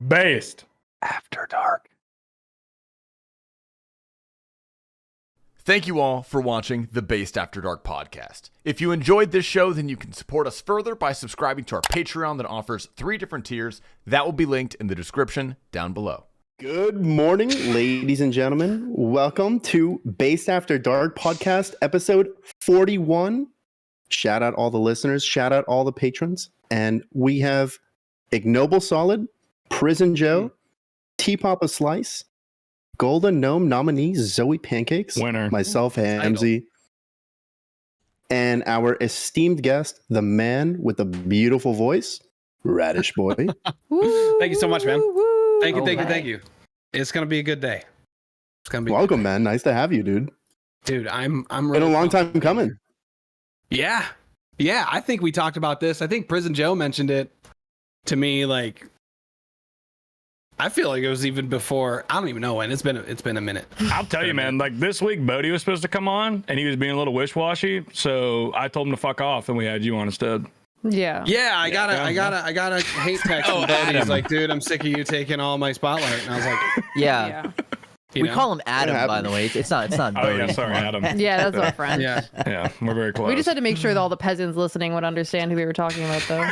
Based After Dark. Thank you all for watching the Based After Dark podcast. If you enjoyed this show, then you can support us further by subscribing to our Patreon that offers 3 different tiers. That will be linked in the description down below. Good morning, ladies and gentlemen. Welcome to Based After Dark podcast, episode 41. Shout out all the listeners. Shout out all the patrons. And we have Ignoble Solid, Prison Joe, T-Papa Slice, Golden Gnome nominee Zoe Pancakes, winner, myself, Hamzy, and our esteemed guest, the man with the beautiful voice, Radishboy. Thank you so much, man. Thank you. It's gonna be a good day. It's gonna be welcome, man. Nice to have you, dude. Dude, I'm really been a long time coming. Yeah. I think we talked about this. I think Prison Joe mentioned it to me. Like, I feel like it was even before. I don't even know when. It's been a minute. I'll tell you, man. Like this week, Bodie was supposed to come on, and he was being a little wish-washy. So I told him to fuck off, and we had you on instead. Yeah. I gotta hate text from Bodie. He's like, dude, I'm sick of you taking all my spotlight. And I was like, yeah. We call him Adam, by the way. It's not Bodie. Oh yeah, sorry, Adam. Yeah, that's our friend. Yeah, we're very close. We just had to make sure that all the peasants listening would understand who we were talking about, though.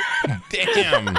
Damn.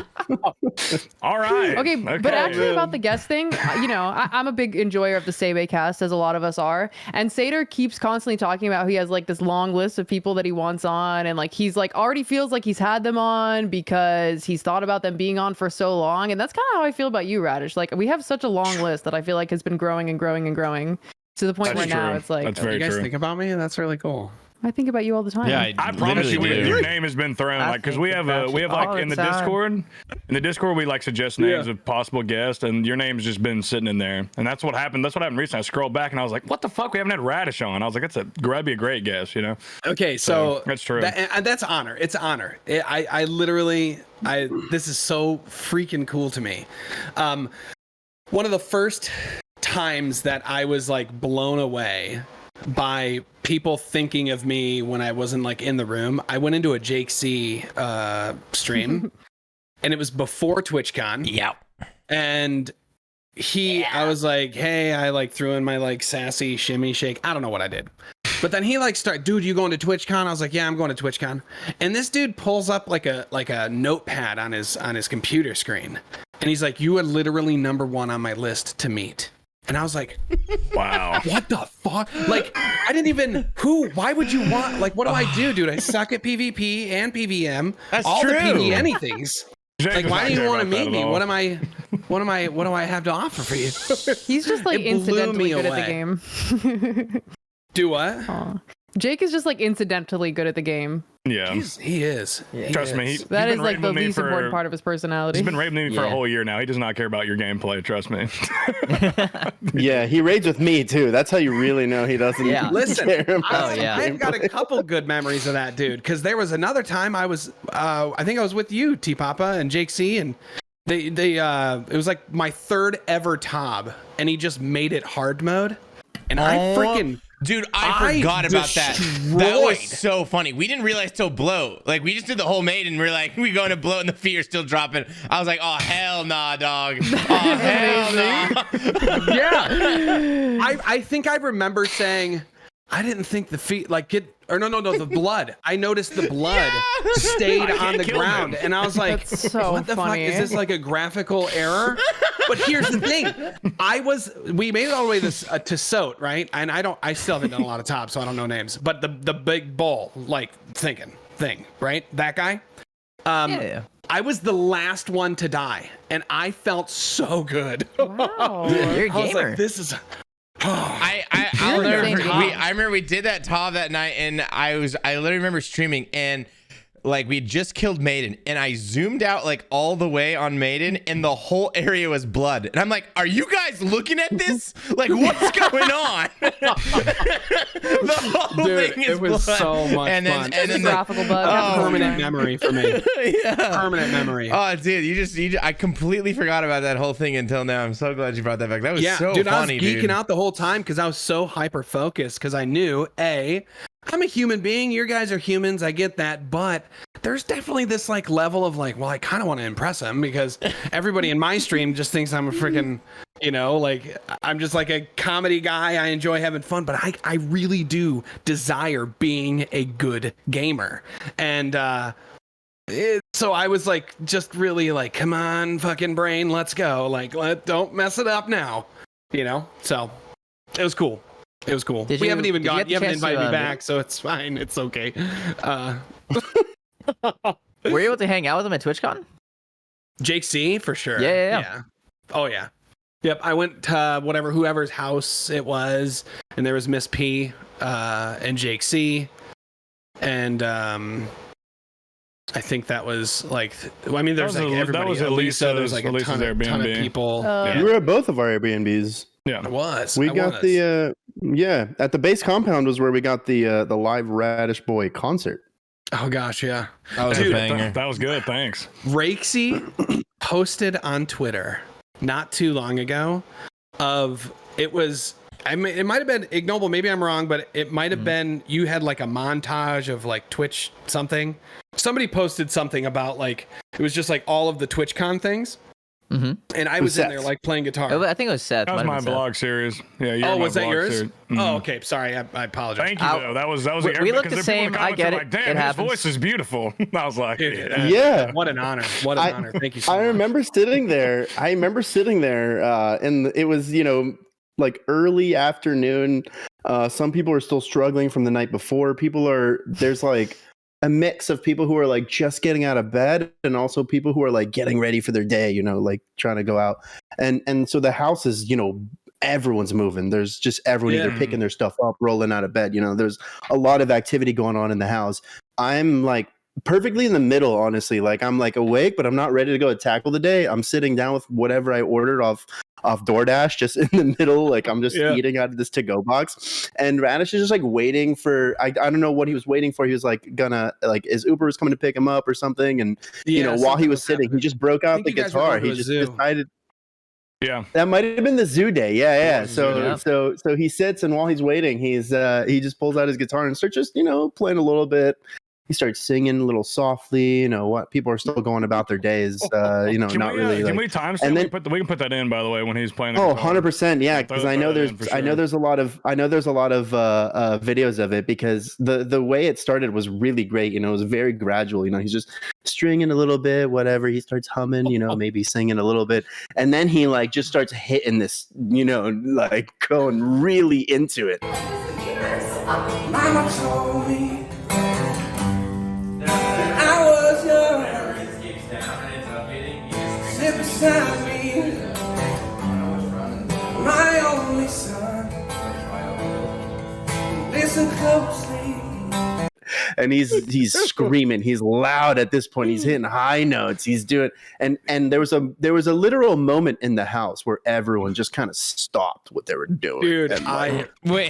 All right. Okay, but actually about the guest thing, I'm a big enjoyer of the Sebe cast, as a lot of us are. And Sater keeps constantly talking about how he has like this long list of people that he wants on, and like he's like already feels like he's had them on because he's thought about them being on for so long. And that's kind of how I feel about you, Radish. Like we have such a long list that I feel like has been growing and growing and growing to the point where now it's like, that's very you guys true. think about me? That's really cool. I think about you all the time. Yeah, I promise you, your name has been thrown. Like, because we have like in the Discord, we like suggest names of possible guests, and your name's just been sitting in there. And that's what happened. That's what happened recently. I scrolled back and I was like, what the fuck? We haven't had Radish on. I was like, that'd be a great guest, you know? Okay, so that's true. That's honor. It's honor. I literally, this is so freaking cool to me. One of the first times that I was like blown away by people thinking of me when I wasn't like in the room, I went into a Jake C stream and it was before TwitchCon. Yep. And I was like, hey, I like threw in my like sassy shimmy shake. I don't know what I did. But then he like dude, you going to TwitchCon? I was like, yeah, I'm going to TwitchCon. And this dude pulls up like a notepad on his computer screen. And he's like, you are literally number 1 on my list to meet. And I was like, wow, what the fuck? Like, I didn't even, why would you want, like, what do I do, dude? I suck at PvP and PvM. That's all true. the PV anythings. Like, why do you want to meet me? What do I have to offer for you? He's just like incidentally good at the game. Do what? Aww. Jake is just like incidentally good at the game. Yeah, he is. Trust me. That is like the least important part of his personality. He's been raving me for a whole year now. He does not care about your gameplay. Trust me. Yeah, he raids with me too. That's how you really know he doesn't. Yeah. Listen, care about I've got a couple good memories of that dude. Because there was another time I was, I think I was with you, T Papa and Jake C, and it was like my 3rd ever Tob, and he just made it hard mode, and I freaking. Dude, I forgot about that. That was so funny. We didn't realize till blow. Like, we just did the whole maid and we're like, we going to blow and the feet are still dropping. I was like, oh, hell nah, dog. Oh, hell nah. Yeah. I think I remember saying, I didn't think the feet, like, the blood. I noticed the blood stayed on the ground. And I was like, that's so what the funny. fuck? Is this like a graphical error? But here's the thing. We made it all the way to Soat, right? And I still haven't done a lot of tops, so I don't know names. But the big bull, like, thing, right? That guy? Yeah. I was the last one to die, and I felt so good. Wow. You're a I was gamer. like, this is... I'll You're never insane, forget. Tom. I remember we did that TOV that night, and I literally remember streaming, and like we just killed Maiden, and I zoomed out like all the way on Maiden, and the whole area was blood. And I'm like, are you guys looking at this? Like, what's going on? The whole thing is it was blood. so much and then, fun. And then graphical bug. Permanent memory for me. Yeah. Permanent memory. Oh, dude, I completely forgot about that whole thing until now. I'm so glad you brought that back. That was so dude, funny, I was geeking out the whole time because I was so hyper focused because I knew I'm a human being. Your guys are humans. I get that. But there's definitely this like level of like, well, I kind of want to impress him because everybody in my stream just thinks I'm a freaking, like I'm just like a comedy guy. I enjoy having fun, but I really do desire being a good gamer. And, so I was like, just really like, come on, fucking brain, let's go. Like, don't mess it up now, So it was cool. It was cool. You haven't invited me back, so it's fine. It's okay. Were you able to hang out with him at TwitchCon? Jake C for sure. Yeah. Oh yeah. Yep. I went to whoever's house it was, and there was Miss P and Jake C, and I think that was like, there's like everybody. That was Elisa. There's like a ton of people. You were at both of our Airbnbs. Yeah, I was. We got the at the base compound was where we got the live Radishboy concert. Oh gosh, yeah. That was a banger. That was good. Thanks. Rakesy posted on Twitter not too long ago it might have been ignoble. Maybe I'm wrong, but it might have been you had like a montage of like Twitch something. Somebody posted something about like it was just like all of the TwitchCon things. Mm-hmm. And I was in there like playing guitar. I think it was Seth. That was my vlog series. Yeah. Was that yours? Mm-hmm. Oh, okay. Sorry, I apologize. Thank you. Though. That was. We look the same. I get it. Like, damn, his voice is beautiful. I was like, yeah. What an honor. What an honor. Thank you so much. I remember sitting there. And it was like early afternoon. Some people are still struggling from the night before. There's like a mix of people who are like just getting out of bed and also people who are like getting ready for their day, like trying to go out. And so the house is, everyone's moving. There's just everyone either picking their stuff up, rolling out of bed. There's a lot of activity going on in the house. I'm like perfectly in the middle, honestly. Like I'm like awake, but I'm not ready to go tackle the day. I'm sitting down with whatever I ordered off DoorDash, just in the middle, like I'm just eating out of this to-go box. And Radish is just like waiting for I don't know what he was waiting for. He was like gonna his Uber was coming to pick him up or something. And while he was sitting, he just broke out the guitar. He just decided. Yeah, that might have been the zoo day. Yeah. So he sits, and while he's waiting, he just pulls out his guitar and starts just playing a little bit. He starts singing a little softly, what people are still going about their days, not really. Can we timestamp? And then we can put that in, by the way, when he's playing. 100%, yeah, because I know there's a lot of videos of it, because the way it started was really great. It was very gradual. He's just stringing a little bit, whatever. He starts humming, maybe singing a little bit, and then he like just starts hitting this, like going really into it. Mama told me. Sit beside me, my only son. Listen closely. And he's screaming. He's loud at this point. He's hitting high notes. He's doing and there was a literal moment in the house where everyone just kind of stopped what they were doing. Dude, wait,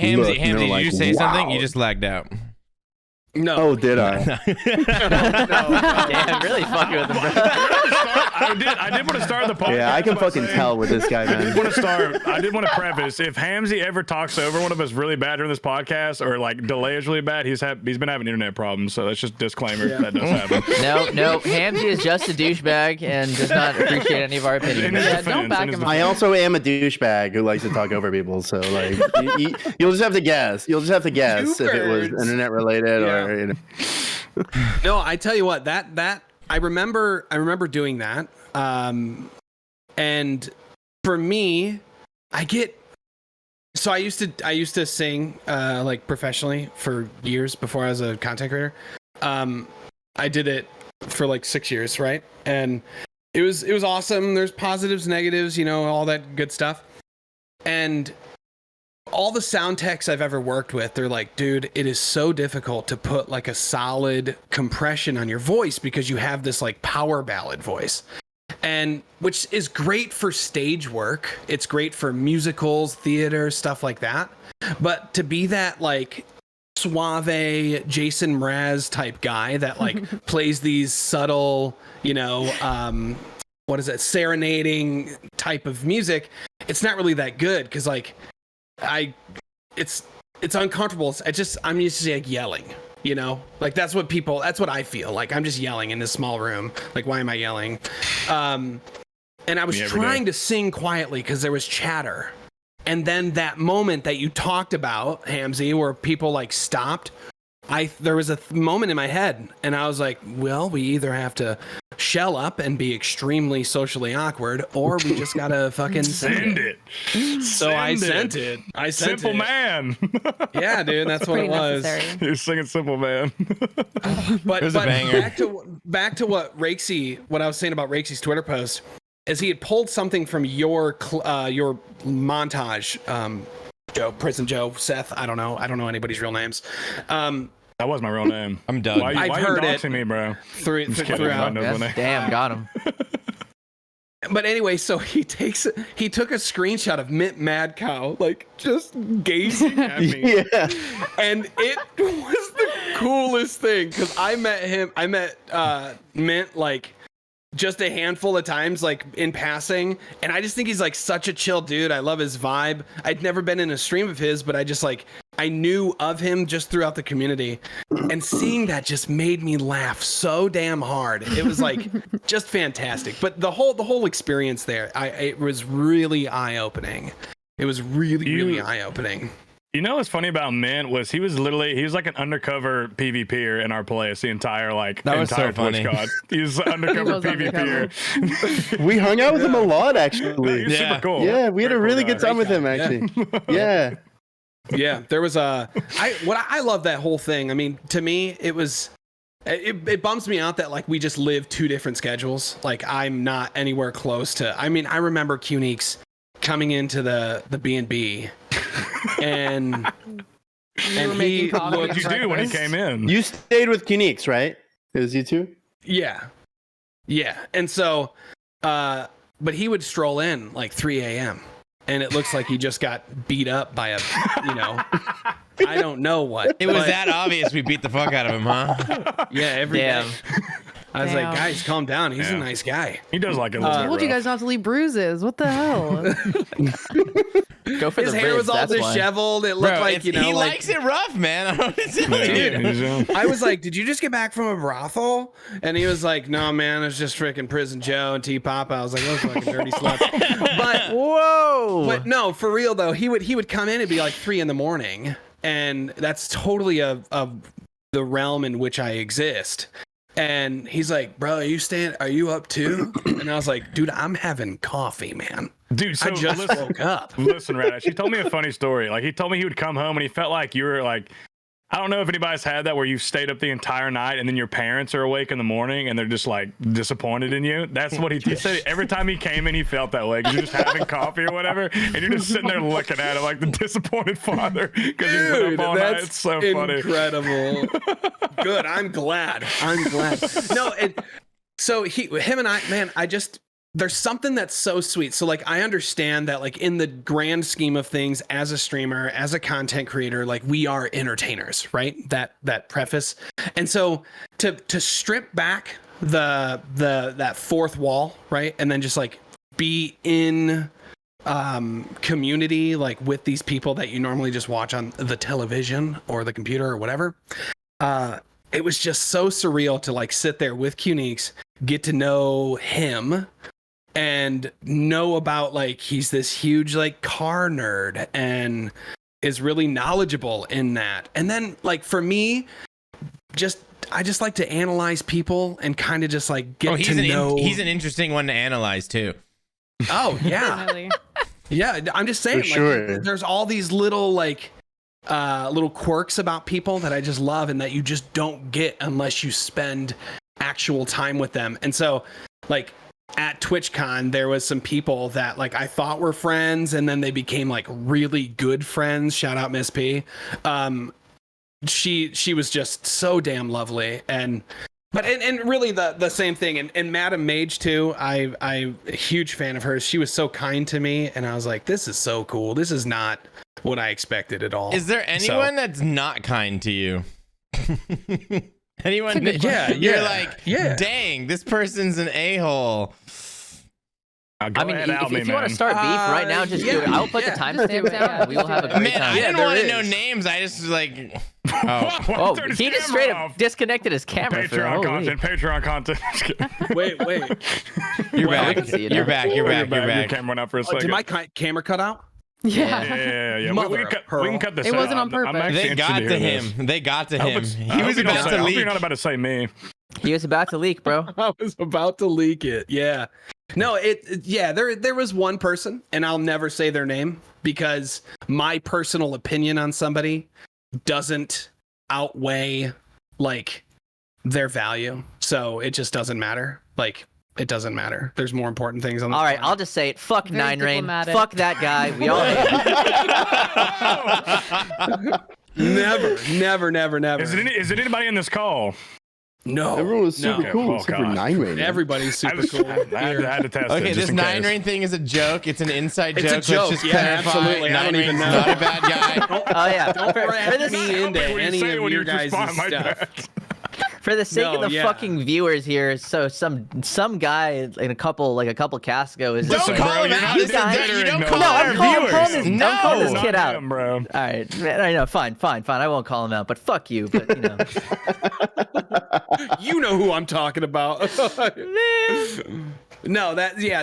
Hamzy, did you say something? You just lagged out. No. Oh, did I? No. Damn, really fucking with him, bro. I did want to start the podcast. Yeah, I can fucking tell with this guy, man. I did want to preface, if Hamzy ever talks over one of us really bad during this podcast, or like delay is really bad, he's been having internet problems. So that's just disclaimer. That does happen. No, Hamzy is just a douchebag and does not appreciate any of our opinions. Don't back him up. I also am a douchebag who likes to talk over people. So like, you'll just have to guess. If it was internet related or. No, I tell you what, that I remember doing that. And for me, I used to sing like professionally for years before I was a content creator. I did it for like 6 years, right? And it was awesome. There's positives, negatives, all that good stuff. And all the sound techs I've ever worked with, they're like, dude, it is so difficult to put like a solid compression on your voice because you have this like power ballad voice. And which is great for stage work. It's great for musicals, theater, stuff like that. But to be that like suave Jason Mraz type guy that like plays these subtle, serenading type of music, it's not really that good because like it's it's uncomfortable. I'm used to like yelling, you know, like that's what I feel like. I'm just yelling in this small room. Like, why am I yelling? And I was trying to sing quietly because there was chatter. And then that moment that you talked about, Hamzy, where people like stopped, there was a moment in my head and I was like, well, we either have to shell up and be extremely socially awkward, or we just gotta fucking send it. So I sent it. I sent Simple it. Man. Yeah, dude, that's what it was. You're singing Simple Man. But back to what I was saying about Rakesey's Twitter post is he had pulled something from your montage, Prison Joe, Seth. I don't know anybody's real names. That was my real name. I'm done. Why I've you heard doxing it me, bro? Throughout. Damn, got him. But anyway, so he took a screenshot of Mint Mad Cow, like just gazing at me. Yeah. And it was the coolest thing because I met Mint like just a handful of times, like in passing, and I just think he's like such a chill dude. I love his vibe. I'd never been in a stream of his, but I knew of him just throughout the community, and seeing that just made me laugh so damn hard. It was like just fantastic. But the whole experience there, it was really eye opening. It was really eye opening. You know what's funny about Mint was he was like an undercover PvPer in our place the entire That entire was so funny. Twitch COD. He was undercover PvPer. We hung out with him a lot, actually. He's super cool. Yeah, we had a really good time with him, Yeah. actually. Yeah. Yeah, there was I love that whole thing. I mean, to me, it bums me out that like we just live two different schedules. Like I'm not anywhere close to. I mean, I remember Qneeks coming into the B&B, and he What did you do when he came in? You stayed with Qneeks, right? It was you two? Yeah, and so, but he would stroll in like 3 a.m. and it looks like he just got beat up by I don't know what. It was that obvious we beat the fuck out of him, huh? Yeah, every day. Damn. I was like, guys, calm down. He's a nice guy. He does like it a I little told bit you guys not to leave bruises. What the hell? Go for His the hair ribs, was all that's why. disheveled. It looked like, he like, likes it rough, man. I don't know what to tell you. I was like, did you just get back from a brothel? And he was like, no, man, it's just freaking Prison Joe and T-Papa. I was like, those fucking dirty sluts. But no, for real though, he would come in and be like 3 a.m, and that's totally of the realm in which I exist. And he's like, bro, are you up too? And I was like, dude, I'm having coffee, man. Dude, so I just woke up. Listen, Radish, he told me a funny story. Like, he told me he would come home and he felt like you were like, I don't know if anybody's had that where you've stayed up the entire night and then your parents are awake in the morning and they're just like disappointed in you. That's what he said. Every time he came in, he felt that way because you're just having coffee or whatever, and you're just sitting there looking at him like the disappointed father because he's been up all night. It's so funny. Incredible. Good. I'm glad. No, so him and I, man, there's something that's so sweet. So like, I understand that like in the grand scheme of things, as a streamer, as a content creator, like we are entertainers, right? That preface. And so to strip back that fourth wall, right? And then just like be in community, like with these people that you normally just watch on the television or the computer or whatever. It was just so surreal to like sit there with Qneeks, get to know him, and know about like he's this huge like car nerd and is really knowledgeable in that. And then like for me, I just like to analyze people and kind of just like get to know. He's an interesting one to analyze too. Oh yeah. Yeah, I'm just saying, For sure. Like, there's all these little like little quirks about people that I just love and that you just don't get unless you spend actual time with them. And so like at TwitchCon, there was some people that like I thought were friends and then they became like really good friends. Shout out Miss P. She was just so damn lovely. And really the same thing. And Madam Mage too. I'm a huge fan of hers. She was so kind to me and I was like, this is so cool. This is not what I expected at all. Is there anyone that's not kind to you? Anyone? You're like, dang, this person's an a-hole. Go ahead, if you want to start beef right now, just do it. I'll put the timestamp down. We will have a great Man, time. I didn't want to know names. I just like. Oh, he just straight up disconnected his camera. Patreon content. Wait. You're I back. can see it You're now. back. You're back. You're Your back. camera went out for a second. Did my camera cut out? Yeah. Mother We of can pearl. cut this It out. wasn't on I'm purpose. actually They got interested to hear him. this. They got to I hope him. it's- I He hope was you don't about say- to I hope leak. you're not about to say me. He was about to leak, bro. I was about to leak it. Yeah. No, there was one person, and I'll never say their name because my personal opinion on somebody doesn't outweigh like their value. So it just doesn't matter. Like it doesn't matter. There's more important things on the All right, planet. I'll just say it. Fuck Very Nine Rain. diplomatic. Fuck that guy. We all Never. Is it anybody in this call? No. Everyone was super No. cool Oh, except for God. 9 Rain. Everybody's I super just cool. I had to test it. Okay, just this in Nine case. Rain thing is a joke. It's an inside It's a joke. joke. Let's just Yeah, clarify. absolutely. I Nine don't even Rain's know. not a bad guy. Oh yeah. Don't For wrap this- me into What do you any say of when you your guys' respond like stuff. that? For the sake No, of the yeah. fucking viewers here, so some guy in a couple casts ago is Don't just Listen, call bro, him you're out. not This is- considering You don't no call one. out our I'm calling viewers. this No. kid out. Him, bro. All right, I know, fine. I won't call him out, but fuck you. But you know, You know who I'm talking about. No,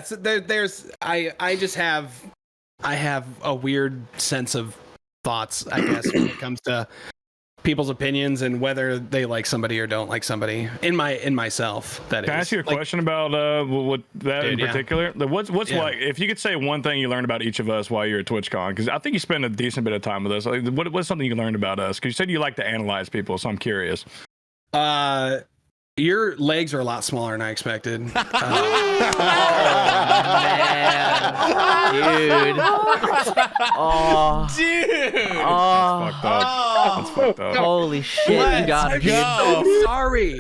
so there's I just have a weird sense of thoughts, I guess, when it comes to people's opinions and whether they like somebody or don't like somebody. In myself, that Can I is. ask you a Like, question about what that in Dude, yeah. particular? Like, what's Yeah. like if you could say one thing you learned about each of us while you're at TwitchCon? Because I think you spend a decent bit of time with us. Like, what's something you learned about us? Because you said you like to analyze people, so I'm curious. Your legs are a lot smaller than I expected. man, dude. Oh, Dude. oh, Fucked up. That's fucked up. holy shit! You got Let's me. go. Sorry.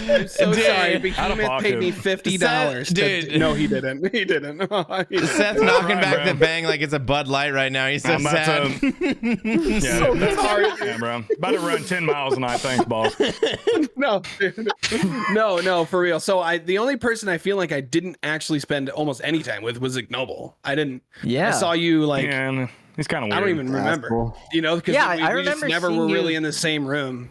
I'm so Dude, sorry. out of Behemoth paid me pocket. $50. Seth, dude. No, he didn't. He didn't. Seth knocking right, back bro. the bang like it's a Bud Light right now. He's so I'm about sad. Yeah, So that's sorry. Yeah, bro. About to run 10 miles tonight. Thanks, boss. No, dude. No, for real. So the only person I feel like I didn't actually spend almost any time with was Ignoble. I didn't. Yeah. I saw you like. Yeah, and he's kind of weird. I don't even remember. cool. You know, because Yeah, we I just remember never seeing were you- really in the same room.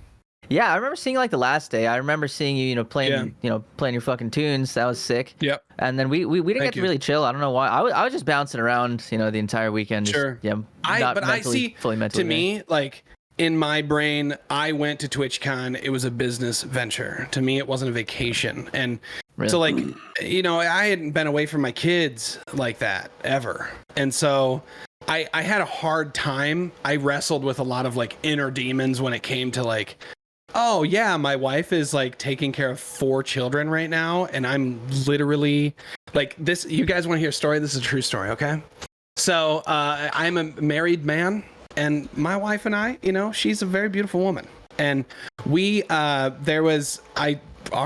Yeah, I remember seeing like the last day. I remember seeing you, playing, Yeah. playing your fucking tunes. That was sick. Yep. And then we didn't Thank get to you. really chill. I don't know why. I was just bouncing around, the entire weekend. Just, Sure. Yeah. not I mentally- see. fully mentally To there. me, like in my brain, I went to TwitchCon. It was a business venture. To me, it wasn't a vacation. And Really? so, like, I hadn't been away from my kids like that ever. And so, I had a hard time. I wrestled with a lot of like inner demons when it came to like, oh yeah, my wife is like taking care of 4 children right now, and I'm literally like this. You guys want to hear a story? This is a true story, okay? So I'm a married man, and my wife and I, she's a very beautiful woman, and we our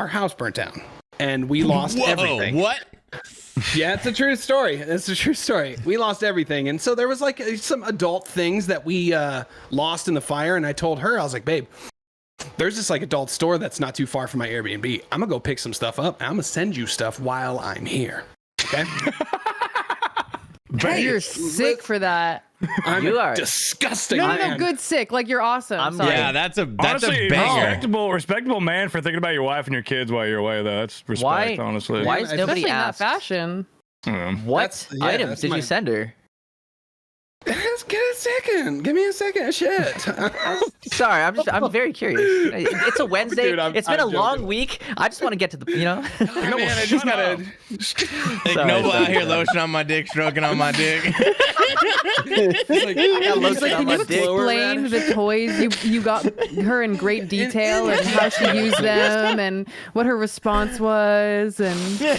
house burnt down, and we lost everything. What? Yeah, it's a true story. It's a true story. We lost everything. And so there was like some adult things that we lost in the fire. And I told her, I was like, babe, there's this like adult store that's not too far from my Airbnb. I'm going to go pick some stuff up. And I'm going to send you stuff while I'm here. Okay. You're sick for that. I'm You are- disgusting. No, man. good sick. Like you're awesome. I'm Sorry. Yeah, that's a Honestly, banger. respectable man for thinking about your wife and your kids while you're away, though. That's respect, Why- honestly. Why is Yeah, nobody Especially in that asked? fashion. What That's- yeah, items that's did my- you send her? Just get a second. Give me a second. Shit. Sorry, I'm very curious. It's a Wednesday. Dude, I'm it's been a joking. long week. I just want to get to the, Man, I just gotta. Like Sorry, Noble out sorry. here lotion on my dick, stroking on my dick. It's like, lotion like, on can my you dick. slower, Explain man? the toys you got her in great detail and how she used them and what her response was and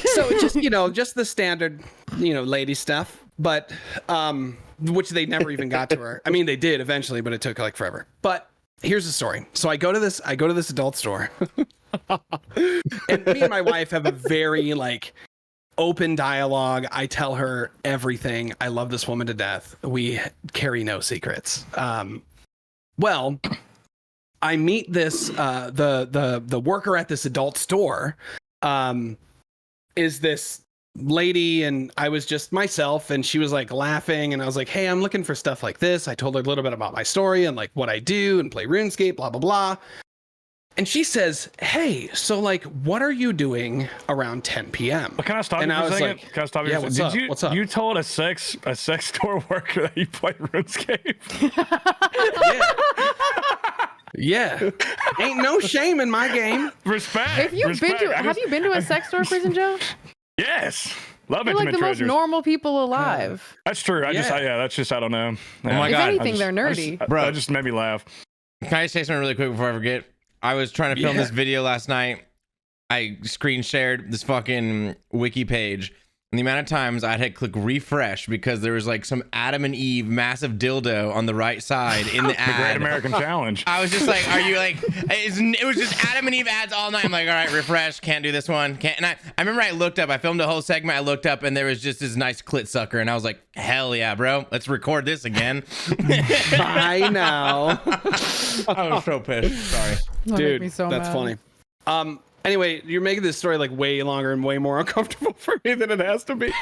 So just just the standard lady stuff, but which they never even got to her. I mean, they did eventually, but it took like forever. But here's the story. So I go to this adult store, and me and my wife have a very like open dialogue. I tell her everything. I love this woman to death. We carry no secrets. Well, I meet this the worker at this adult store. Is this lady, and I was just myself, and she was like laughing, and I was like, hey, I'm looking for stuff like this. I told her a little bit about my story and like what I do and play RuneScape, blah blah blah. And she says, hey, so like, what are you doing around 10 p.m.? Well, can I stop and you I for a was second? like, Can I stop you? yeah, for a second? what's up? What's up? You told a sex store worker that you play RuneScape. Yeah. Ain't no shame in my game. Respect. Have you been to a sex store, Prison Joe? Yes. Love They're intimate like the treasures. most normal people alive. That's true. That's just I don't know. Oh my If God. anything, they're nerdy. Bro, that just made me laugh. Can I say something really quick before I forget? I was trying to film this video last night. I screen shared this fucking wiki page. And the amount of times I had to click refresh because there was like some Adam and Eve massive dildo on the right side in the ad. The Great American Challenge. I was just like, are you like, it was just Adam and Eve ads all night. I'm like, all right, refresh, can't do this one. Can't. And I remember I looked up, I filmed a whole segment. I looked up and there was just this nice clit sucker. And I was like, hell yeah, bro. Let's record this again. Bye now. I was so pissed. Sorry. That Dude, make me so that's mad. funny. Anyway, you're making this story like way longer and way more uncomfortable for me than it has to be.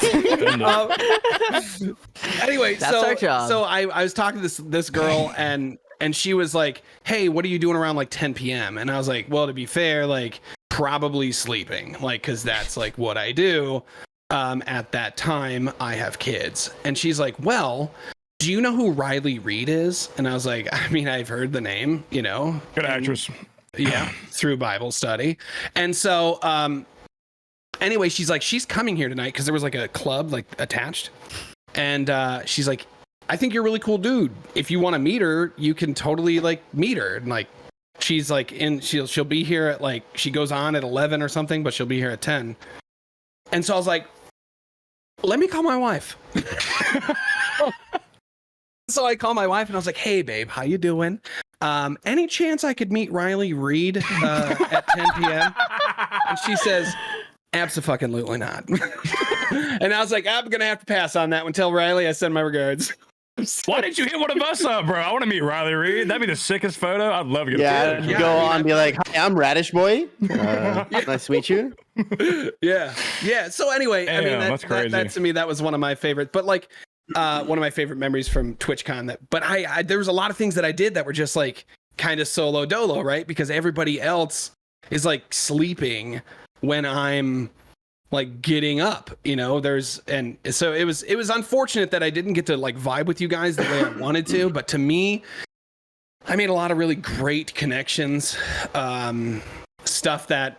Anyway, That's our job. So I was talking to this girl and she was like, hey, what are you doing around like 10 p.m.? And I was like, well, to be fair, like probably sleeping, like, cause that's like what I do. At that time I have kids. And she's like, well, do you know who Riley Reid is? And I was like, I mean, I've heard the name, you know. Good actress. Yeah, through Bible study. And so anyway, she's like, she's coming here tonight because there was like a club like attached. And she's like, I think you're a really cool dude. If you want to meet her, you can totally like meet her. And like she's like she'll be here at like, she goes on at 11 or something, but she'll be here at 10. And so I was like, let me call my wife. So I call my wife and I was like, hey babe, how you doing? Any chance I could meet Riley Reid at 10 p.m.? And she says, abso-fucking-lutely not. And I was like, I'm gonna have to pass on that one. Tell Riley I send my regards. Why didn't you hit one of us up, bro? I want to meet Riley Reid. That'd be the sickest photo. I'd love to get a picture. You go on and be like, hi, I'm Radishboy. Nice to meet you. Yeah. So anyway, I mean, that's crazy. that to me, that was one of my favorites. But like, one of my favorite memories from TwitchCon. But I there was a lot of things that I did that were just like kind of solo dolo, right? Because everybody else is like sleeping when I'm like getting up, you know. And so it was unfortunate that I didn't get to like vibe with you guys the way I wanted to. But to me, I made a lot of really great connections, stuff that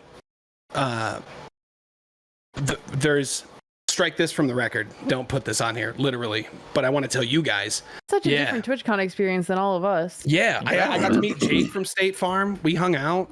there's. Strike this from the record. Don't put this on here, literally. But I want to tell you guys. Such a different TwitchCon experience than all of us. Yeah, I got to meet Jake from State Farm. We hung out.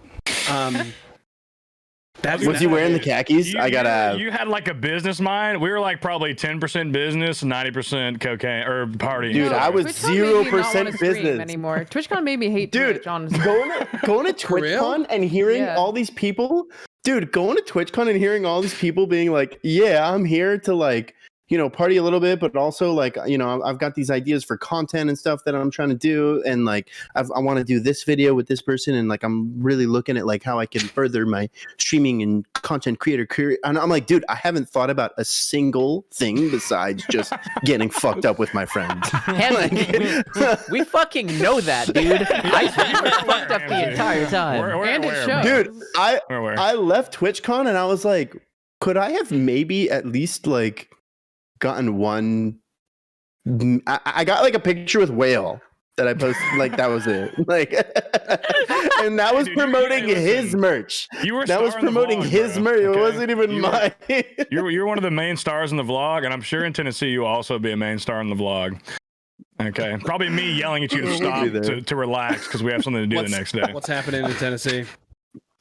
Was he wearing the khakis? I gotta. You had like a business mind. We were like probably 10% business, 90% cocaine or partying. Dude, I was TwitchCon made me not wanna 0% stream business anymore. TwitchCon made me hate Twitch, honestly. going to TwitchCon and hearing all these people. Dude, going to TwitchCon and hearing all these people being like, yeah, I'm here to like, you know, party a little bit, but also like, you know, I've got these ideas for content and stuff that I'm trying to do. And like, I want to do this video with this person. And like, I'm really looking at like how I can further my streaming and content creator career. And I'm like, dude, I haven't thought about a single thing besides just getting fucked up with my friends. We fucking know that, dude. I was fucked up the entire time. And it shows. Dude, I left TwitchCon and I was like, could I have maybe at least like gotten one? I got like a picture with Whale that I posted. Like that was it. Like, and that was promoting his merch. That was promoting his merch. It wasn't even mine. You're one of the main stars in the vlog, and I'm sure in Tennessee you will also be a main star in the vlog. Okay, probably me yelling at you to stop to relax because we have something to do the next day. What's happening in Tennessee?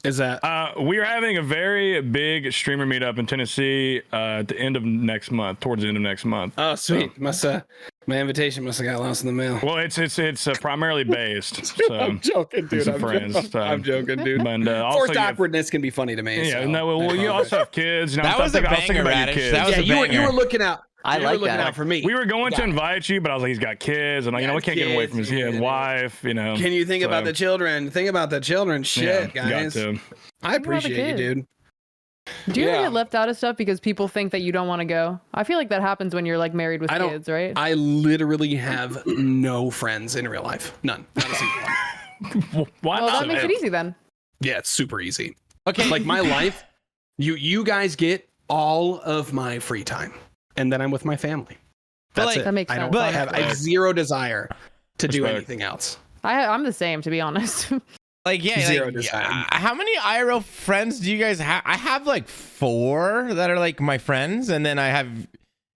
Is that we are having a very big streamer meetup in Tennessee at the end of next month, towards the end of next month. Oh, sweet. My invitation must have got lost in the mail. Well, it's primarily based. So I'm joking, dude. I'm joking, dude. And forced awkwardness can be funny to me. Yeah, so no. Well, you also have kids. You know, That was a banger, Radish. That was a banger. You were looking out. I you like were looking that. out for me. We were going to invite you, but I was like, he's got kids, and you know, we can't get him away from his wife. You know. Can you think about the children? Think about the children. Shit, yeah, guys. Got to. I appreciate you, dude. Do you ever get left out of stuff because people think that you don't want to go? I feel like that happens when you're like married with kids, right? I literally have no friends in real life. None. Not a single one. Well, that makes it easy then. Yeah, it's super easy. Okay. Like my life, you guys get all of my free time, and then I'm with my family. That's it. That makes sense. I have zero desire to do anything else. I'm the same, to be honest. Like, yeah, Zero like, how many IRL friends do you guys have? I have like 4 that are like my friends, and then I have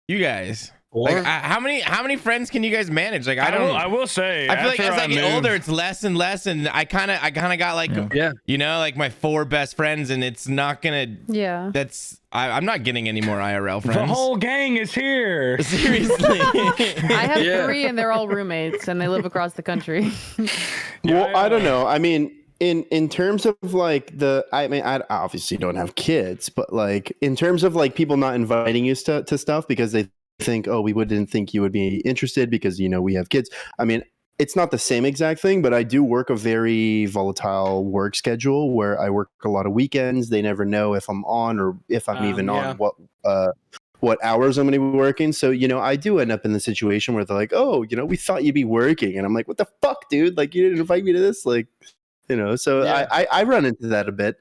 you guys. Like, how many friends can you guys manage? Like, I will say, I feel like as I get older, it's less and less, and I kind of got like, you know, like my 4 best friends, and it's not gonna. Yeah. I'm not getting any more IRL friends. The whole gang is here. Seriously. I have 3, and they're all roommates, and they live across the country. Well, I don't know. I mean, in terms of like I obviously don't have kids, but like in terms of like people not inviting you to stuff because they think, oh, we wouldn't think you would be interested because, you know, we have kids. I mean, it's not the same exact thing, but I do work a very volatile work schedule where I work a lot of weekends. They never know if I'm on or if I'm even on what hours I'm going to be working. So, you know, I do end up in the situation where they're like, oh, you know, we thought you'd be working. And I'm like, what the fuck, dude? Like, you didn't invite me to this? Like, you know, so I run into that a bit.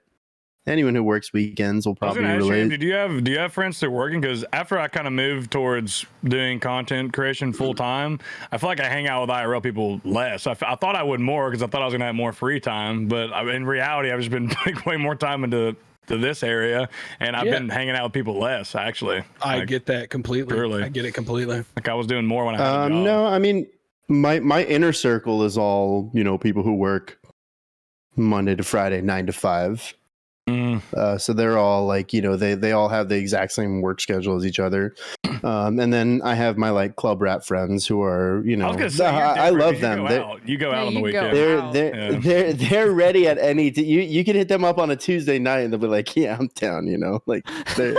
Anyone who works weekends will probably relate. Do you have friends that are working? Because after I kind of moved towards doing content creation full time, I feel like I hang out with IRL people less. I thought I would more because I thought I was gonna have more free time, but in reality, I've just been putting way more time into this area, and I've been hanging out with people less. Actually, I get that completely. Truly. I get it completely. Like I was doing more when I had a job. No, I mean my inner circle is all, you know, people who work Monday to Friday, 9 to 5. So they're all like, you know, they all have the exact same work schedule as each other. And then I have my like club rat friends who are, you know, I love them. You go out on the weekend. They're ready at any. You can hit them up on a Tuesday night and they'll be like, yeah, I'm down. You know, like they're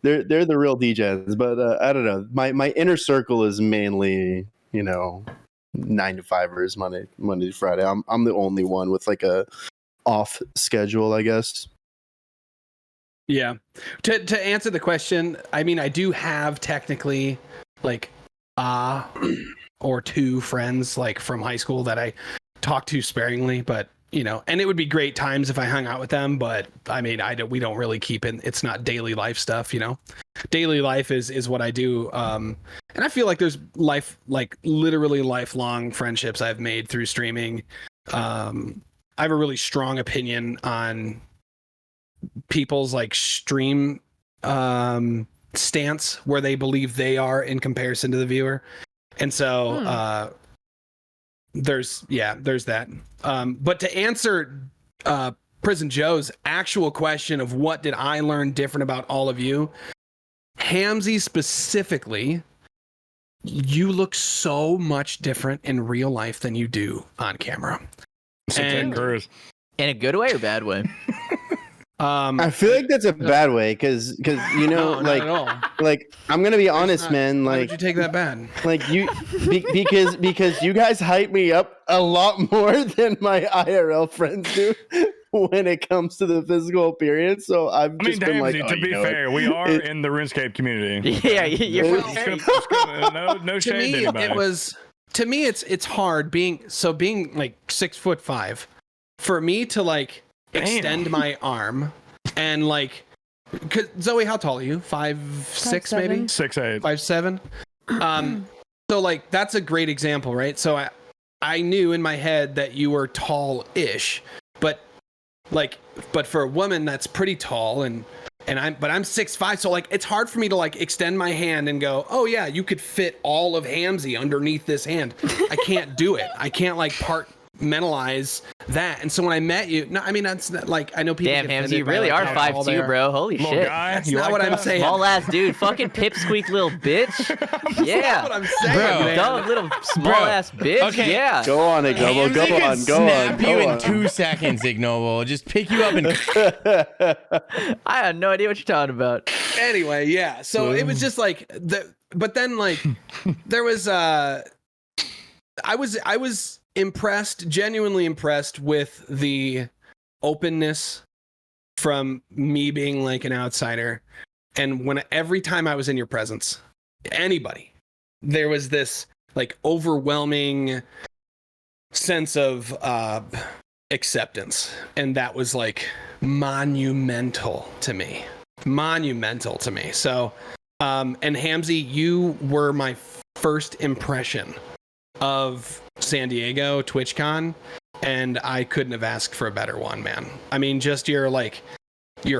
the real DJs. But I don't know. My inner circle is mainly, you know, 9 to 5ers Monday to Friday. I'm the only one with like a off schedule, I guess. Yeah. To answer the question, I mean, I do have technically like or 2 friends like from high school that I talk to sparingly, but you know, and it would be great times if I hung out with them, but I mean, we don't really keep it. It's not daily life stuff, you know. Daily life is what I do. And I feel like there's literally lifelong friendships I've made through streaming. I have a really strong opinion on people's like stream stance where they believe they are in comparison to the viewer, and so there's that. But to answer Prison Joe's actual question of what did I learn different about all of you, Hamzy specifically, you look so much different in real life than you do on camera. In a good way or bad way? I feel like that's a bad way because you know, no, like I'm gonna be honest, man. Why Like, did you take that bad? like you because you guys hype me up a lot more than my IRL friends do when it comes to the physical appearance. So I've just been like, to be fair, we are in the RuneScape community. Yeah, you're no shade to anybody. To me, it's hard being like 6'5", for me to like extend my arm and like, cause Zoe, how tall are you? 5'6" maybe? 6'8". 5'7". So like that's a great example, right? So I knew in my head that you were tall-ish, but for a woman that's pretty tall and I'm 6'5", so like it's hard for me to like extend my hand and go, oh yeah, you could fit all of Hamzy underneath this hand. I can't do it. I can't like compartmentalize that. And so when I met you, no, I mean that's not, like I know people. Damn, Hamzy, you really are 5'2", bro. Holy little shit. Guy, that's not what I'm saying. Small ass dude, fucking pipsqueak little bitch. Yeah, that's what I'm saying, man. Dumb little small ass bitch. Okay. Yeah. go on, Ignoble. Go on. Snap you Go in on. 2 seconds, Ignoble. Just pick you up and. I had no idea what you're talking about. Anyway, yeah. So it was just like but then like there was I was impressed, genuinely impressed with the openness from me being like an outsider. And every time I was in your presence, anybody, there was this like overwhelming sense of acceptance. And that was like monumental to me. So, and Hamzy, you were my first impression of San Diego TwitchCon, and I couldn't have asked for a better one, man. I mean, just your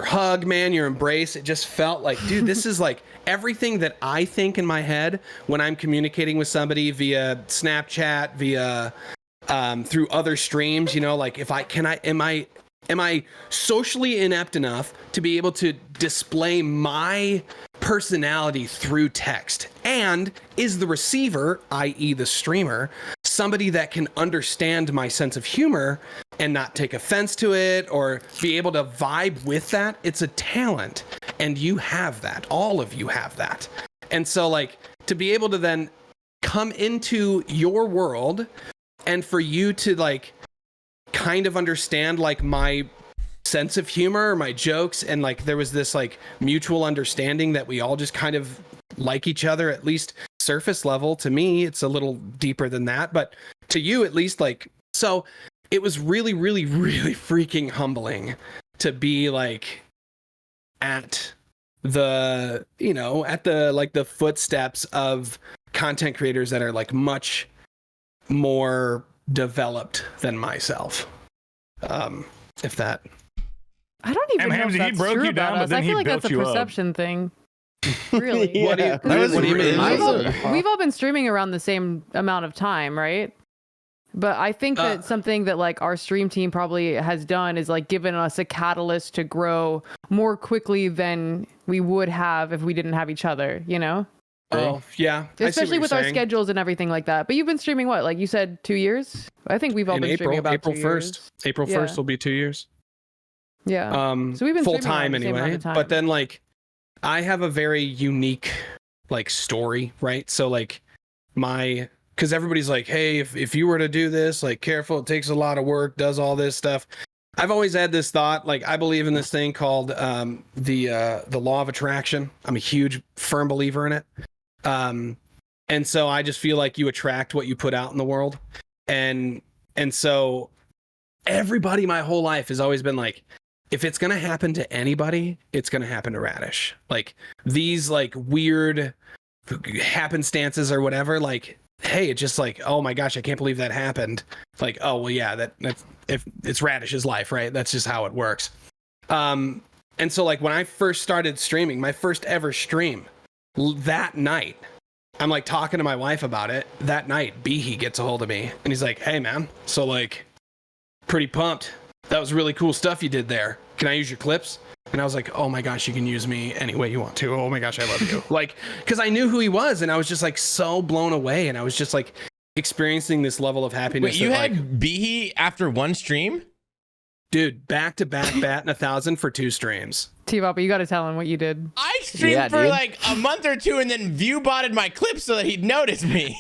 hug, man, your embrace, it just felt like, dude, this is like everything that I think in my head when I'm communicating with somebody via Snapchat, via through other streams, you know, like am I socially inept enough to be able to display my personality through text? And is the receiver, i.e. the streamer, somebody that can understand my sense of humor and not take offense to it or be able to vibe with that? It's a talent. And you have that. All of you have that. And so like to be able to then come into your world and for you to like kind of understand like my sense of humor, my jokes, and like there was this like mutual understanding that we all just kind of like each other, at least surface level. To me, it's a little deeper than that, but to you at least, like, so it was really, really, really freaking humbling to be like at the, you know, at the like the footsteps of content creators that are like much more developed than myself. If that, I don't even know if Hamzy, that's he broke true you about down, us. but then I he feel like built that's a you up. perception thing. Really? Yeah, What do you mean? We've all been streaming around the same amount of time, right? But I think that something that like our stream team probably has done is like given us a catalyst to grow more quickly than we would have if we didn't have each other, you know? oh yeah, Especially with our schedules and everything like that. But you've been streaming what? Like you said 2 years? I think we've all been streaming about April 2 1st. years. April 1st will be 2 years. Yeah. So we've been full streaming time around the same amount anyway. of time. But then like I have a very unique like story, right? So like because everybody's like, hey, if you were to do this, like careful, it takes a lot of work, does all this stuff. I've always had this thought, like I believe in this thing called the law of attraction. I'm a huge firm believer in it. And so I just feel like you attract what you put out in the world. And so everybody my whole life has always been like, if it's going to happen to anybody, it's going to happen to Radish. Like these like weird happenstances or whatever, like, hey, it's just like, oh my gosh, I can't believe that happened. Like, oh, well, yeah, that's if it's Radish's life, right? That's just how it works. And so like when I first started streaming, my first ever stream, that night, I'm like talking to my wife about it. That night, Behe gets a hold of me and he's like, hey man, so like pretty pumped. That was really cool stuff you did there. Can I use your clips? And I was like, oh my gosh, you can use me any way you want to. Oh my gosh, I love you. Like, because I knew who he was and I was just like so blown away. And I was just like experiencing this level of happiness. Wait, you that, had like, Behe after one stream? dude, back to back batting 1,000 for 2 streams. T-Bop, you got to tell him what you did. I streamed for like a month or 2 and then view botted my clips so that he'd notice me.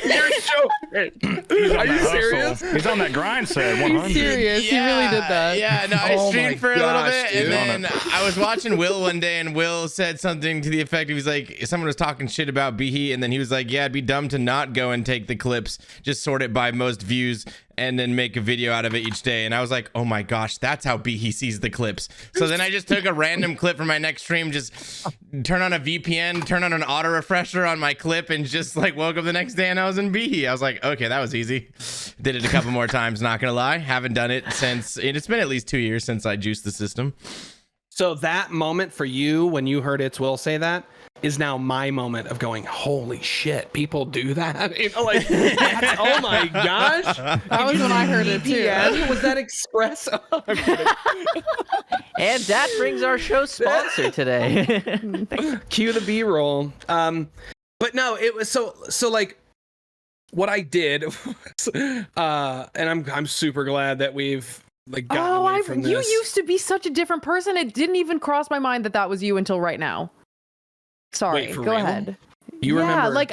You're so... Are you serious? He's on that grind set. 100. He's serious. He really did that. Yeah, no, I Oh streamed my for a little gosh, bit, dude. and then I was watching Will one day, and Will said something to the effect, he was like, someone was talking shit about Behe, and then he was like, yeah, it'd be dumb to not go and take the clips, just sort it by most views, and then make a video out of it each day. And I was like, oh my gosh, that's how Behe sees the clips. So then I just took a random clip from my next stream, just turn on a VPN, turn on an auto refresher on my clip, and just like woke up the next day and I was in Behe. I was like, okay, that was easy. Did it a couple more times, not gonna lie. Haven't done it since, it's been at least 2 years since I juiced the system. So that moment for you when you heard It's Will say that is now my moment of going, holy shit, people do that? You know, like, that's, oh my gosh. That was when I heard it too. Was that Express? And that brings our show sponsor today. Cue the B-roll. But no, it was so like what I did was, and I'm super glad that we've like gotten away from this. You used to be such a different person. It didn't even cross my mind that was you until right now. Sorry, Wait, for go real? ahead. You remember? Like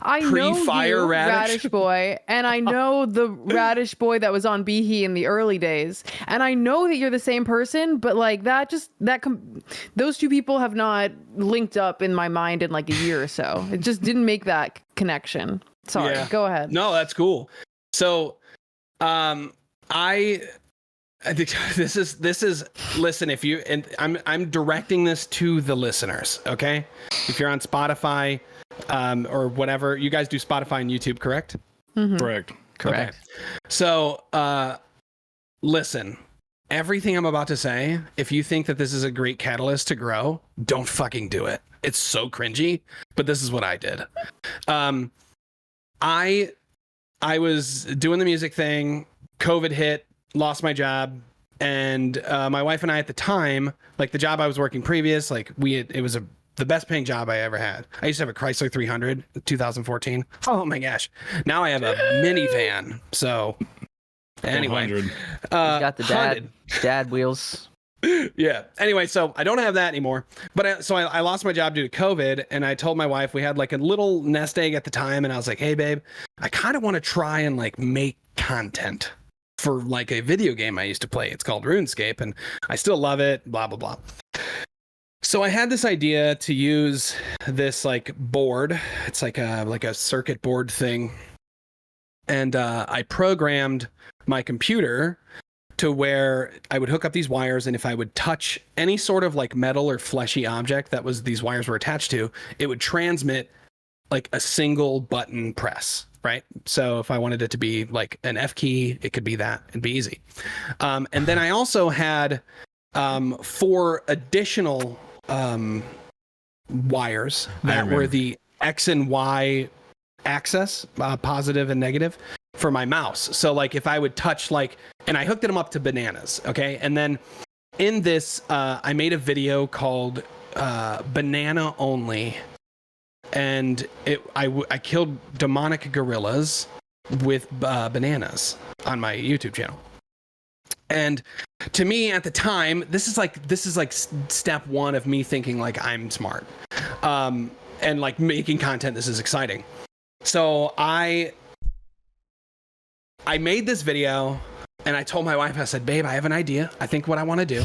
I know Pre-fire you, Radish? Boy, and I know the Radish Boy that was on Behe in the early days, and I know that you're the same person, but like those two people have not linked up in my mind in like a year or so. It just didn't make that connection. Sorry, go ahead. No, that's cool. So, I think this is listen, if you, and I'm directing this to the listeners, okay? If you're on Spotify, or whatever, you guys do Spotify and YouTube, correct? Mm-hmm. Correct. Okay. So, listen, everything I'm about to say, if you think that this is a great catalyst to grow, don't fucking do it. It's so cringy, but this is what I did. I was doing the music thing, COVID hit, lost my job, and my wife and I at the time, like the job I was working previous, like it was the best paying job I ever had. I used to have a Chrysler 300 in 2014. Oh my gosh. Now I have a minivan. So anyway, got the dad wheels. Yeah. Anyway, so I don't have that anymore. But I lost my job due to COVID, and I told my wife, we had like a little nest egg at the time, and I was like, hey babe, I kind of want to try and like make content for like a video game I used to play. It's called RuneScape, and I still love it, blah blah blah. So I had this idea to use this like board. It's like a circuit board thing, and I programmed my computer to where I would hook up these wires, and if I would touch any sort of like metal or fleshy object that these wires were attached to, it would transmit like a single button press, right? So if I wanted it to be like an F key, it could be that. It'd be easy. And then I also had 4 additional wires that were the X and Y axis, positive and negative, for my mouse. So like if I would touch and I hooked them up to bananas, okay? And then in this, I made a video called Banana Only, and I killed demonic gorillas with bananas on my YouTube channel. And to me at the time, this is like step 1 of me thinking like I'm smart, and like making content. This is exciting. So I made this video, and I told my wife, I said, babe, I have an idea. I think what I want to do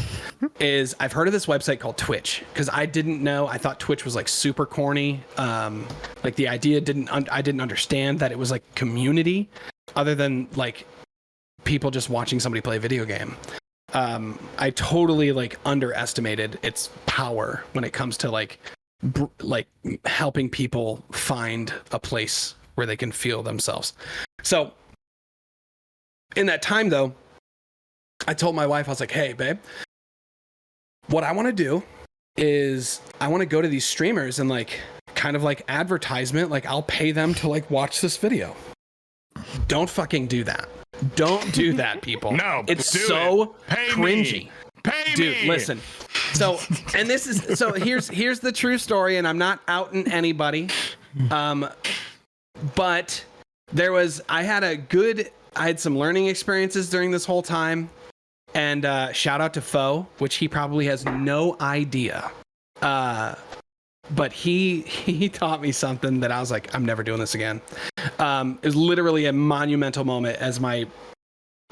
is, I've heard of this website called Twitch, because I didn't know. I thought Twitch was like super corny. Like the idea I didn't understand that it was like community other than like people just watching somebody play a video game. I totally like underestimated its power when it comes to like helping people find a place where they can feel themselves. So in that time though, I told my wife, I was like, hey babe, what I want to do is I want to go to these streamers and like kind of like advertisement, like I'll pay them to like watch this video. Don't fucking do that. Don't do that, people. No, it's do so it. Pay cringy. Me. Pay Dude, me. Listen. So, and this is, so here's the true story, and I'm not outing anybody. But I had some learning experiences during this whole time, and shout out to Foe, which he probably has no idea. But he taught me something that I was like, I'm never doing this again. It was literally a monumental moment as my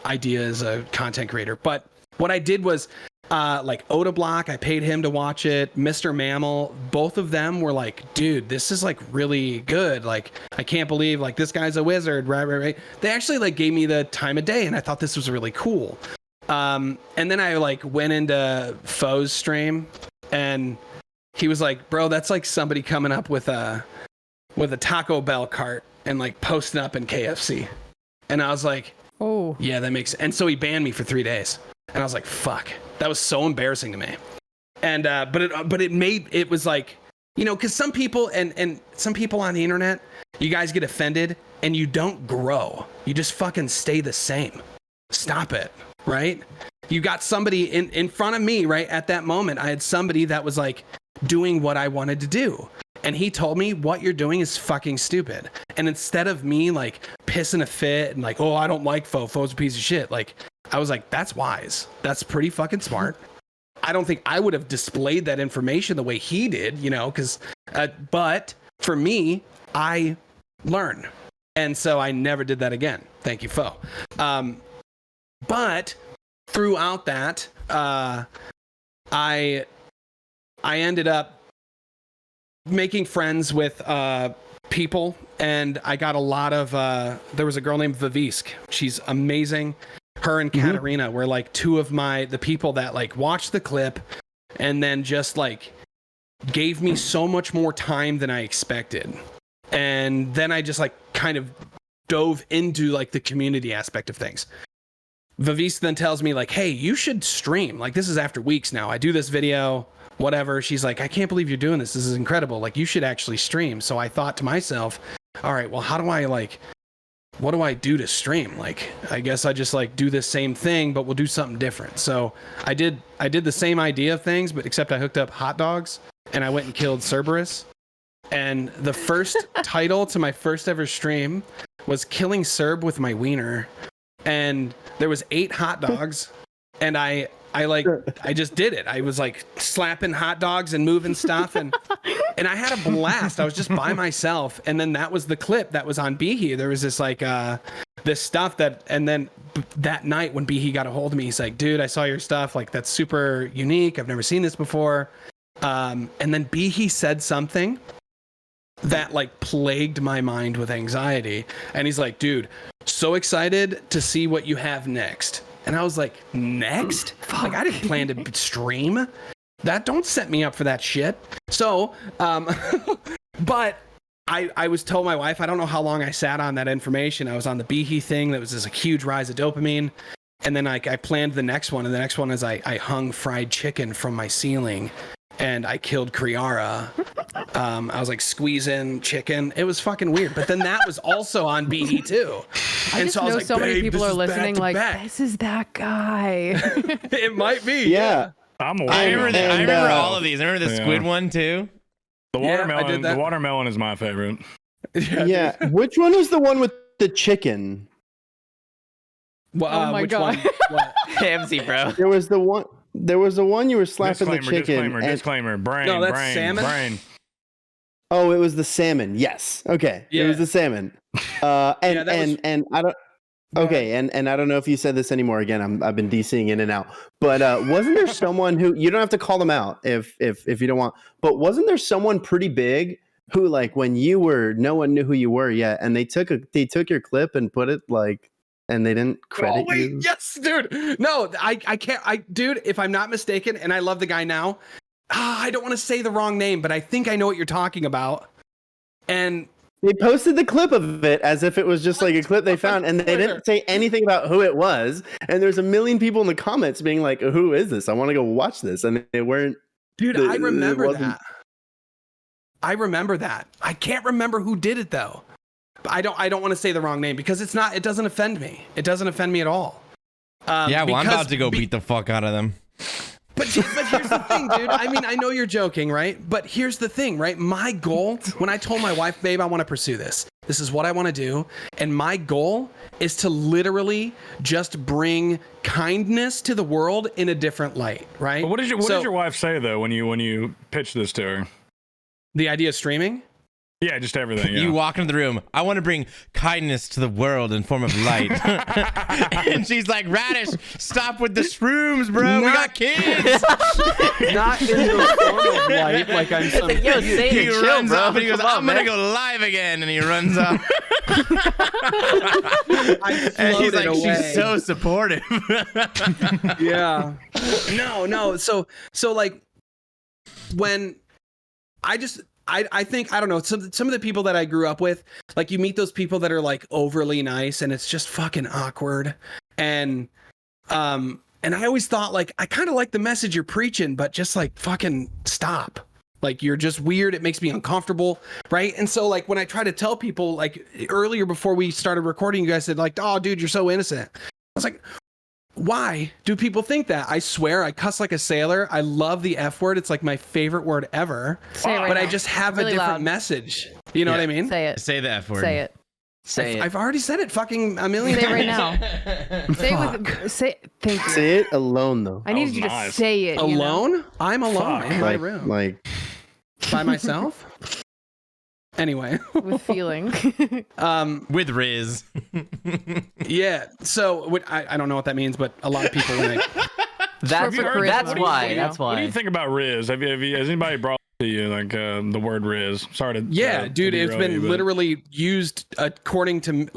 idea as a content creator. But what I did was, like Oda Block, I paid him to watch it. Mr. Mammal, both of them were like, dude, this is like really good. Like, I can't believe like this guy's a wizard. Right. They actually like gave me the time of day, and I thought this was really cool. And then I like went into Foe's stream, and he was like, bro, that's like somebody coming up with a Taco Bell cart and like posting up in KFC. And I was like, oh yeah, that makes sense. And so he banned me for 3 days. And I was like, fuck, that was so embarrassing to me. And, but it was like, you know, cause some people and some people on the internet, you guys get offended and you don't grow. You just fucking stay the same. Stop it. Right. You got somebody in front of me, right? At that moment, I had somebody that was like doing what I wanted to do. And he told me, what you're doing is fucking stupid. And instead of me like pissing a fit and like, oh, I don't like Foe's a piece of shit. Like, I was like, that's wise. That's pretty fucking smart. I don't think I would have displayed that information the way he did, you know, because, but for me, I learn. And so I never did that again. Thank you, Fo. But throughout that, I ended up making friends with people, and I got a lot of there was a girl named Vivisk. She's amazing. Her and Katarina were like two of the people that like watched the clip and then just like gave me so much more time than I expected. And then I just like kind of dove into like the community aspect of things. Vivisk then tells me like, hey, you should stream. Like, this is after weeks now. I do this video, whatever. She's like, I can't believe you're doing this. This is incredible. Like, you should actually stream. So I thought to myself, all right, well, how do I like, what do I do to stream? Like, I guess I just like do this same thing, but we'll do something different. So I did the same idea of things, but except I hooked up hot dogs and I went and killed Cerberus. And the first title to my first ever stream was Killing Cerb with My Wiener. And there was 8 hot dogs, and I just did it. I was like slapping hot dogs and moving stuff, and I had a blast. I was just by myself, and then that was the clip that was on Behe. There was this like this stuff and then that night when Behe got a hold of me, he's like, dude, I saw your stuff. Like, that's super unique. I've never seen this before. And then Behe said something that like plagued my mind with anxiety, and he's like, dude, so excited to see what you have next. And I was like, next? Like, I didn't plan to stream that. Don't set me up for that shit. So but I was told my wife, I don't know how long I sat on that information. I was on the Behe thing. That was just a huge rise of dopamine. And then I planned the next one, and the next one is I hung fried chicken from my ceiling and I killed Kriara. I was like squeezing chicken. It was fucking weird. But then that was also on Behe too. I just know so many people are listening like, this is that guy. It might be. Yeah. I'm I aware. remember all of these. I remember the squid one too. The Yeah, I watermelon. did that. The watermelon is my favorite. Yeah. Which one is the one with the chicken? Well, Oh my which God. one? What? Hamzy, bro. There was the one you were slapping the chicken. Disclaimer. Brain. No, that's brain. salmon? Brain. Oh, it was the salmon. Yes. Okay. It Yeah. was the salmon. that was- And I don't. Okay, and I don't know if you said this anymore. Again, I've been DCing in and out. But wasn't there someone who, you don't have to call them out if you don't want, but wasn't there someone pretty big who, like, when you were, no one knew who you were yet, and they took your clip and put it like, and they didn't credit you? Yes, dude. No, I can't. Dude, if I'm not mistaken, and I love the guy now, I don't want to say the wrong name, but I think I know what you're talking about. And They posted the clip of it as if it was just like a clip they found, and they didn't say anything about who it was. And there's a million people in the comments being like, "Who is this? I want to go watch this." And they weren't. dude, It I remember wasn't- that. I remember that. I can't remember who did it though. But I don't want to say the wrong name because it's not. It doesn't offend me. It doesn't offend me at all. Yeah, well, I'm because- about to go beat the fuck out of them. But here's the thing, dude. I mean, I know you're joking, right? But here's the thing, right? My goal, when I told my wife, babe, I want to pursue this. This is what I want to do. And my goal is to literally just bring kindness to the world in a different light, right? But what did your wife say though when you pitched this to her? The idea of streaming? Yeah, just everything. Yeah. You walk into the room. I want to bring kindness to the world in form of light. And she's like, Radish, stop with the shrooms, bro. We got kids. Not in the form of light, like I'm some... Like, yo, say He it, chill, runs bro. off and he goes, Come on, I'm going to man. go live again. And he runs off. I And he's like, floated away. she's so supportive. Yeah. No. So like when I think, I don't know, some of the people that I grew up with, like you meet those people that are like overly nice and it's just fucking awkward. And I always thought like, I kind of like the message you're preaching, but just like fucking stop. Like you're just weird. It makes me uncomfortable. Right. And so like when I try to tell people like earlier before we started recording, you guys said like, oh dude, you're so innocent. I was like, why do people think that? I swear I cuss like a sailor. I love the F word. It's like my favorite word ever. Say it right But I now. just have Really a different loud. message. You know what I mean? Say it. Say the F word. Say it. Say it. I've already said it fucking a million Say it times. right now. Say it with. Say. Thank you. Say it alone though. I needed was you to nice. say it. you know? Alone? I'm alone Fuck. in my room. Like By myself? Anyway, with feeling. With Riz. Yeah. So I don't know what that means, but a lot of people when That's why. That's What do you why. think about Riz? Has anybody brought to you like the word Riz? Sorry to dude, to it's derail been you, but- literally used according to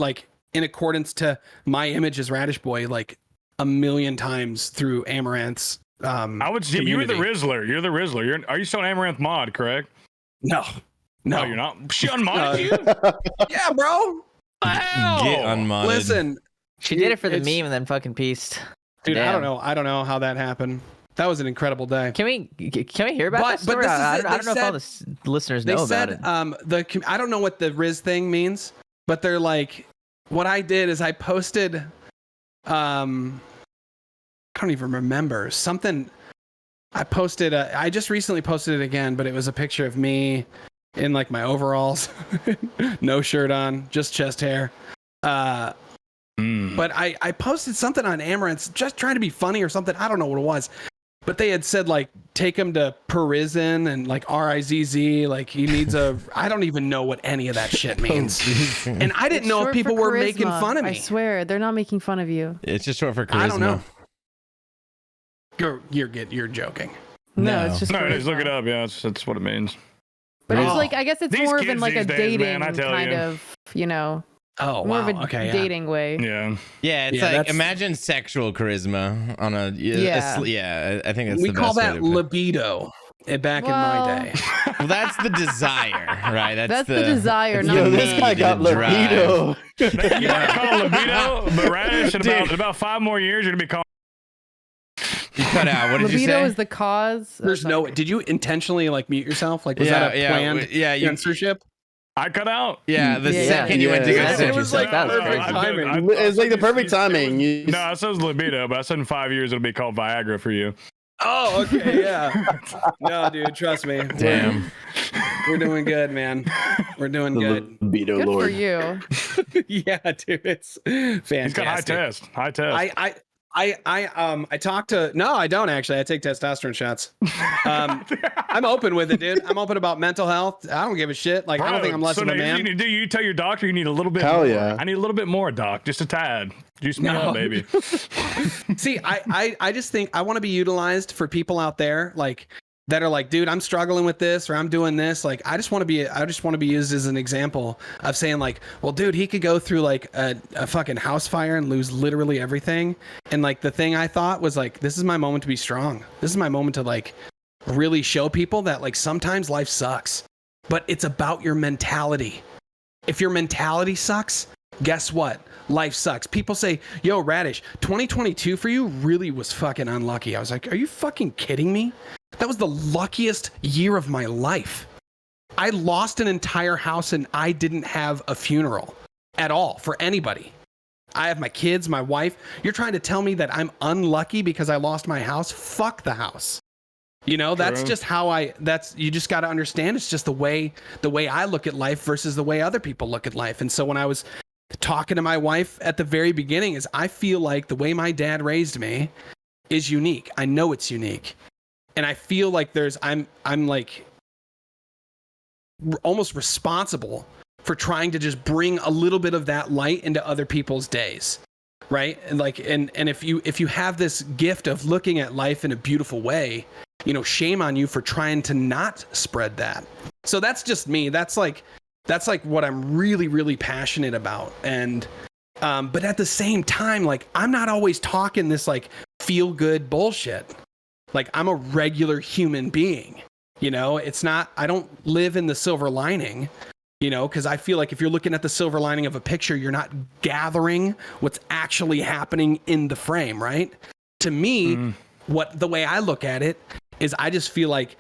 in accordance to my image as Radishboy like a million times through Amaranth's. I would say you're the community. Rizzler. You're the Rizzler. Are you still an Amaranth mod? Correct? No, No, you're not. She unmodded you. Yeah, bro. Get unmodded. Listen, She did it for the It's- meme and then fucking pieced. dude. I Damn. don't know. I don't know how that happened. That was an incredible day. Can we hear about that story? this is I it. don't know if all the listeners know about it. I don't know what the Riz thing means, but they're like, what I did is I posted, I don't even remember something. I posted, I just recently posted it again, but it was a picture of me in like my overalls, no shirt on, just chest hair. But I posted something on Amaranth just trying to be funny or something. I don't know what it was. But they had said like take him to prison and like RIZZ, like he needs a I don't even know what any of that shit means. And I didn't know if Short people for were making charisma. fun of me. I swear, they're not making fun of you. It's just short for charisma. I don't know. You're joking. No, it's just No, it is. charisma. Look it up. Yeah, that's what it means. But it's Oh. like I guess it's These more of in kids like a these days, dating man, I tell kind you. of, you know, Oh more wow. of a Okay. Yeah. dating way. Yeah. Yeah, it's Yeah, like that's- imagine sexual charisma on a Yeah. I think that's We the call best way that to put it. libido back in Well, my day. Well, that's the desire, right? That's the desire, it's not the Yo, this guy need got and the drive. libido. You might call it libido, but Radish in about 5 more years, you're gonna be calling. You cut out. What did you libido say? is the cause. There's no. Did you intentionally like mute yourself? Like was that a planned you, censorship? I cut out. yeah. The Yeah, second you went to yeah. go It censor was like yourself. perfect I timing. did- It's like the perfect it timing. You- No, it says libido, but I said in 5 years it'll be called Viagra for you. Oh, okay, yeah. No, dude, trust me. Damn. We're doing good, man. We're doing The good. libido Good lord. for you. Yeah, dude, it's fantastic. He's got high test. High test. I talked to no, I don't actually. I take testosterone shots. I'm open with it, dude. I'm open about mental health. I don't give a shit. Like I don't think I'm less so of a now man. You tell your doctor you need a little bit Hell more. yeah. I need a little bit more, doc. Just a tad. Juice me No. up, baby. See, I just think I want to be utilized for people out there like that are like, dude, I'm struggling with this or I'm doing this. Like, I just want to be used as an example of saying like, well, dude, he could go through like a fucking house fire and lose literally everything. And like the thing I thought was like, this is my moment to be strong. This is my moment to like really show people that like sometimes life sucks, but it's about your mentality. If your mentality sucks, guess what? Life sucks. People say, yo, Radish, 2022 for you really was fucking unlucky. I was like, are you fucking kidding me? That was the luckiest year of my life. I lost an entire house and I didn't have a funeral at all for anybody. I have my kids, my wife. You're trying to tell me that I'm unlucky because I lost my house? Fuck the house. You know, that's True. just how you just got to understand. It's just the way I look at life versus the way other people look at life. And so when I was talking to my wife at the very beginning is I feel like the way my dad raised me is unique. I know it's unique. And I feel like I'm like almost responsible for trying to just bring a little bit of that light into other people's days. Right. And like, and if you have this gift of looking at life in a beautiful way, you know, shame on you for trying to not spread that. So that's just me. That's like what I'm really, really passionate about. And, but at the same time, like I'm not always talking this like feel good bullshit. Like I'm a regular human being, you know, it's not, I don't live in the silver lining, you know, because I feel like if you're looking at the silver lining of a picture, you're not gathering what's actually happening in the frame, right? To me, the way I look at it is I just feel like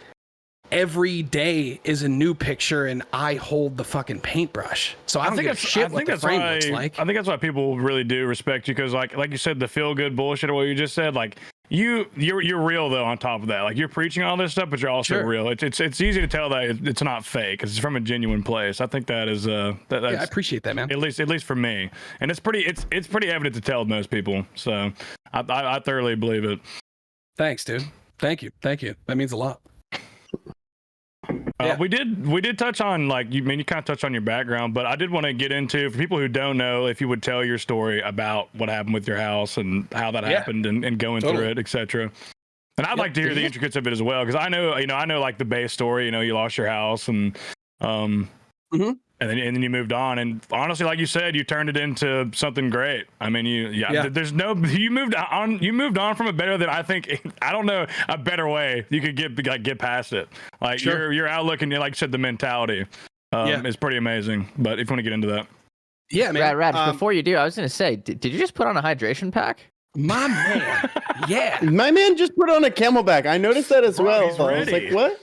every day is a new picture and I hold the fucking paintbrush. So I don't give a shit what the frame looks like. I think that's why people really do respect you because, like you said, the feel good bullshit or what you just said, like you're real though. On top of that, like you're preaching all this stuff, but you're also Sure. real. It's easy to tell that it's not fake. It's from a genuine place. I think that is that's Yeah, I appreciate that, man. at least for me, and it's pretty evident to tell most people. So I thoroughly believe it. Thanks, dude. Thank you. That means a lot. We did touch on you kind of touched on your background, but I did want to get into, for people who don't know, if you would tell your story about what happened with your house and how that happened and going through it, etc. And I'd like to hear the intricacies of it as well, because I know like the base story. You lost your house and and then you moved on, and honestly, like you said, you turned it into something great. I mean, you moved on from it better than I think. I don't know a better way you could get past it. Like your outlook and like you said, the mentality is pretty amazing. But if you want to get into that, man. Rad, before you do, I was gonna say, did you just put on a hydration pack? My man, my man just put on a Camelback. I noticed that as well. He's ready. I was like, what?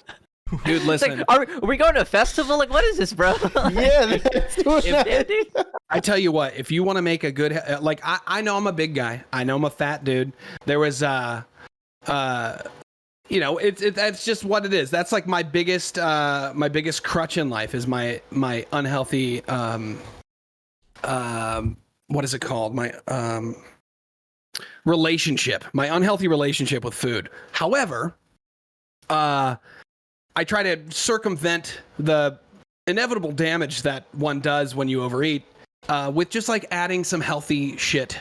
Dude, listen. Are we going to a festival? Like, what is this, bro? Yeah, that's what I tell you what, if you want to make a good, I know I'm a big guy. I know I'm a fat dude. There was, that's just what it is. That's like my biggest crutch in life is my unhealthy, what is it called? My unhealthy relationship with food. However, I try to circumvent the inevitable damage that one does when you overeat with just like adding some healthy shit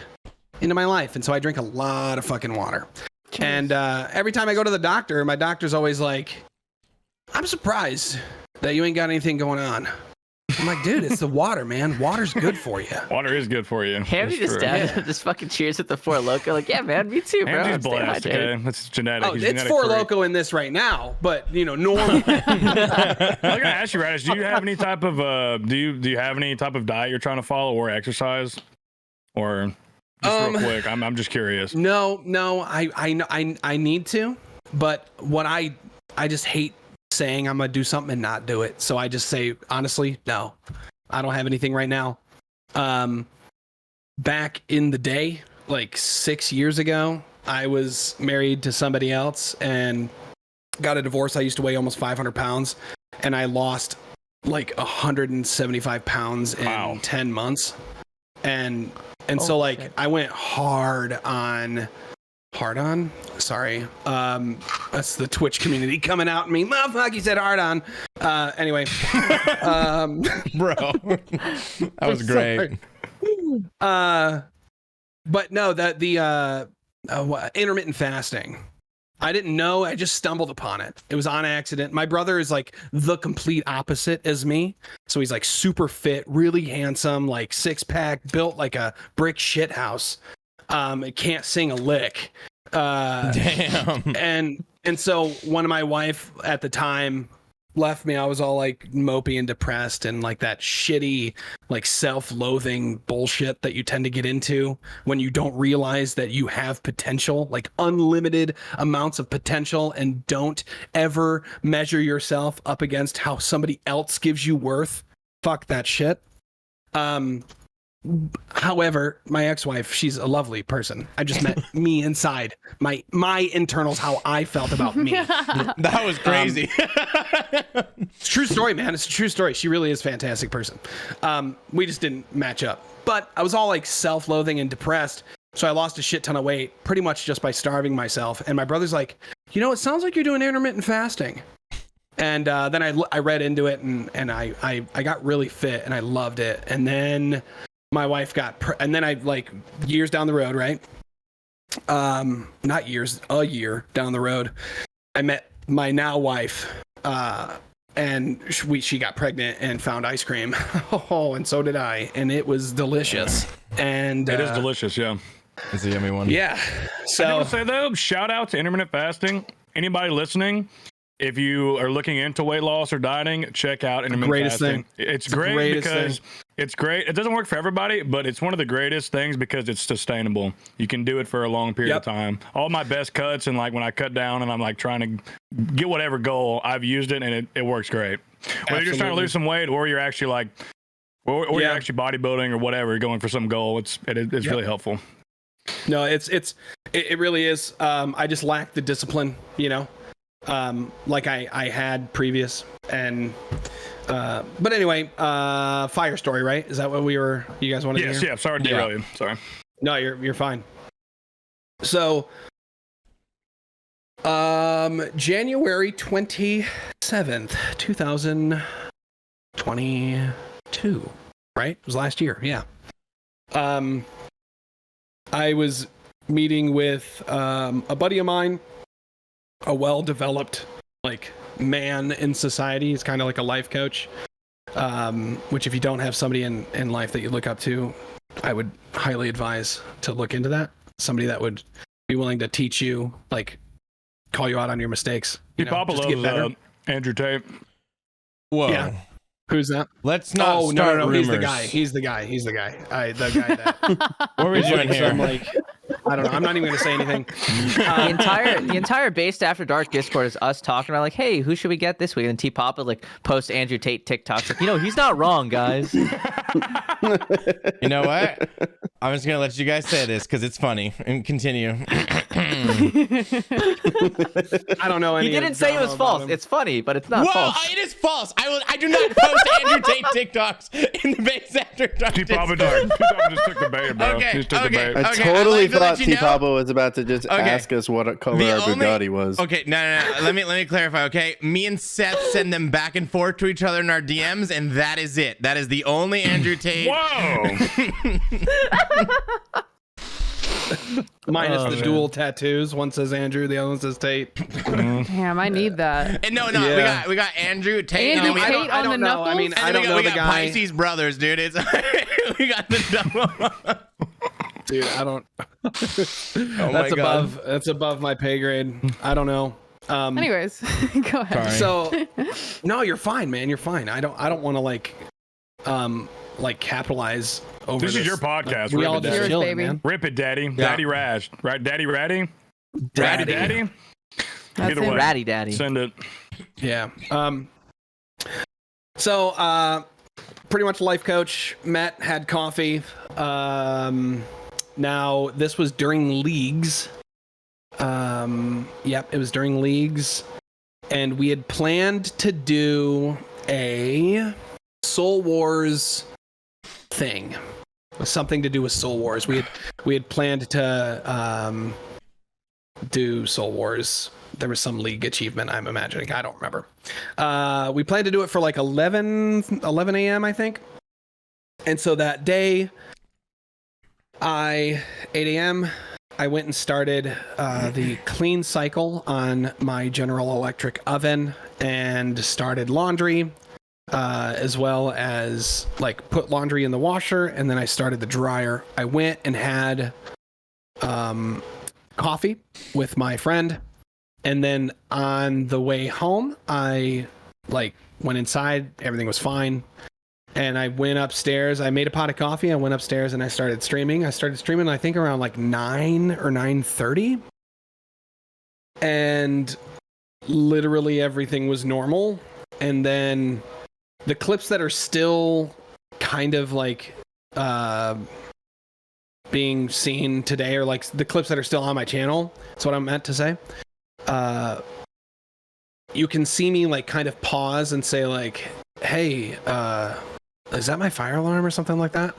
into my life. And so I drink a lot of fucking water. Jeez. And every time I go to the doctor, my doctor's always like, I'm surprised that you ain't got anything going on. I'm like, dude, it's the water, man. Water's good for you. Water is good for you. Hamzy just fucking cheers at the Four Loko. Like, yeah, man, me too, bro. Hamzy's blessed, okay? That's genetic. Oh, it's Four Loko in this right now, but normal. I was gonna ask you, Radish, do you have any type of do you have any type of diet you're trying to follow or exercise, or just real quick? I'm just curious. No, I need to, but what I just hate saying I'm gonna do something and not do it. So I just say, honestly, no, I don't have anything right now. Back in the day, like 6 years ago, I was married to somebody else and got a divorce. I used to weigh almost 500 pounds and I lost like 175 pounds in 10 months. And so like shit. I went hard on, sorry. That's the Twitch community coming out at me. Motherfucker, you said hard on. Anyway. Bro. That was great. But no, the intermittent fasting. I didn't know. I just stumbled upon it. It was on accident. My brother is like the complete opposite as me. So he's like super fit, really handsome, like 6-pack, built like a brick shit house. It can't sing a lick. Damn. And so when my wife at the time left me, I was all like mopey and depressed and like that shitty, like self-loathing bullshit that you tend to get into when you don't realize that you have potential, like unlimited amounts of potential, and don't ever measure yourself up against how somebody else gives you worth. Fuck that shit. However, my ex-wife, she's a lovely person. I just met me inside. My internals, how I felt about me. That was crazy. It's a true story, man. It's a true story. She really is a fantastic person. We just didn't match up. But I was all like self-loathing and depressed. So I lost a shit ton of weight pretty much just by starving myself. And my brother's like, it sounds like you're doing intermittent fasting. And then I read into it and I got really fit and I loved it. And then my wife and then I like years down the road, right? Not years, a year down the road, I met my now wife, and she got pregnant and found ice cream. Oh, and so did I, and it was delicious. And it is delicious, yeah. It's a yummy one. Yeah. So I will say though, shout out to intermittent fasting. Anybody listening, if you are looking into weight loss or dieting, check out intermittent fasting. It's great because it's great. It doesn't work for everybody, but it's one of the greatest things because it's sustainable. You can do it for a long period of time. All my best cuts and like when I cut down and I'm like trying to get whatever goal, I've used it and it works great. Whether you're just trying to lose some weight or you're actually like, or you're actually bodybuilding or whatever, going for some goal, it's really helpful. No, it really is. I just lack the discipline, like I had previous. And but anyway, fire story, right? Is that what you guys wanted to hear? Yeah, sorry to derail you. Sorry. No, you're fine. So January 27th, 2022, right? It was last year. Yeah. I was meeting with a buddy of mine, a well-developed like man in society. He's kind of like a life coach, which if you don't have somebody in life that you look up to, I would highly advise to look into that. Somebody that would be willing to teach you, like call you out on your mistakes. Papa loves Andrew Tate. Whoa. Yeah. Who's that? Let's not start no. rumors. He's the guy. The guy that. What are we doing here? I'm like, I don't know. I'm not even going to say anything. The entire Based After Dark Discord is us talking about like, hey, who should we get this week? And T Papa like posts Andrew Tate TikToks like, he's not wrong, guys. You know what? I'm just gonna let you guys say this because it's funny and continue. I don't know any. He didn't say it was false. It's funny, but it's not false. It is false. I do not post Andrew Tate TikToks in the Based After Dark. T-Papa Discord. just took the bait, bro. Okay, He just took the bait. I Okay, totally I'd like to thought let you know- T-Papa was about to just ask us what color our Bugatti was. Okay, no. Let me clarify. Okay, me and Seth send them back and forth to each other in our DMs, and that is it. That is the only Andrew Tate. Whoa! Minus the dual tattoos. One says Andrew, the other one says Tate. Damn, I need that. And no, Yeah. we got Andrew Tate, Andrew and then we Tate got, on the know. knuckles? I mean, and I then don't know we the got guy. Pisces brothers, dude. It's we got the double. Dude, I don't. Oh my That's God. That's above my pay grade. I don't know. Anyways, go ahead. Sorry. So, no, you're fine, man. You're fine. I don't want to like capitalize over This is your podcast. We Rip all it, just Daddy. Cheers, chilling, baby. man. Rip it, Daddy. Daddy Rash. Right? Daddy Ratty? Daddy. Daddy? That's Either it. way. Ratty Daddy. Send it. Yeah. So, pretty much life coach. Met, had coffee. Now this was during leagues. Yep, it was during leagues, and we had planned to do a Soul Wars thing, something to do with Soul Wars. We had planned to do Soul Wars. There was some league achievement, I'm imagining. I don't remember. We planned to do it for like 11 a.m., I think. And so that day, 8 a.m., I went and started the clean cycle on my General Electric oven and started laundry, as well as like put laundry in the washer, and then I started the dryer. I went and had coffee with my friend, and then on the way home, I like went inside. Everything was fine. And I went upstairs. I made a pot of coffee. I went upstairs and I started streaming. I think around like 9 or 9:30. And literally everything was normal. And then the clips that are still kind of like being seen today, or like the clips that are still on my channel, that's what I meant to say. You can see me like kind of pause and say like, hey, is that my fire alarm or something like that?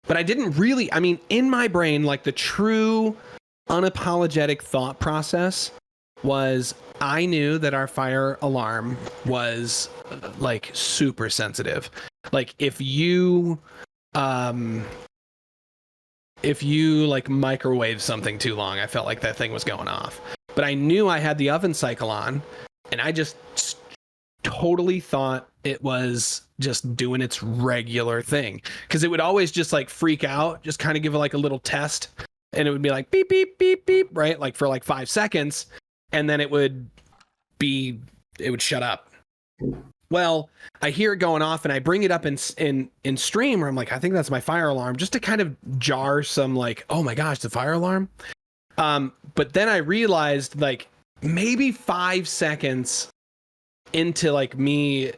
But I didn't really, I mean, in my brain, like the true unapologetic thought process was I knew that our fire alarm was like super sensitive. Like if you like microwave something too long, I felt like that thing was going off. But I knew I had the oven cycle on, and I just totally thought it was just doing its regular thing, because it would always just like freak out, just kind of give it like a little test, and it would be like beep beep beep beep, right, like for like 5 seconds, and then it would shut up. Well, I hear it going off, and I bring it up in stream where I'm like, I think that's my fire alarm, just to kind of jar some like, oh my gosh, the fire alarm. But then I realized like maybe 5 seconds into like me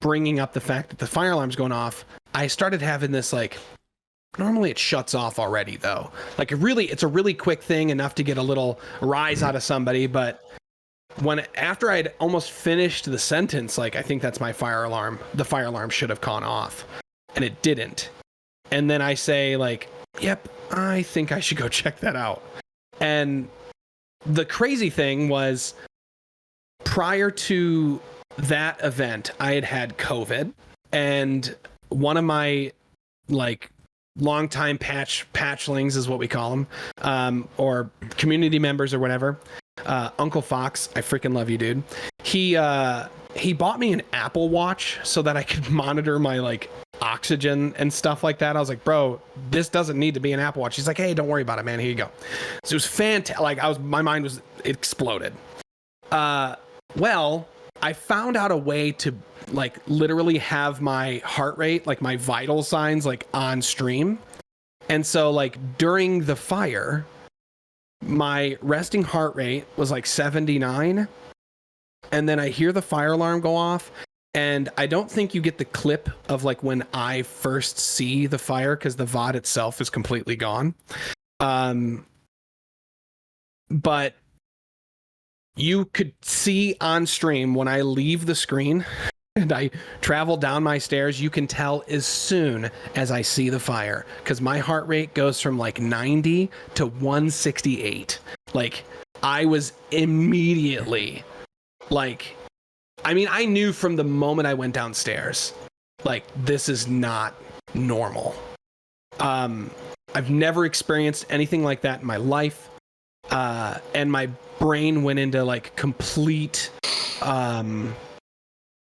bringing up the fact that the fire alarm's going off, I started having this like, normally it shuts off already though. Like it's a really quick thing, enough to get a little rise out of somebody. But after I'd almost finished the sentence, like, I think that's my fire alarm, the fire alarm should have gone off, and it didn't. And then I say like, yep, I think I should go check that out. And the crazy thing was, prior to that event, I had COVID, and one of my like longtime patchlings is what we call them, or community members or whatever. Uncle Fox, I freaking love you, dude. He bought me an Apple Watch so that I could monitor my like oxygen and stuff like that. I was like, bro, this doesn't need to be an Apple Watch. He's like, hey, don't worry about it, man. Here you go. So it was fantastic. Like my mind was exploded. Well, I found out a way to like literally have my heart rate, like my vital signs, like on stream. And so like during the fire, my resting heart rate was like 79. And then I hear the fire alarm go off. And I don't think you get the clip of like when I first see the fire because the VOD itself is completely gone. But you could see on stream when I leave the screen and I travel down my stairs, you can tell as soon as I see the fire because my heart rate goes from like 90 to 168. Like I was immediately like, I mean, I knew from the moment I went downstairs, like this is not normal. I've never experienced anything like that in my life. And my brain went into like complete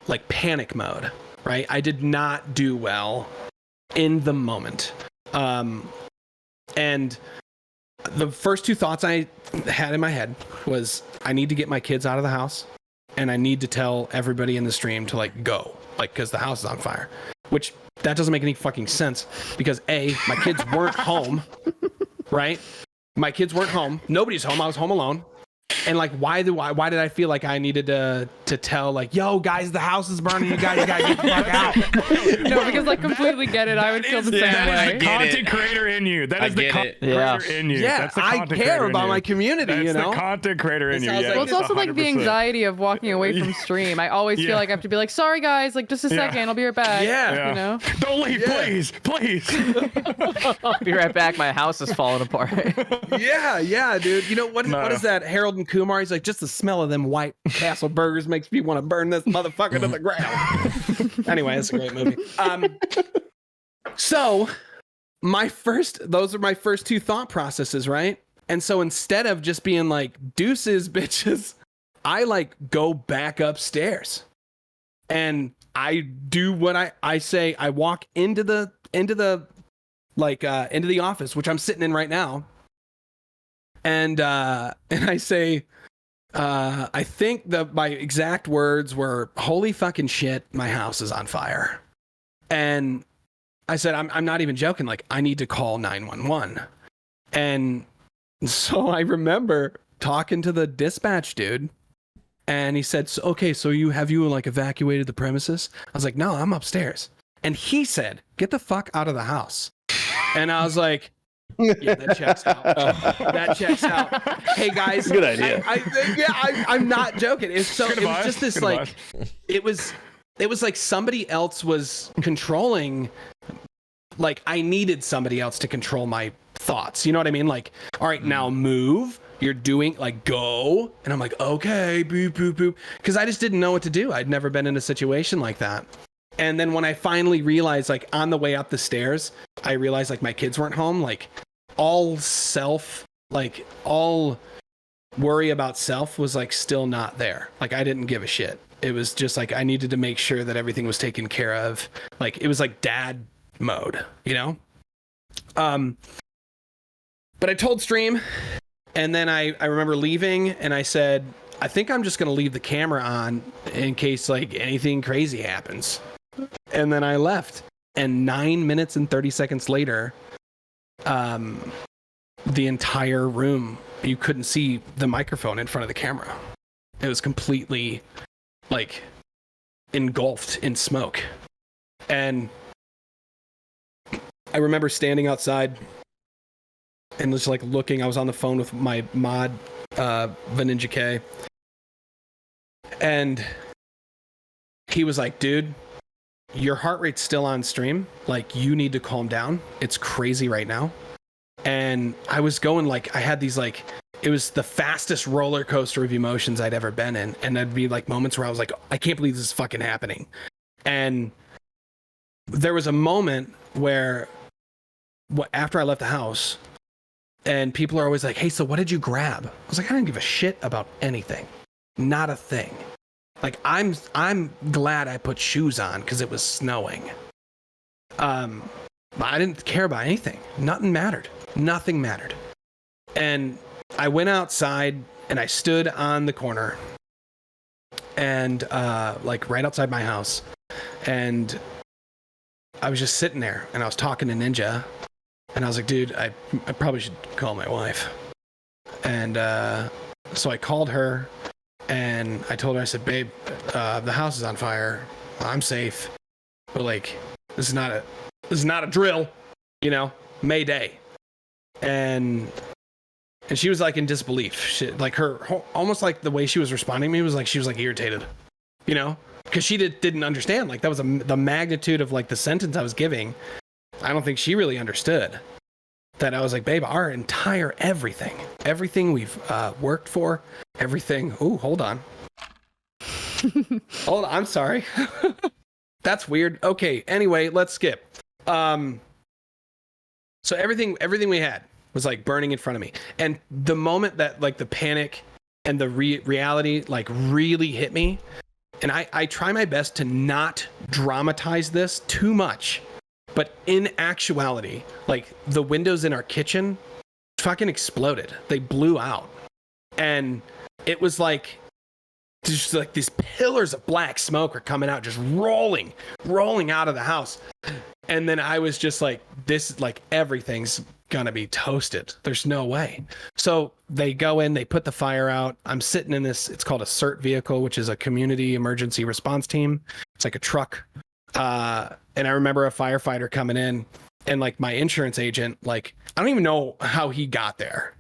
like panic mode, right? I did not do well in the moment. And the first two thoughts I had in my head was I need to get my kids out of the house and I need to tell everybody in the stream to like go, like because the house is on fire, which that doesn't make any fucking sense because A, my kids weren't home, right? My kids weren't home. Nobody's home. I was home alone. And like, why did I feel like I needed to tell like, yo guys, the house is burning. You guys gotta get the fuck out. No, because I completely get it. I would feel the same way. The content creator in you. That is the content creator in you. Yeah, That's the I care about my community. That's you know, the content creator in you. Yeah, well, it's also like the anxiety of walking away from stream. I always feel like I have to be like, sorry guys, like just a second, I'll be right back. Yeah. You know, don't leave, please. I'll be right back. My house is falling apart. yeah, dude. You know what is that? Harold and Kumar. He's like, just the smell of them White Castle burgers makes me want to burn this motherfucker to the ground. Anyway, it's a great movie. So those are my first two thought processes, right? And so instead of just being like deuces, bitches, I like go back upstairs and I do what I say. I walk into the office, which I'm sitting in right now. And I say, I think my exact words were, holy fucking shit, my house is on fire. And I said, I'm not even joking. Like, I need to call 911. And so I remember talking to the dispatch dude. And he said, okay, so have you like evacuated the premises? I was like, no, I'm upstairs. And he said, get the fuck out of the house. And I was like, yeah, that checks out. That checks out. Hey guys, good idea. I'm not joking. It was just this like, it was like somebody else was controlling. Like I needed somebody else to control my thoughts. You know what I mean? Like, all right, now move. You're doing like go, and I'm like, okay, boop boop boop, because I just didn't know what to do. I'd never been in a situation like that. And then when I finally realized, like on the way up the stairs, I realized like my kids weren't home. Like all worry about self was like still not there. Like I didn't give a shit. It was just like I needed to make sure that everything was taken care of. Like it was like dad mode, you know? But I told stream, and then I remember leaving and I said, I think I'm just going to leave the camera on in case like anything crazy happens. And then I left, and 9 minutes and 30 seconds later, the entire room, you couldn't see the microphone in front of the camera. It was completely like engulfed in smoke. And I remember standing outside and just like looking. I was on the phone with my mod, Vaninja K. And he was like, dude, your heart rate's still on stream. Like, you need to calm down. It's crazy right now. And I was going like, I had these like it was the fastest roller coaster of emotions I'd ever been in. And there'd be like moments where I was like, I can't believe this is fucking happening. And there was a moment where after I left the house and people are always like, hey, so what did you grab? I was like, I didn't give a shit about anything. Not a thing. Like, I'm glad I put shoes on because it was snowing. But I didn't care about anything. Nothing mattered. Nothing mattered. And I went outside and I stood on the corner and like right outside my house. And I was just sitting there and I was talking to Ninja and I was like, dude, I probably should call my wife. And so I called her and I told her, I said, babe, the house is on fire. I'm safe. But like, this is not a drill, you know, Mayday. And she was like in disbelief. She, like almost like the way she was responding to me was like, she was like irritated, you know, because she didn't understand. Like that was the magnitude of like the sentence I was giving. I don't think she really understood that. I was like, babe, our entire everything we've worked for, everything. Oh, hold on. Hold on. I'm sorry. That's weird. Okay. Anyway, let's skip. So everything we had was like burning in front of me. And the moment that like the panic and the reality like really hit me, and I try my best to not dramatize this too much, but in actuality, like the windows in our kitchen fucking exploded. They blew out. And it was like, just like these pillars of black smoke are coming out, just rolling out of the house. And then I was just like, this, like everything's gonna be toasted. There's no way. So they go in, they put the fire out. I'm sitting in this, it's called a CERT vehicle, which is a community emergency response team. It's like a truck. And I remember a firefighter coming in and like my insurance agent, like, I don't even know how he got there.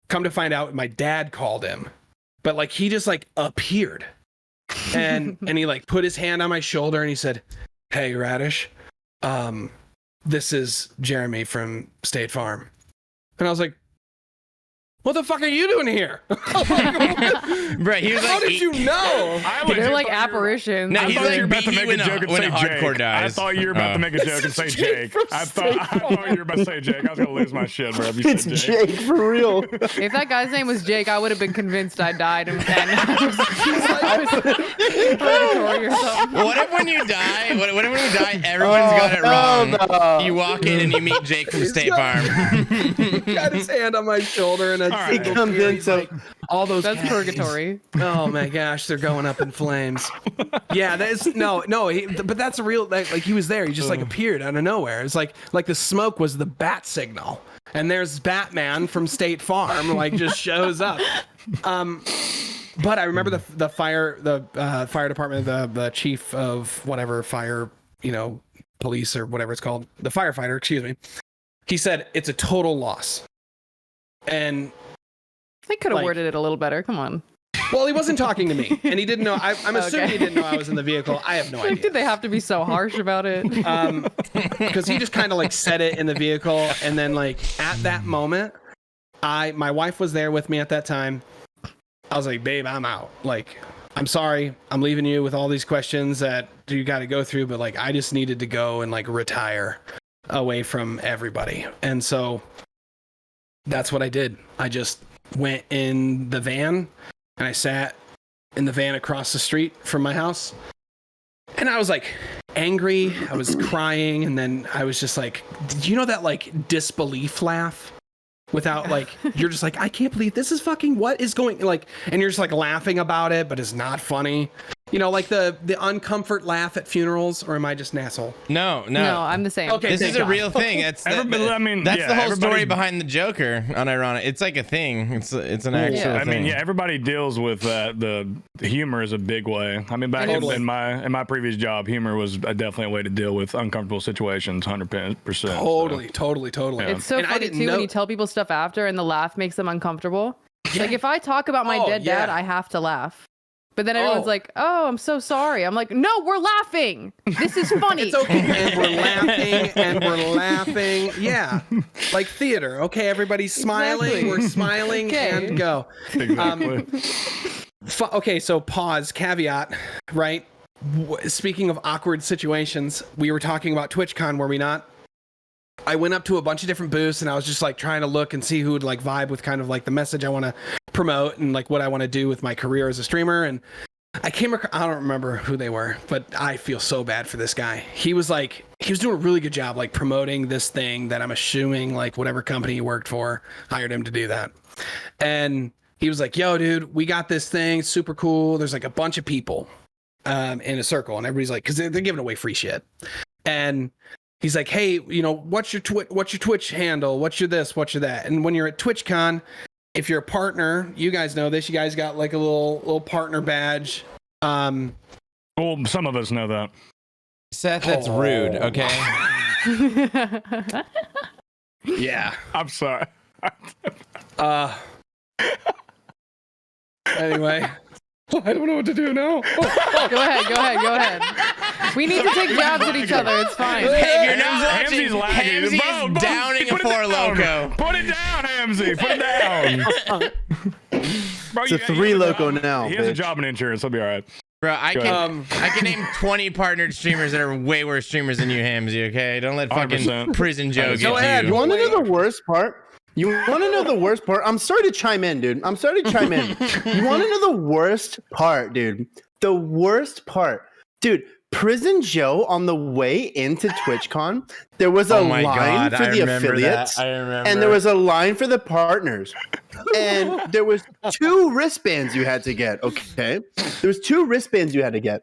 Come to find out, my dad called him, but like, he just like appeared and he like put his hand on my shoulder and he said, hey, Radish, this is Jeremy from State Farm. And I was like, what the fuck are you doing here? Right, he was How like, did you know? They're like apparitions. No, I he's thought like, you were about to beat make you a joke and when say a hardcore Jake. dies. I thought you were about to make a joke and say Jake. I thought you were about to say Jake. I was gonna lose my shit, bro. If you It's said Jake. Jake for real. If that guy's name was Jake, I would have been convinced I died and I was purgatory or something. What if when you die, everyone's got it wrong? no. You walk in and you meet Jake from State Farm. He got his hand on my shoulder and right. single Comes tear. in, He's so- like, all those That's cavities. purgatory. Oh my gosh, they're going up in flames. Yeah, that's no. But that's a real like he was there. He just like appeared out of nowhere. It's like the smoke was the bat signal, and there's Batman from State Farm like just shows up. But I remember the fire department, the chief of whatever fire, police or whatever it's called, the firefighter. Excuse me. He said it's a total loss, and. They could have Like- worded it a little better. Come on. Well, he wasn't talking to me, and he didn't know. I'm assuming he didn't know I was in the vehicle. I have no Like, idea. did they have to be so harsh about it? Because he just kind of like said it in the vehicle, and then like at that moment, my wife was there with me at that time. I was like, babe, I'm out. Like, I'm sorry, I'm leaving you with all these questions that you got to go through, but like, I just needed to go and like retire away from everybody, and so that's what I did. I just went in the van and I sat in the van across the street from my house, and I was like angry, I was crying, and then I was just like, you know that like disbelief laugh without like, you're just like, I can't believe this is fucking, what is going, like, and you're just like laughing about it, but it's not funny. Like the uncomfort laugh at funerals, or am I just an asshole? No. No, I'm the same. Okay. This thank is a God. real thing. That's I mean, that's yeah, the whole story everybody- behind the Joker. Unironic. It's like a thing. It's an actual I thing. mean, yeah, everybody deals with that. The humor is a big way. I mean, back Totally. in my previous job, humor was definitely a way to deal with uncomfortable situations. 100%. Totally. Yeah. It's so And I funny didn't too know- when you tell people stuff after and the laugh makes them uncomfortable. Like if I talk about my dead dad, I have to laugh. But then everyone's like, "Oh, I'm so sorry." I'm like, "No, we're laughing. This is funny." It's okay, and we're laughing, and we're laughing. Yeah, like theater. Okay, everybody's smiling. Exactly. We're smiling, Okay. and go. Exactly. Okay, so pause. Caveat. Right. Speaking of awkward situations, we were talking about TwitchCon, were we not? I went up to a bunch of different booths and I was just like trying to look and see who would like vibe with kind of like the message I want to promote and like what I want to do with my career as a streamer. And I came across, I don't remember who they were, but I feel so bad for this guy. He was doing a really good job like promoting this thing that I'm assuming like whatever company he worked for hired him to do that. And he was like, "Yo, dude, we got this thing, super cool. There's like a bunch of people in a circle," and everybody's like, because they're giving away free shit. And he's like, "Hey, you know, what's your Twitch handle? What's your this? What's your that?" And when you're at TwitchCon, if you're a partner, you guys know this. You guys got like a little partner badge. Well, some of us know that. Seth, that's rude. Okay. Yeah. I'm sorry. Anyway, I don't know what to do now. Go ahead. We need to take jabs at each other. It's fine. Hey, if you're not Hamzy's watching, lagging. Hamzy Bro, is downing a put it Four down. Loko. Put it down, Hamzy. Put it down. Bro, It's a 3 Loco now. He has a bitch. job in insurance. He'll be all right. Bro, I Go can name 20 partnered streamers that are way worse streamers than you, Hamzy, okay? Don't let fucking 100%. Prison Joe Go get ahead. You you. want to know the worst part? I'm sorry to chime in, dude. You want to know the worst part, dude? The worst part. Dude, Prison Joe on the way into TwitchCon, there was a Oh my line God, for I the remember affiliates. that. I remember. And there was a line for the partners. And there was 2 wristbands you had to get, okay? There was 2 wristbands you had to get.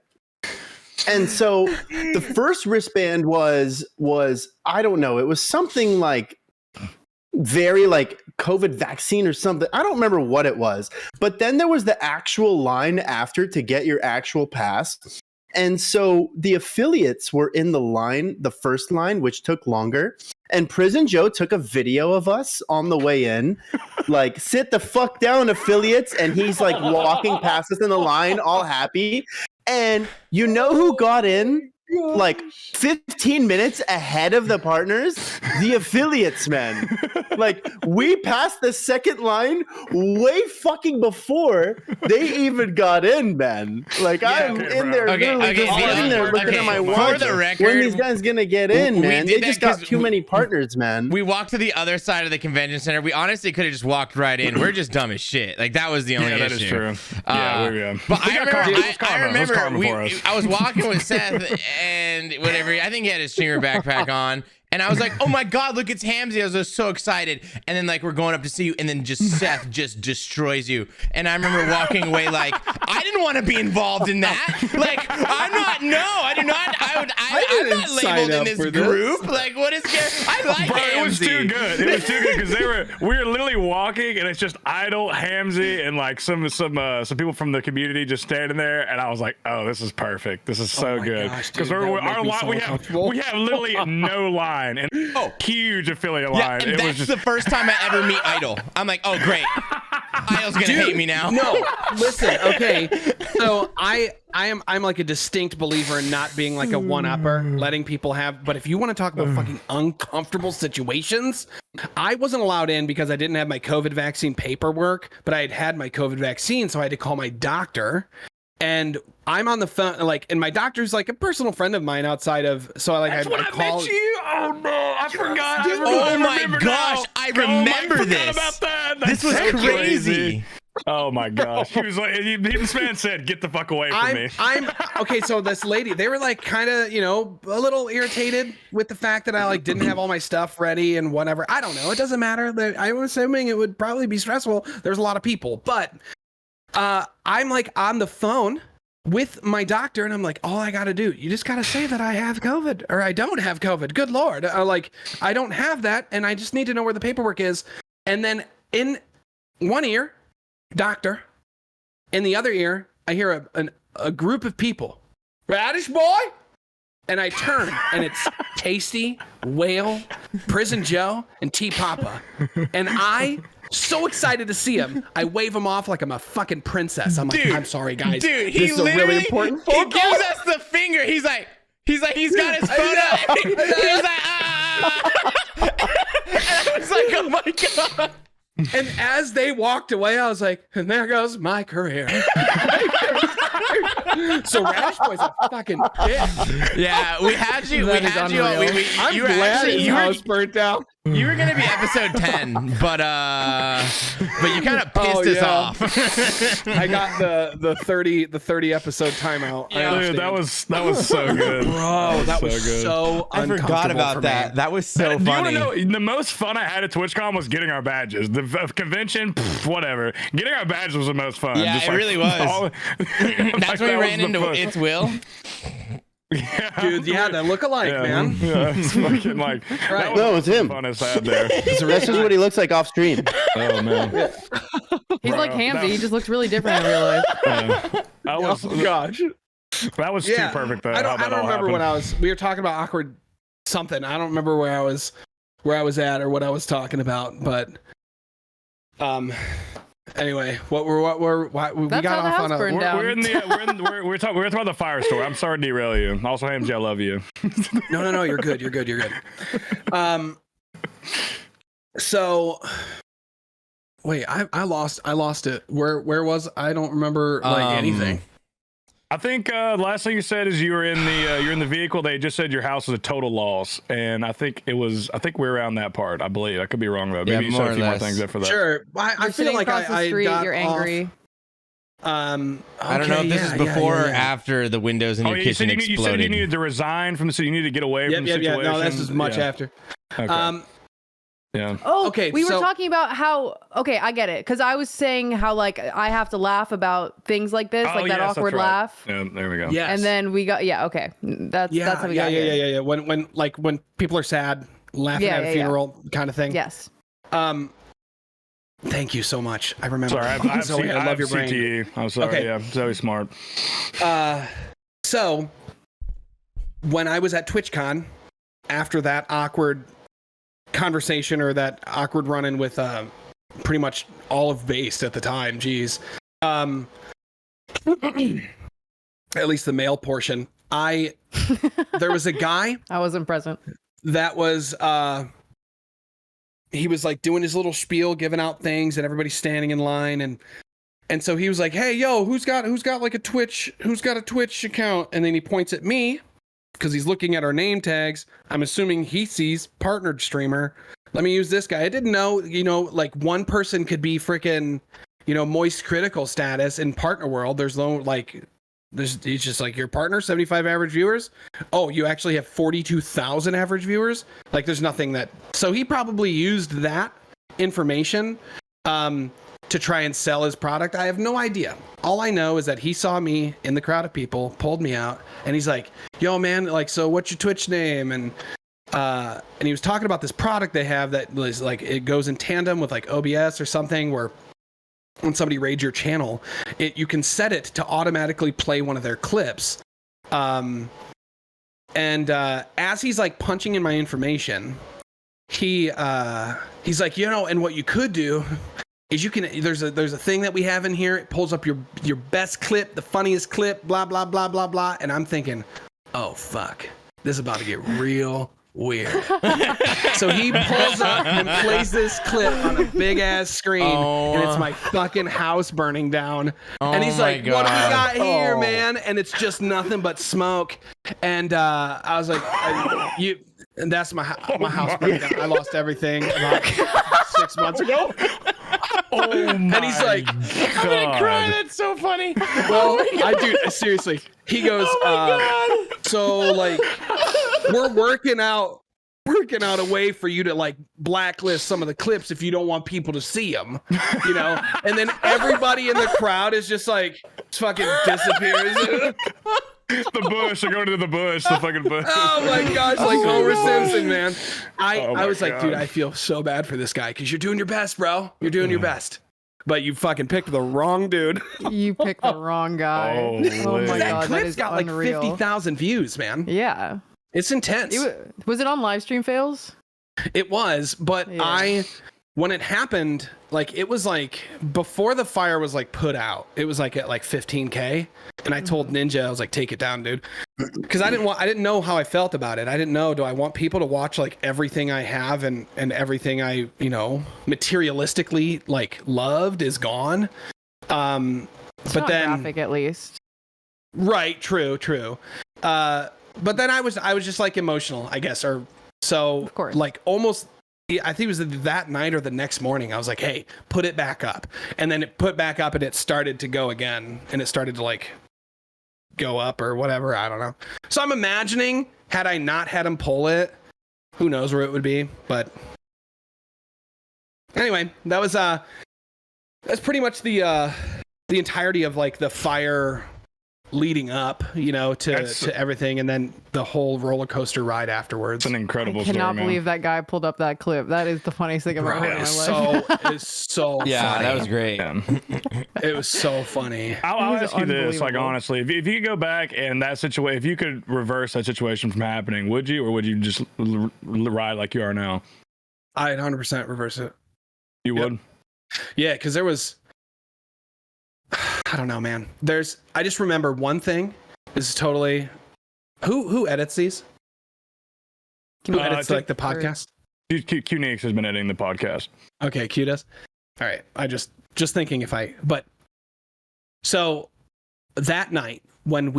And so the first wristband was I don't know, it was something like very like COVID vaccine or something. I don't remember what it was. But then there was the actual line after to get your actual pass. And so the affiliates were in the line, the first line, which took longer. And Prison Joe took a video of us on the way in, like, "Sit the fuck down, affiliates." And he's like walking past us in the line, all happy. And you know who got in like 15 minutes ahead of the partners? The affiliates, man. Like, we passed the second line way fucking before they even got in, man. Like, I'm okay, in bro. there Okay, literally okay, just sitting there looking at my for watch. the record, When these guys gonna get in, we man? did They that just got 'cause too many partners, man. We walked to the other side of the convention center. We honestly could have just walked right in. We're just dumb as shit. Like, that was the only Yeah, that issue. is true. Yeah, But We I got remember, karma. It was I karma. It was remember karma for us. I was walking with Seth and whatever. I think he had his streamer backpack on. And I was like, "Oh my God, look, it's Hamzy." I was just so excited. And then like we're going up to see you, and then just Seth just destroys you. And I remember walking away like, I didn't want to be involved in that. Like, I'm not. No, I do not. I'm not labeled in this group. Like, what is? I like Bro, Hamzy. it was too good. It was too good because we were literally walking, and it's just Idol, Hamzy, and like some people from the community just standing there, and I was like, "Oh, this is perfect. This is so my good." gosh, Because dude, that would make our me line, so we uncomfortable. have literally no line, and huge affiliate Yeah, line. and It that's was just the first time I ever meet Idol. I'm like, "Oh, great. Idol's gonna hate me now." No, listen, okay. So I'm like a distinct believer in not being like a one-upper, letting people have. But if you want to talk about fucking uncomfortable situations, I wasn't allowed in because I didn't have my COVID vaccine paperwork, but I had my COVID vaccine, so I had to call my doctor. And I'm on the phone, like, and my doctor's like a personal friend of mine outside of. So like, I call you. Oh no, I forgot. Oh my gosh, I remember this. About that. This was so crazy. Oh my gosh, he was like, this man said, "Get the fuck away from me." I'm okay. So this lady, they were like kind of, you know, a little irritated with the fact that I like didn't have all my stuff ready and whatever. I don't know. It doesn't matter. I'm assuming it would probably be stressful. There's a lot of people, but I'm like on the phone with my doctor, and I'm like, all I gotta do, you just gotta say that I have COVID or I don't have COVID. Good Lord, like I don't have that, and I just need to know where the paperwork is. And then in one ear, doctor, in the other ear, I hear a group of people, Radishboy, and I turn, and it's Tasty, Whale, Prison Joe, and T Papa, and I So excited to see him. I wave him off like I'm a fucking princess. I'm like, Dude, I'm sorry, guys. Dude, this is a really important he phone gives call. us the finger. He's got his phone up. He's like, and I was like, oh my God. And as they walked away, I was like, and there goes my career. So Radishboy's a fucking bitch. Yeah, we had you. That We is had you. unreal. I'm You were glad actually his house burnt down. you were gonna be episode 10, but you kind of pissed us off. I got the 30 episode timeout. I Dude, understand. that was so good. Bro, that so was good. so I forgot uncomfortable about for that. me. That was so Do you want funny. to know the most fun I had at TwitchCon was getting our badges. The convention, whatever. Getting our badges was the most fun. Yeah, it really was. That's when we ran into It's Will. Yeah. Dude, yeah, they look alike, man. Yeah, it's fucking like Right. that was No, it's him. the funnest I had there. That's just what he looks like off stream. Oh man, He's like Bro, Hamzy. that- He just looks really different in real life. yeah. That was Oh gosh. that was Yeah. too perfect. Though. I don't remember when I was. We were talking about awkward something. I don't remember where I was at or what I was talking about. But anyway, we That's got how the off house on a. burned down. We're talking about the fire store. I'm sorry to derail you. Also, Hamzy, I love you. No, you're good. You're good. So wait, I lost it. Where was I? Don't remember anything. I think last thing you said is you're in the vehicle. They just said your house was a total loss, and I think we're around that part. I believe I could be wrong though. Maybe Yeah, you more said a or few more less. things after that. Sure, I You're feel sitting like across the I street. got You're off. angry. I don't know if this is before or after the windows in Oh, your you kitchen said you exploded. needed to resign from the city. You needed to get away from the Yep. situation. No, this is much Yeah. after. Okay. Yeah. Oh, Okay, we were so- talking about how. Okay, I get it. Because I was saying how like I have to laugh about things like this, like that yes, that's awkward right. laugh. Yeah, there we go. Yes. And then we got okay. That's how we got here. Yeah. When people are sad, laughing Yeah, at a yeah, funeral kind of thing. Yes. Thank you so much. I remember. Sorry, I have, Zoe, I love your brain. CTE. I'm sorry. Okay. Yeah, Zoe's smart. So when I was at TwitchCon, after that awkward conversation or that awkward run-in with pretty much all of Based at the time, geez, at least the male portion, there was a guy I wasn't present. that was he was like doing his little spiel, giving out things, and everybody's standing in line, and so he was like, "Hey, yo, who's got like a Twitch account?" And then he points at me because he's looking at our name tags. I'm assuming he sees partnered streamer. Let me use this guy. I didn't know, like one person could be freaking, moist critical status in partner world. There's no like. It's just like your partner, 75 average viewers. Oh, you actually have 42,000 average viewers. Like there's nothing that. So he probably used that information to try and sell his product. I have no idea. All I know is that he saw me in the crowd of people, pulled me out, and he's like, "Yo, man, like, so what's your Twitch name?" And he was talking about this product they have that was like it goes in tandem with like OBS or something where. When somebody raids your channel, you can set it to automatically play one of their clips. And as he's like punching in my information, he's like, and what you could do is you can there's a thing that we have in here. It pulls up your best clip, the funniest clip, blah blah blah blah blah. And I'm thinking, oh fuck, this is about to get real weird. So he pulls up and plays this clip on a big ass screen, and it's my fucking house burning down. And he's like, "What do we got here, man?" And it's just nothing but smoke. And I was like, and that's my house burning down. I lost everything about 6 months ago. And he's like, I'm gonna cry. That's so funny. well, seriously. He goes, so like, we're working out a way for you to like blacklist some of the clips if you don't want people to see them, and then everybody in the crowd is just like fucking disappears. The bush. They're going to the bush. The fucking bush. Oh my gosh, like Homer Simpson, man. I my was like, God. dude, I feel so bad for this guy because you're doing your best, bro. You're doing your best. But you fucking picked the wrong dude. You picked the wrong guy. Oh, my That god, that clip's is got like unreal. 50,000 views, man. Yeah. It's intense. Was it on live stream fails? It was, but Yeah. when it happened, like it was like before the fire was like put out, it was like at like 15K. And I told Ninja, I was like, take it down, dude. Because I didn't know how I felt about it. I didn't know, do I want people to watch like everything I have and everything I, you know, materialistically like loved is gone. It's but not then graphic at least. Right, true. But then I was just like emotional, I guess, or so. Of course. Like almost, I think it was that night or the next morning. I was like, hey, put it back up, and then it put back up, and it started to go again, and it started to like go up or whatever. I don't know. So I'm imagining had I not had him pull it, who knows where it would be. But anyway, that's pretty much the entirety of like the fire leading up, you know, to everything, and then the whole roller coaster ride afterwards. It's an incredible story, I cannot man. believe that guy pulled up that clip. That is the funniest thing I've ever heard in my life. It's so Yeah, funny. that was great. It was so funny. I'll It was ask you this, like unbelievable. honestly, if you could go back and that situation, if you could reverse that situation from happening, would you, or would you just ride like you are now? I'd 100% reverse it. You Yep. would. Yeah, because there was, I don't know, man. I just remember one thing. This is totally, who edits these? Who edits like the podcast? QNix has been editing the podcast. Okay, Q does. All right, I just thinking so that night when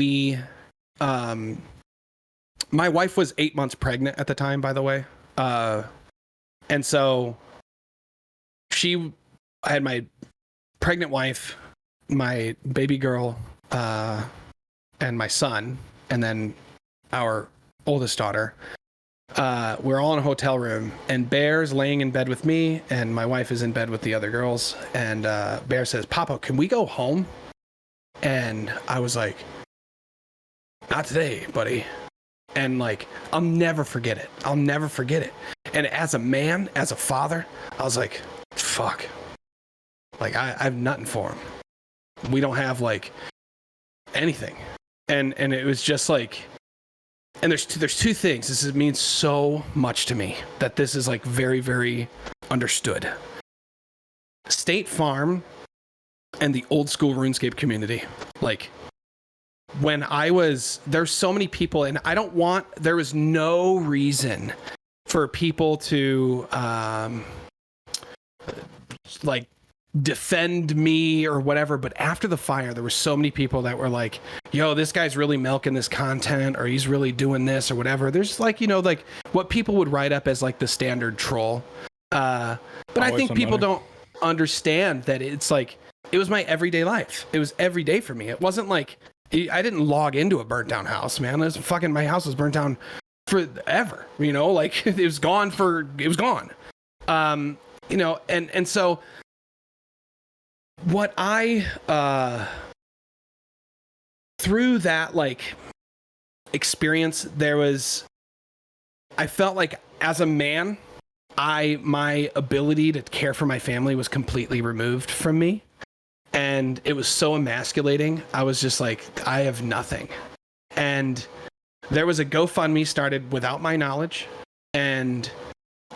my wife was 8 months pregnant at the time, by the way, and so I had my pregnant wife, my baby girl, and my son, and then our oldest daughter. We're all in a hotel room, and Bear's laying in bed with me, and my wife is in bed with the other girls. And Bear says, "Papa, can we go home?" And I was like, "Not today, buddy." And like, I'll never forget it. And as a man, as a father, I was like, "Fuck." Like I have nothing for him. We don't have like anything, and it was just like. And there's two things. This means so much to me that this is like very, very understood. State Farm and the old school RuneScape community. Like when there's so many people, and there was no reason for people to like defend me or whatever, but after the fire there were so many people that were like, yo, this guy's really milking this content, or he's really doing this or whatever. There's like, you know, like what people would write up as like the standard troll, but I think people don't understand that it's like it was my everyday life. It was every day for me. It wasn't like I didn't log into a burnt down house, man. It was fucking, my house was burnt down forever, you know, like it was gone. You know, and so what I through that like experience, I felt like as a man, my ability to care for my family was completely removed from me, and it was so emasculating. I was just like, I have nothing. And there was a GoFundMe started without my knowledge, and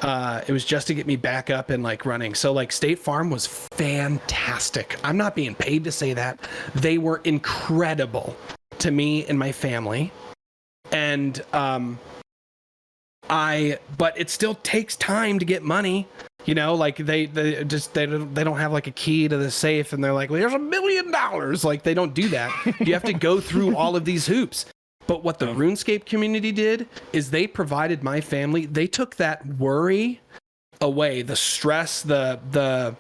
it was just to get me back up and like running. So like State Farm was fantastic. I'm not being paid to say that. They were incredible to me and my family. And but it still takes time to get money, you know, like they don't have like a key to the safe and they're like, well, there's $1 million. Like they don't do that. You have to go through all of these hoops. But what the RuneScape community did is they provided my family, they took that worry away, the stress, that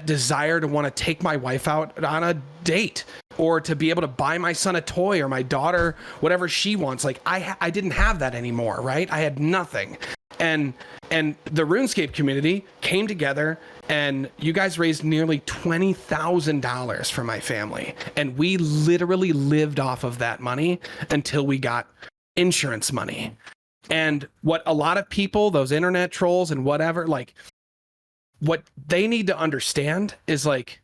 desire to want to take my wife out on a date, or to be able to buy my son a toy, or my daughter whatever she wants. Like I didn't have that anymore, right? I had nothing. And the RuneScape community came together, and you guys raised nearly $20,000 for my family. And we literally lived off of that money until we got insurance money. And what a lot of people, those internet trolls and whatever, like what they need to understand is like,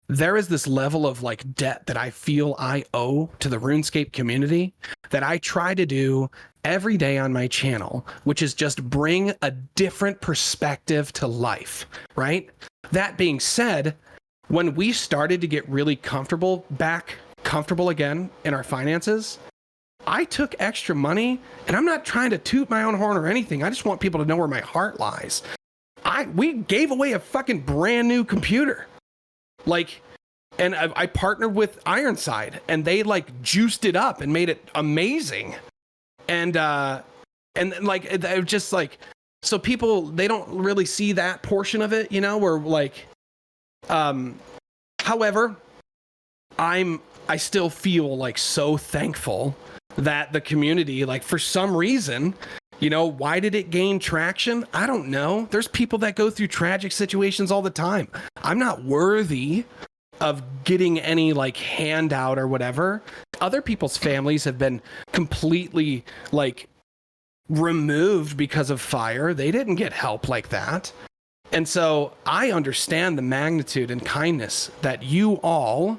there is this level of like debt that I feel I owe to the RuneScape community that I try to do every day on my channel, which is just bring a different perspective to life, right? That being said, when we started to get really comfortable again in our finances, I took extra money, and I'm not trying to toot my own horn or anything. I just want people to know where my heart lies. We gave away a fucking brand new computer. Like, and I partnered with Ironside, and they like juiced it up and made it amazing. And like, it just like, so people, they don't really see that portion of it, you know, where like, however, I still feel like so thankful that the community, like, for some reason, you know, why did it gain traction? I don't know. There's people that go through tragic situations all the time. I'm not worthy of getting any like handout or whatever. Other people's families have been completely like removed because of fire. They didn't get help like that. And so I understand the magnitude and kindness that you all,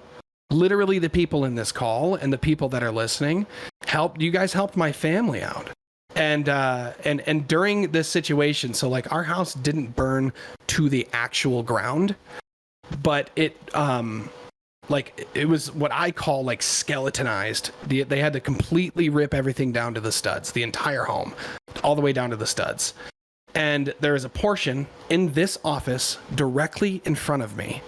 literally the people in this call and the people that are listening, you guys helped my family out. And during this situation, so like our house didn't burn to the actual ground, but it like it was what I call like skeletonized. They had to completely rip everything down to the studs, the entire home, all the way down to the studs. And there is a portion in this office directly in front of me,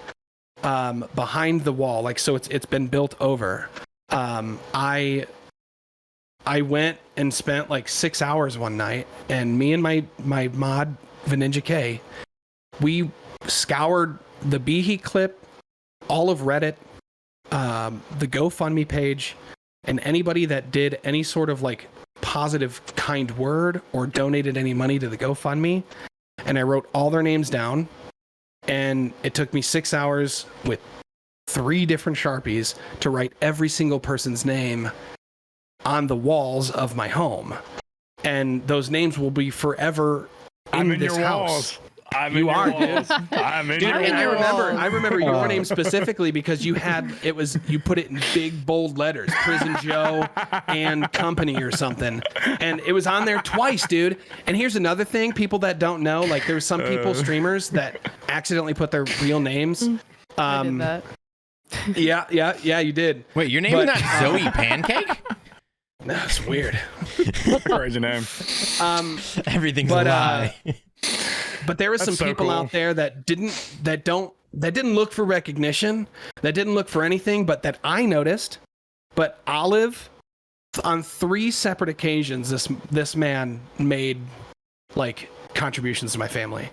behind the wall, like, so it's been built over. I went and spent like 6 hours one night, and me and my mod Veninja K, we scoured the Behe clip, all of Reddit, the GoFundMe page, and anybody that did any sort of like positive kind word or donated any money to the GoFundMe, and I wrote all their names down. And it took me 6 hours with 3 different Sharpies to write every single person's name on the walls of my home. And those names will be forever in this house. You are, dude. I'm in Dude, your and walls. I remember your name specifically because you put it in big bold letters, Prison Joe and Company or something, and it was on there twice, dude. And here's another thing: people that don't know, like there's some streamers that accidentally put their real names. I did that. Yeah, you did. Wait, your name is not Zoe Pancake? That's weird. Crazy name. Everything's a lie. But there was some people out there that didn't look for recognition, that didn't look for anything, but that I noticed. But Olive, on 3 separate occasions, this man made like contributions to my family.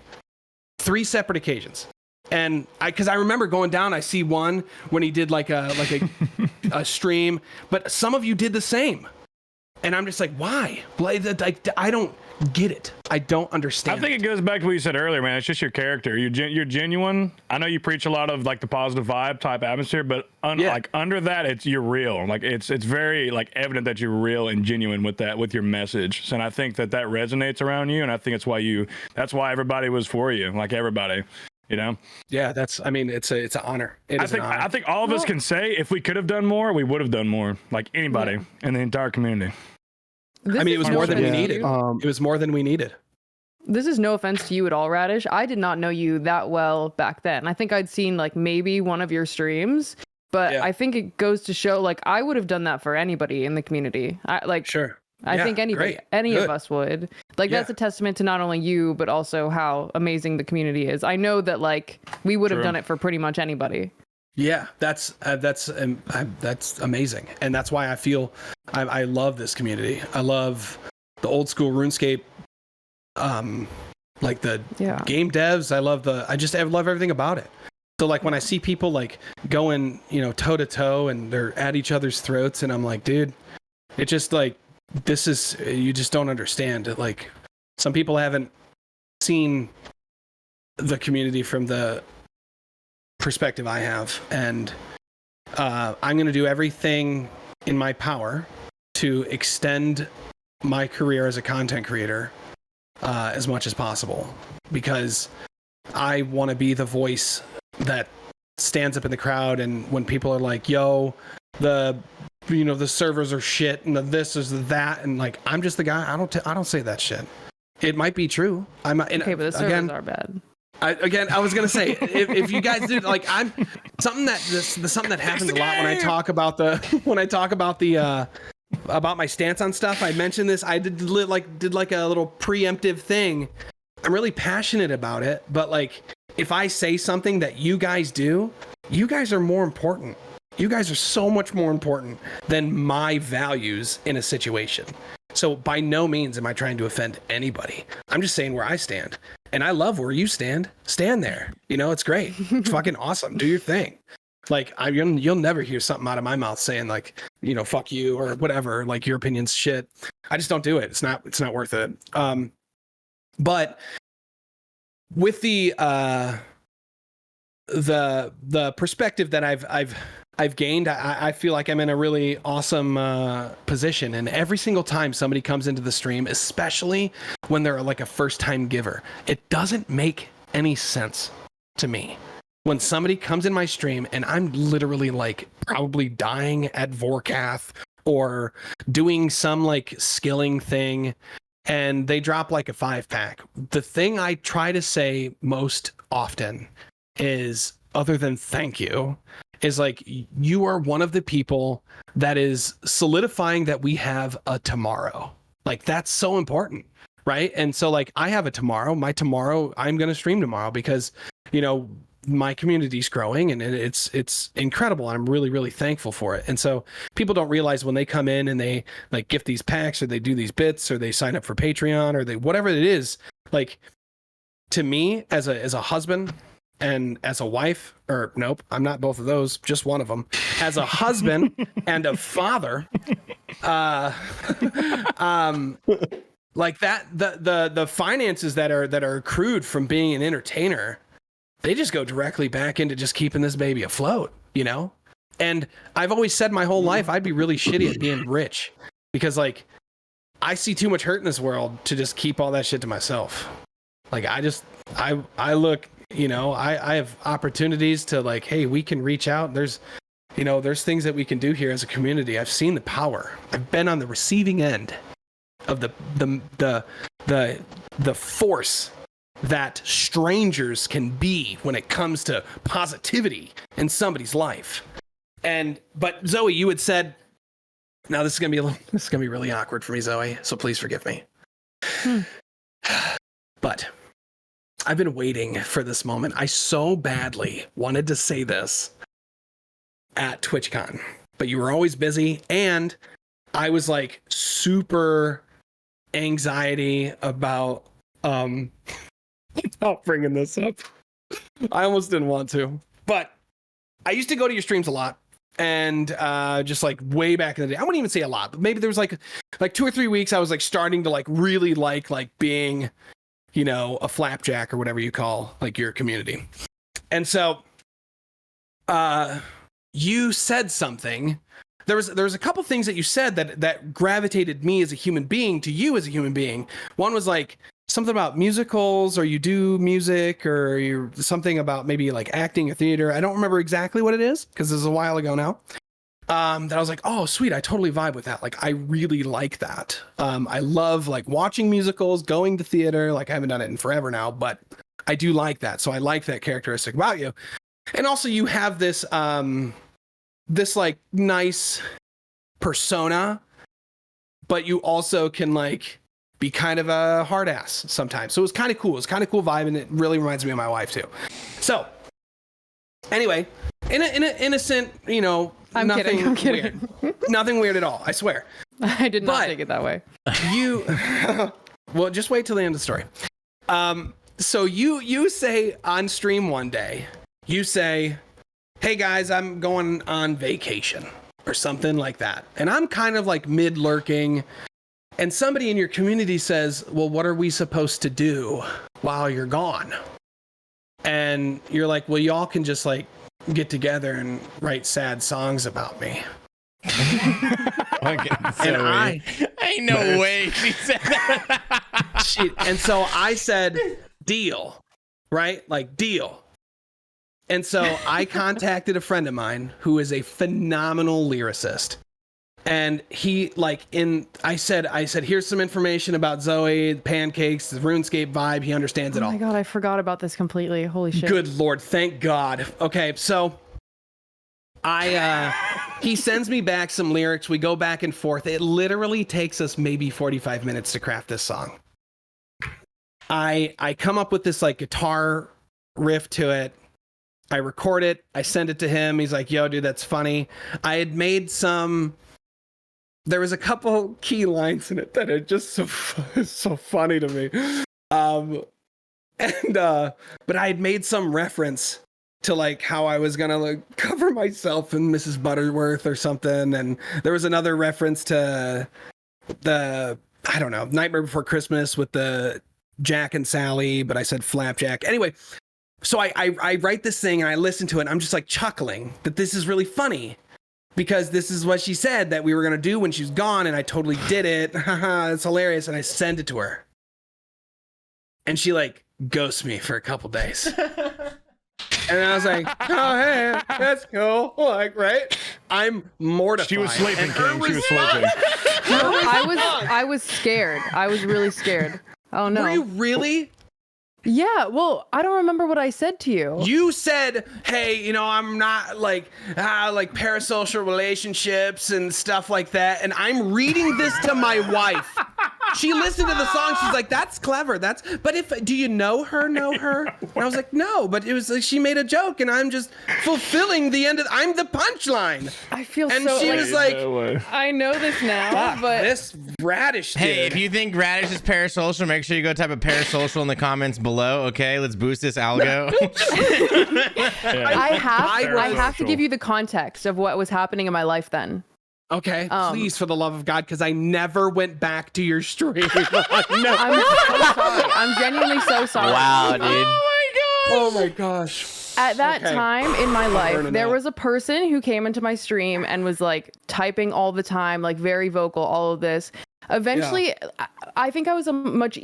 3 separate occasions. And because I remember going down, I see one when he did like a stream, but some of you did the same. And I'm just like, why? Like, I don't get it. I don't understand. I think it goes back to what you said earlier, man. It's just your character. You're genuine. I know you preach a lot of like the positive vibe type atmosphere, but like under that, you're real. Like it's very like evident that you're real and genuine with your message. So, and I think that resonates around you, and I think that's why everybody was for you, like everybody. You know? Yeah, it's an honor. I think all of us can say if we could have done more, we would have done more. Like anybody in the entire community. It was more than we needed. It was more than we needed. This is no offense to you at all, Radish. I did not know you that well back then. I think I'd seen like maybe one of your streams, but I think it goes to show like I would have done that for anybody in the community. Sure. I think anybody, any of us would. Like that's a testament to not only you, but also how amazing the community is. I know that like we would have done it for pretty much anybody. Yeah, that's amazing, and that's why I feel I love this community. I love the old school RuneScape, like the game devs. I love everything about it. So like when I see people like going, toe to toe, and they're at each other's throats, and I'm like, dude, it just like you just don't understand. Like some people haven't seen the community from the perspective I have, and I'm going to do everything in my power to extend my career as a content creator as much as possible, because I want to be the voice that stands up in the crowd, and when people are like, yo, the the servers are shit and the this is the that, and like I'm just the guy. I don't say that shit. It might be true. Okay, but the servers are bad. I was gonna say if you guys did like something that happens a lot when I talk about about my stance on stuff. I mentioned this. I did like a little preemptive thing. I'm really passionate about it, but like if I say something that you guys do, you guys are more important. You guys are so much more important than my values in a situation. So by no means am I trying to offend anybody. I'm just saying where I stand. And I love where you stand. Stand there. It's great. It's fucking awesome. Do your thing. Like you'll never hear something out of my mouth saying like, fuck you or whatever, like your opinion's shit. I just don't do it. It's not worth it. But with the perspective that I've gained, I feel like I'm in a really awesome position. And every single time somebody comes into the stream, especially when they're like a first-time giver, it doesn't make any sense to me. When somebody comes in my stream and I'm literally like probably dying at Vorkath or doing some like skilling thing and they drop like a 5-pack, the thing I try to say most often is, other than thank you, is like, you are one of the people that is solidifying that we have a tomorrow. Like that's so important, right? And so like I have a tomorrow. My tomorrow, I'm going to stream tomorrow because, my community's growing and it's incredible. And I'm really, really thankful for it. And so people don't realize when they come in and they like gift these packs or they do these bits or they sign up for Patreon or they, whatever it is, like to me as a husband and as a wife, or nope, I'm not both of those, just one of them, as a husband and a father, like that, the finances that are accrued from being an entertainer, they just go directly back into just keeping this baby afloat, And I've always said my whole life, I'd be really shitty at being rich because like I see too much hurt in this world to just keep all that shit to myself. Like I look, I have opportunities to like, hey, we can reach out. There's things that we can do here as a community. I've seen the power. I've been on the receiving end of the force that strangers can be when it comes to positivity in somebody's life. But Zoe, you had said, now this is gonna be really awkward for me, Zoe, so please forgive me. But I've been waiting for this moment. I so badly wanted to say this at TwitchCon, but you were always busy, and I was like super anxiety about bringing this up. I almost didn't want to, but I used to go to your streams a lot, and just like way back in the day, I wouldn't even say a lot, but maybe there was like 2 or 3 weeks I was like starting to like really like being, a flapjack or whatever you call like your community. And so you said something. There was a couple things that you said that gravitated me as a human being to you as a human being. One was like something about musicals, or you do music, or you're something about maybe like acting or theater. I don't remember exactly what it is because this is a while ago now. That I was like, oh, sweet. I totally vibe with that. Like, I really like that. I love like watching musicals, going to theater. Like I haven't done it in forever now, but I do like that. So I like that characteristic about you. And also you have this, this like nice persona, but you also can like be kind of a hard ass sometimes. So it was kind of cool. It's kind of cool vibe, and it really reminds me of my wife too. So anyway, in an innocent, I'm nothing kidding. weird. Nothing weird at all, I swear. I did not take it that way. Well, just wait till the end of the story. So you say on stream one day, you say, hey guys, I'm going on vacation or something like that. And I'm kind of like mid lurking, and somebody in your community says, well, what are we supposed to do while you're gone? And you're like, well, y'all can just like get together and write sad songs about me. And ain't no way she said that. And so I said, deal, right? Like deal. And so I contacted a friend of mine who is a phenomenal lyricist. And he I said, here's some information about Zoe, pancakes, the RuneScape vibe. He understands it all. Oh my god, I forgot about this completely. Holy shit. Good Lord, thank God. Okay, so he sends me back some lyrics. We go back and forth. It literally takes us maybe 45 minutes to craft this song. I come up with this like guitar riff to it. I record it. I send it to him. He's like, yo, dude, that's funny. I had made there was a couple key lines in it that are just so funny to me. But I had made some reference to like how I was gonna like cover myself in Mrs. Butterworth or something. And there was another reference to the, I don't know, Nightmare Before Christmas with the Jack and Sally, but I said Flapjack. Anyway, so I write this thing and I listen to it and I'm just like chuckling that this is really funny. Because this is what she said that we were going to do when she's gone, and I totally did it. It's hilarious. And I send it to her. And she, like, ghosts me for a couple days. And I was like, oh, hey, that's cool. Like, right? I'm mortified. She was sleeping, King. She was sleeping. I was scared. I was really scared. Oh, no. Were you really? Yeah, well, I don't remember what I said to you. You said, hey, you know, I'm not like parasocial relationships and stuff like that. And I'm reading this to my wife. She listened to the song. She's like, that's clever. Do you know her? And I was like, no, but it was like she made a joke and I'm just fulfilling the end I'm the punchline. I feel and so. she was like, I know this now, but this Radish dude. Hey, if you think Radish is parasocial, make sure you go type of parasocial in the comments below. Okay, let's boost this algo. I have to give you the context of what was happening in my life then. Okay, please, for the love of God, because I never went back to your stream. No. I'm so sorry. I'm genuinely so sorry. Wow, dude. Oh my gosh. At that time in my life, there out. was a person who came into my stream and was like typing all the time, like very vocal, all of this. Eventually, I think I was a much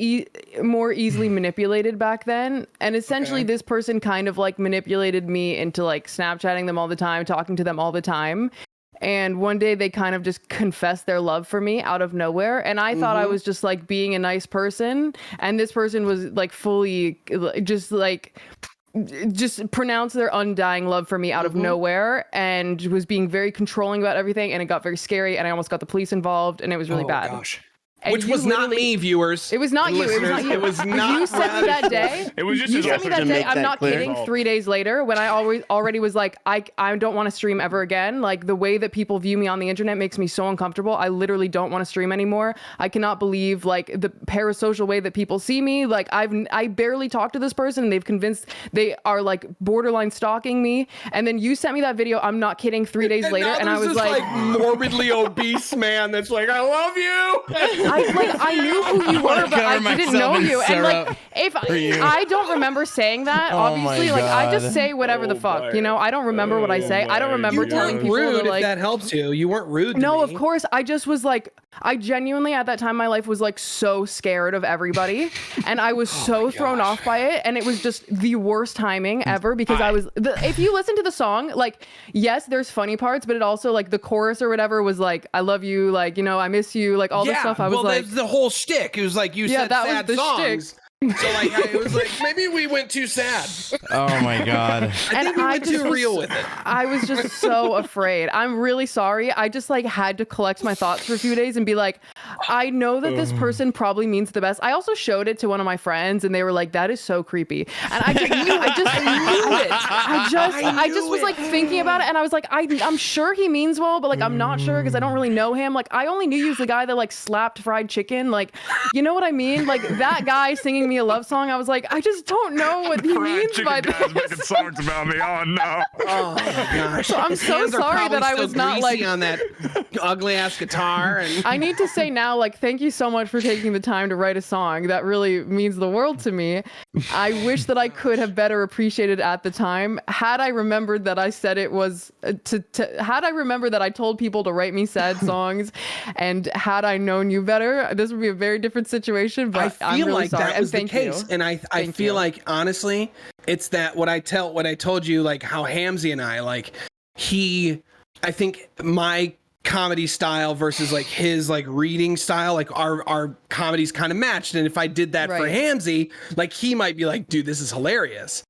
more easily manipulated back then. And essentially, this person kind of like manipulated me into like Snapchatting them all the time, talking to them all the time. And one day they kind of just confessed their love for me out of nowhere. And I thought I was just like being a nice person. And this person was like fully just pronounced their undying love for me out of nowhere and was being very controlling about everything. And it got very scary. And I almost got the police involved and it was really bad. Gosh. And which was not me, viewers. It was not you. It was not you. It was not. You sent me that day. It was just you sent me that day. I'm not kidding. 3 days later, when I already was like, I don't want to stream ever again. Like the way that people view me on the internet makes me so uncomfortable. I literally don't want to stream anymore. I cannot believe like the parasocial way that people see me. Like I barely talk to this person. And they've convinced they are like borderline stalking me. And then you sent me that video. I'm not kidding. 3 days later, and I was like morbidly obese man that's like, I love you. I knew who you were, but I didn't know you. And like, if I don't remember saying that, obviously, like I just say whatever the fuck, you know. I don't remember what I say. I don't remember telling people rude. To, like, if that helps you, you weren't rude. To no, me. of course. I just was like, I genuinely at that time in my life was like so scared of everybody, and I was so thrown off by it, and it was just the worst timing ever because I was. If you listen to the song, like, yes, there's funny parts, but it also like the chorus or whatever was like, I love you, like, you know, I miss you, like all this stuff. I was like. The whole shtick. It was like you said that sad was the songs. So like it was like maybe we went too sad. Oh my god. I think we went too real with it. I was just so afraid. I'm really sorry. I just like had to collect my thoughts for a few days and be like, I know that this person probably means the best. I also showed it to one of my friends and they were like, that is so creepy. And I just was like thinking about it and I was like, I'm sure he means well, but like I'm not sure because I don't really know him. Like I only knew he was the guy that like slapped fried chicken. Like, you know what I mean? Like that guy singing me a love song. I was like, I just don't know what he means by this. Making songs about me. Oh no. Oh my gosh. So I'm so sorry that I was not like on that ugly ass guitar. And I need to say now, like, thank you so much for taking the time to write a song. That really means the world to me. I wish that I could have better appreciated at the time. Had I remembered that I said it was had I remembered that I told people to write me sad songs, and had I known you better, this would be a very different situation. But I'm really like sorry. that was and thank the case, you. and I feel like honestly, it's that what I told you, like how Hamzy and I, like I think my comedy style versus like his like reading style, like our comedies kind of matched. And if I did that for Hamzy, like he might be like, dude, this is hilarious.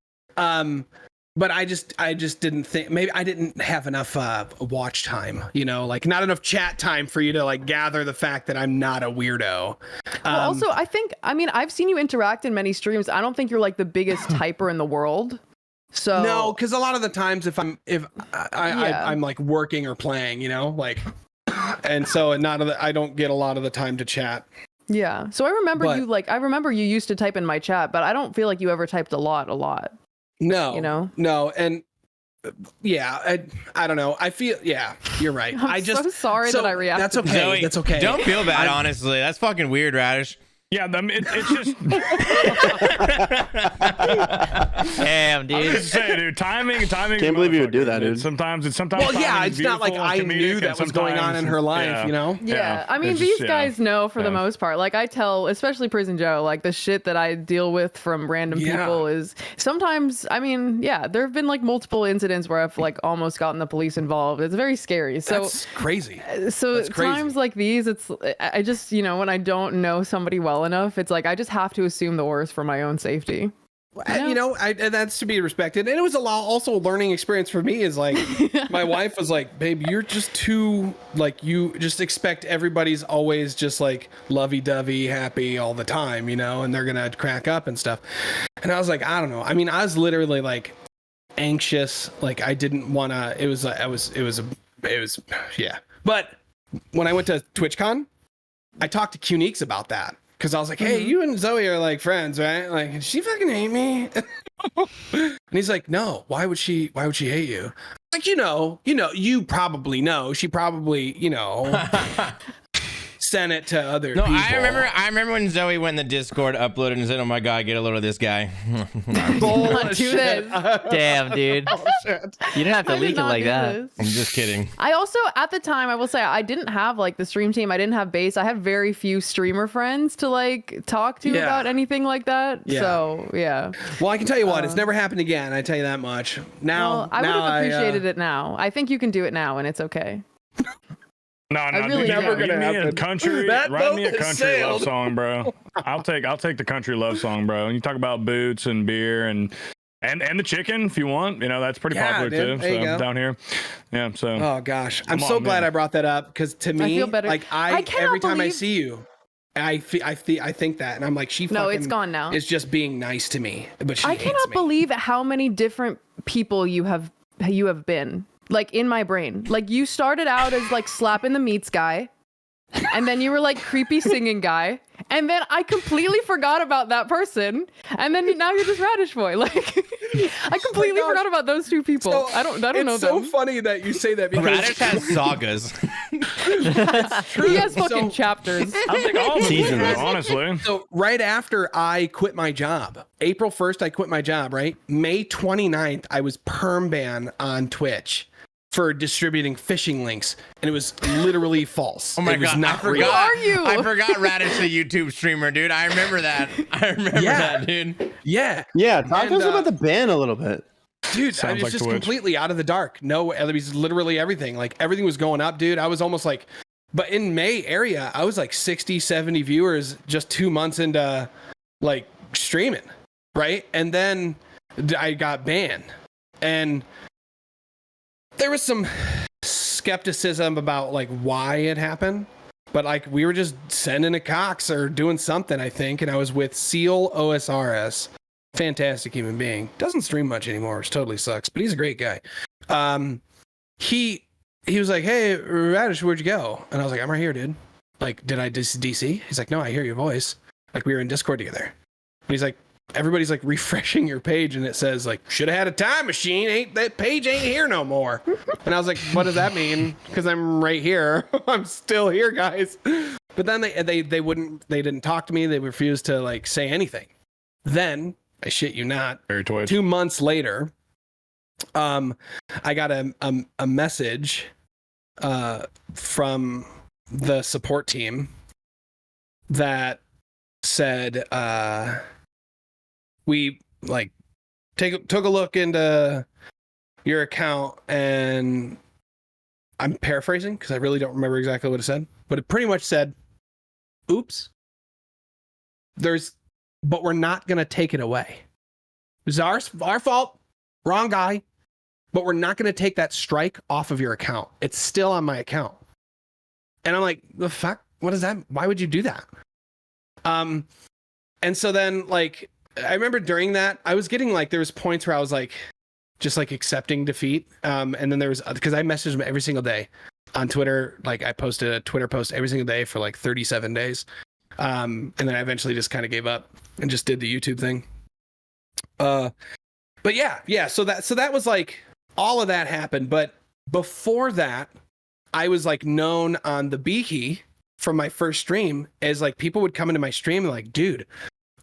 But I just didn't think, maybe I didn't have enough watch time, you know, like not enough chat time for you to like gather the fact that I'm not a weirdo. Well, also, I mean, I've seen you interact in many streams. I don't think you're like the biggest typer in the world. So no, because a lot of the times if I'm like working or playing, you know, like, and so I don't get a lot of the time to chat. Yeah. So I remember you used to type in my chat, but I don't feel like you ever typed a lot. No, you know, no, and yeah, I don't know. I feel, yeah, you're right. I'm so sorry that I reacted. That's okay. Zoe, that's okay. Don't feel bad, honestly. That's fucking weird, Radish. Yeah, it's just. Damn, dude. I was just saying, dude. Timing. Can't believe you would do that, dude. Sometimes. Well, yeah, it's not like I knew that was going on in her life, you know. Yeah, I mean, these guys know for the most part. Like I tell, especially Prison Joe, like the shit that I deal with from random people is sometimes. I mean, yeah, there have been like multiple incidents where I've like almost gotten the police involved. It's very scary. So that's crazy. So that's crazy. Times like these, I just when I don't know somebody well enough, it's like I just have to assume the worst for my own safety. And that's to be respected. And it was also a learning experience for me. Is like my wife was like, babe, you're just too, like, you just expect everybody's always just like lovey-dovey happy all the time, you know, and they're gonna crack up and stuff. And I was like, I don't know. I mean, I was literally like anxious, like I didn't want to. Yeah. But when I went to TwitchCon, I talked to Qneeks about that. Because I was like, hey, you and Zoe are like friends, right? Like, did she fucking hate me? And he's like, no, why would she hate you? Like, you probably know. She probably, sent it to other people. I remember when Zoe went in the Discord, uploaded and said, oh my God, get a load of this guy. Do this. Damn, dude. Oh, shit. You didn't have to leak it like that. I'm just kidding. I also, at the time, I will say I didn't have like the stream team. I didn't have base. I had very few streamer friends to like talk to about anything like that. Yeah. So, yeah. Well, I can tell you what, it's never happened again. I tell you that much. Now, I would have appreciated it now. I think you can do it now and it's okay. No, really never gonna give me happen. a country. That Write me a boat has country love sailed. song, bro. I'll take the country love song, bro. And you talk about boots and beer and the chicken if you want. That's pretty popular dude. too. There you So go. down here, yeah. So Oh gosh, I'm Come so on, glad man. I brought that up because to me, I feel better. like I cannot every time I believe- see you, I think that, and I'm like, she. No, fucking it's gone now. Is just being nice to me, but she I hates cannot me. believe how many different people you have been. Like in my brain. Like you started out as like slapping the meats guy. And then you were like creepy singing guy. And then I completely forgot about that person. And then now you're just Radishboy. Like I completely forgot about those two people. So, I don't know It's so them. funny that you say that because Radish has sagas. He has fucking chapters. I'll take all the Seasons. seasons, honestly. So right after I quit my job, April 1st, I quit my job, right? May 29th, I was perm banned on Twitch for distributing phishing links, and it was literally false. Oh my It was God, not I forgot. Who are you? I forgot Radish, the YouTube streamer, dude. I remember that. Yeah. Dude. Yeah, Yeah, talk to us And, about the ban a little bit. dude, I Sounds was like just Twitch. completely out of the dark. No, it was literally everything. Like everything was going up, dude. I was almost like, but in May area, I was like 60, 70 viewers just 2 months into like streaming, right? And then I got banned, and there was some skepticism about like why it happened, but like we were just sending a Cox or doing something, I think. And I was with Seal OSRS, fantastic human being. Doesn't stream much anymore, which totally sucks, but he's a great guy. He was like, hey, Radish, where'd you go? And I was like, I'm right here, dude. Like, did I just DC? He's like, no, I hear your voice. Like we were in Discord together. And he's like, everybody's like refreshing your page and it says like, should have had a time machine. That page ain't here no more. And I was like, what does that mean? Because I'm right here. I'm still here, guys. But then they didn't talk to me. They refused to like say anything. Then I shit you not, Very Twitch. 2 months later, I got a message from the support team that said, we like took a look into your account and I'm paraphrasing because I really don't remember exactly what it said, but it pretty much said, oops, but we're not going to take it away. It's our fault, wrong guy, but we're not going to take that strike off of your account. It's still on my account. And I'm like, the fuck? What is that? Why would you do that? And so then like, I remember during that, I was getting like, there was points where I was like, just like accepting defeat. And then there was, because I messaged him every single day on Twitter. Like I posted a Twitter post every single day for like 37 days. And then I eventually just kind of gave up and just did the YouTube thing. But yeah. So that was like, all of that happened. But before that, I was like known on the Beaky from my first stream as like people would come into my stream and like, dude,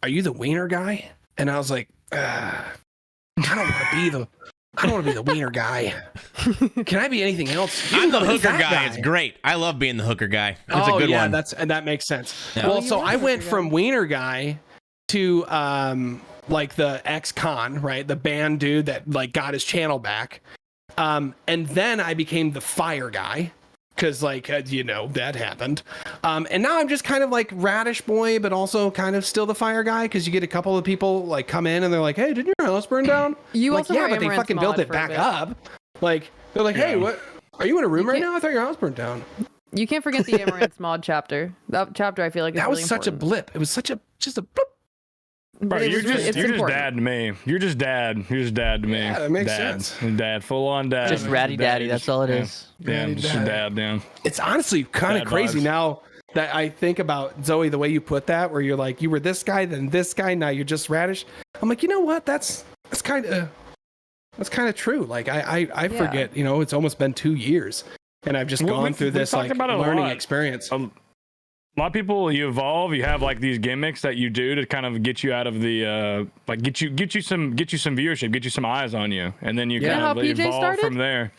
are you the wiener guy? And I was like, I don't want to be the wiener guy. Can I be anything else? I'm the hooker guy. It's great. I love being the hooker guy. It's a good one. And that makes sense. Yeah. Well, so I went from wiener guy to like the ex-con, right? The band dude that like got his channel back. And then I became the fire guy. Because, like, that happened. And now I'm just kind of like Radishboy, but also kind of still the fire guy. Because you get a couple of people, like, come in and they're like, hey, didn't your house burn down? You like, also yeah, were but they Amaranth's fucking mod built it for a back bit. up. Like, they're like, hey, what? Are you in a room right now? I thought your house burned down. You can't forget the Amaranth's mod chapter. That chapter, I feel like, is that really was such important. a blip. It was just a blip. But Bro, you're just important. dad to me. You're just dad. You're just dad to me. Yeah, that makes dad. sense. Dad, full on dad. Just ratty daddy. That's all it is. Yeah, Ratty just dad. a dad. Yeah. It's honestly kind of Bad crazy vibes. now that I think about Zoe, the way you put that, where you're like, you were this guy, then this guy, now you're just Radish. I'm like, you know what? That's kind of true. Like I forget, it's almost been 2 years and I've just gone through this like learning experience. A lot of people, you evolve, you have like these gimmicks that you do to kind of get you out of the like get you some viewership, get you some eyes on you, and then you kind of evolve from there.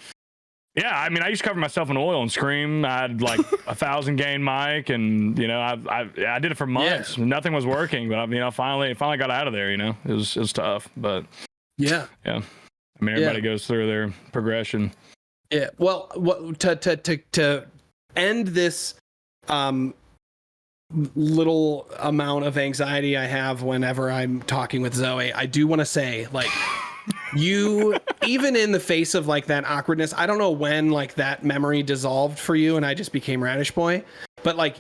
Yeah, I mean, I used to cover myself in oil and scream. I had like 1,000 gain mic, and I did it for months. Nothing was working, but finally got out of there. It was tough, but yeah. I mean, everybody goes through their progression. Yeah. Well, to end this little amount of anxiety I have whenever I'm talking with Zoe, I do want to say, like, you, even in the face of like that awkwardness, I don't know when like that memory dissolved for you and I just became Radishboy, but like,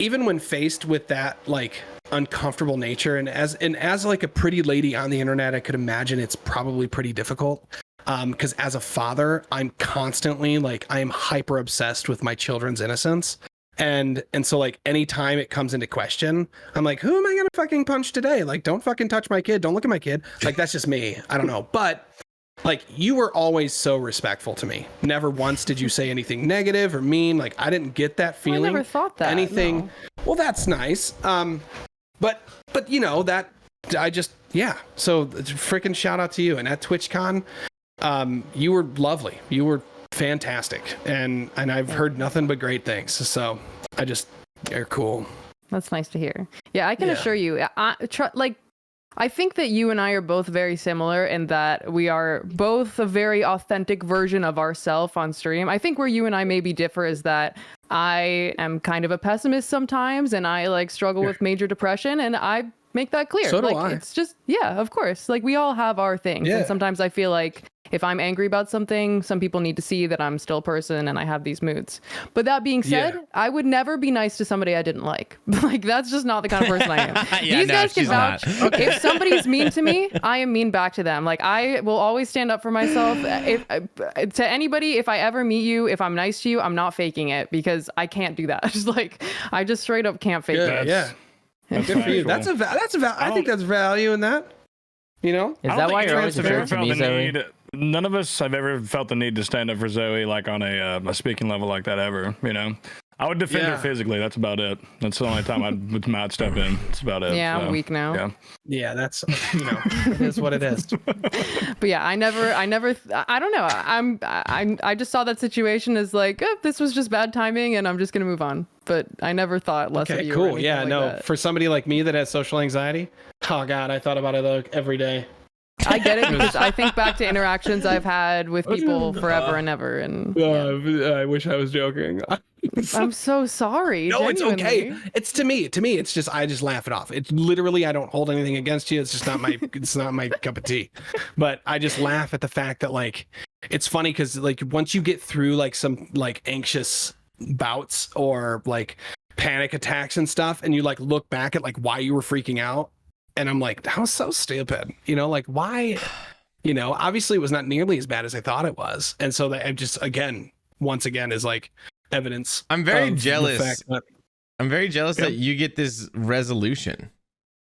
even when faced with that like uncomfortable nature, and as like a pretty lady on the internet, I could imagine it's probably pretty difficult. Because as a father, I'm constantly like, I am hyper obsessed with my children's innocence. And so like anytime it comes into question, I'm like, who am I gonna fucking punch today? Like, don't fucking touch my kid. Don't look at my kid. Like, that's just me. I don't know. But like, you were always so respectful to me. Never once did you say anything negative or mean. Like, I didn't get that feeling. I never thought that. Anything. No. Well, that's nice. But that I just, yeah. So freaking shout out to you. And at TwitchCon, you were lovely. You were fantastic, and I've heard nothing but great things. So you're cool. That's nice to hear. Yeah, I can assure you. I think that you and I are both very similar in that we are both a very authentic version of ourselves on stream. I think where you and I maybe differ is that I am kind of a pessimist sometimes, and I like struggle with major depression, and I make that clear. So do like, I. It's just, yeah, of course. Like, we all have our things. Yeah. And sometimes I feel like if I'm angry about something, some people need to see that I'm still a person and I have these moods. But that being said, I would never be nice to somebody I didn't like. Like, that's just not the kind of person I am. These guys can vouch. If somebody's mean to me, I am mean back to them. Like, I will always stand up for myself. To anybody, if I ever meet you, if I'm nice to you, I'm not faking it, because I can't do that. Just like, I just straight up can't fake it. Yeah. Good for you. I think that's value in that. Is that why you're always a jerk to me, Zoe? None of us have ever felt the need to stand up for Zoe like on a speaking level like that ever. I would defend her physically. That's about it. That's the only time I'd step in. That's about it. Yeah, I'm weak now. Yeah, that's it is what it is. But yeah, I don't know. I just saw that situation as like, this was just bad timing and I'm just gonna move on. But I never thought less of you. Cool. Like that. For somebody like me that has social anxiety, oh god, I thought about it every day. I get it because I think back to interactions I've had with people forever and ever, and I wish I was joking. I'm so sorry. No, genuinely. it's okay. It's to me, it's just I just laugh it off. It's literally I don't hold anything against you. It's just not my it's not my cup of tea. But I just laugh at the fact that like it's funny because like once you get through like some like anxious bouts or like panic attacks and stuff, and you like look back at like why you were freaking out, and I'm like, that was so stupid. You know, like why? You know, obviously it was not nearly as bad as I thought it was, and so that I just once again is like evidence. I'm very of jealous. the fact that- I'm very jealous that you get this resolution.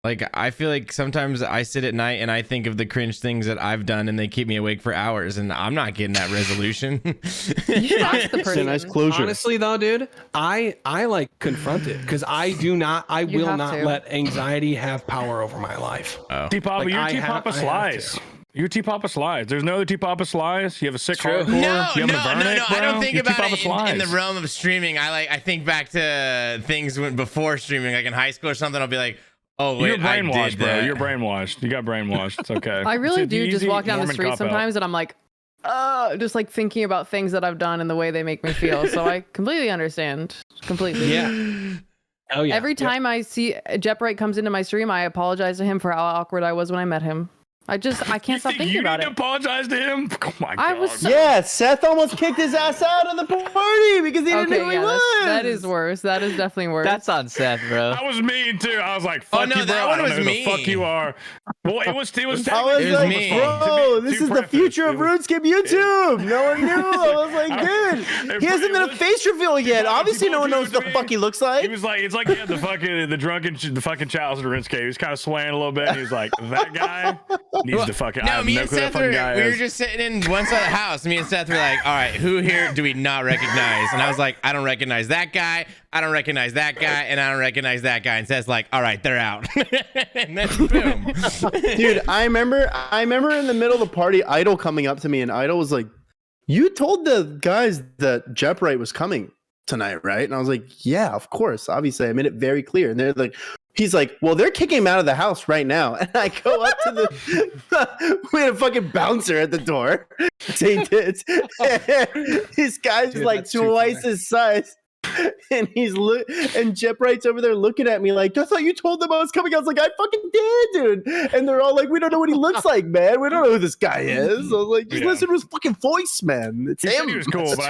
Like, I feel like sometimes I sit at night and I think of the cringe things that I've done and they keep me awake for hours, and I'm not getting that resolution. You should ask the It's a person. nice closure. Honestly though, dude, I like confront it because I will not to. let anxiety have power over my life. T-Papa, Like, you're I T-Papa have Slice. to. You're T-Papa Slice. There's no other T-Papa Slice. You have a sick True. hardcore. No, you have a verdict, I don't think You're about T-Papa it in the Slice. realm of streaming. I think back to things when before streaming, like in high school or something. I'll be like, oh wait, You're brainwashed, I did bro. that. You're brainwashed. You got brainwashed. It's okay. I really It's an do just easy walk down the Mormon street cop-out. sometimes and I'm like, just like thinking about things that I've done and the way they make me feel. So I completely understand. Completely. Yeah. Oh yeah. Every time I see Jep Wright comes into my stream, I apologize to him for how awkward I was when I met him. I can't stop thinking about You it. need to apologize to him? Oh my god. I was so- Yeah, Seth almost kicked his ass out of the party because he didn't know who he was. that is worse. That is definitely worse. That's on Seth, bro. That was mean too. I was like, "Fuck no, you, bro. that I one don't was know who the fuck me. you are." Well, it was. I was It was like, me. bro, this is the future of RuneScape YouTube. No one knew. I was like, dude, he hasn't done a face reveal yet. Obviously, no one knows what the fuck he looks like. He was like, it's like he had the fucking Chalice of RuneScape. He was kind of swaying a little bit. And he was like, "That guy needs to fucking." I No, have me no and clue who that Seth fucking we guy were is. just sitting in one side of the house. Me and Seth were like, all right, who here do we not recognize? And I was like, I don't recognize that guy. I don't recognize that guy. And I don't recognize that guy. And Seth's like, all right, they're out. And then boom. Dude, I remember in the middle of the party, Idol coming up to me, and Idol was like, "You told the guys that Jep Wright was coming tonight, right?" And I was like, "Yeah, of course. Obviously, I made it very clear." And they're like, he's like, "Well, they're kicking him out of the house right now." And I go up to the we had a fucking bouncer at the door. Saying this. This guy's Dude, like that's too twice funny. his size. And and Jep Wright's over there looking at me like, "I thought you told them I was coming." I was like, "I fucking did, dude." And they're all like, "We don't know what he looks like, man. We don't know who this guy is." I was like, "Just Yeah. listen to his fucking voice, man. It's He said him." he was cool, but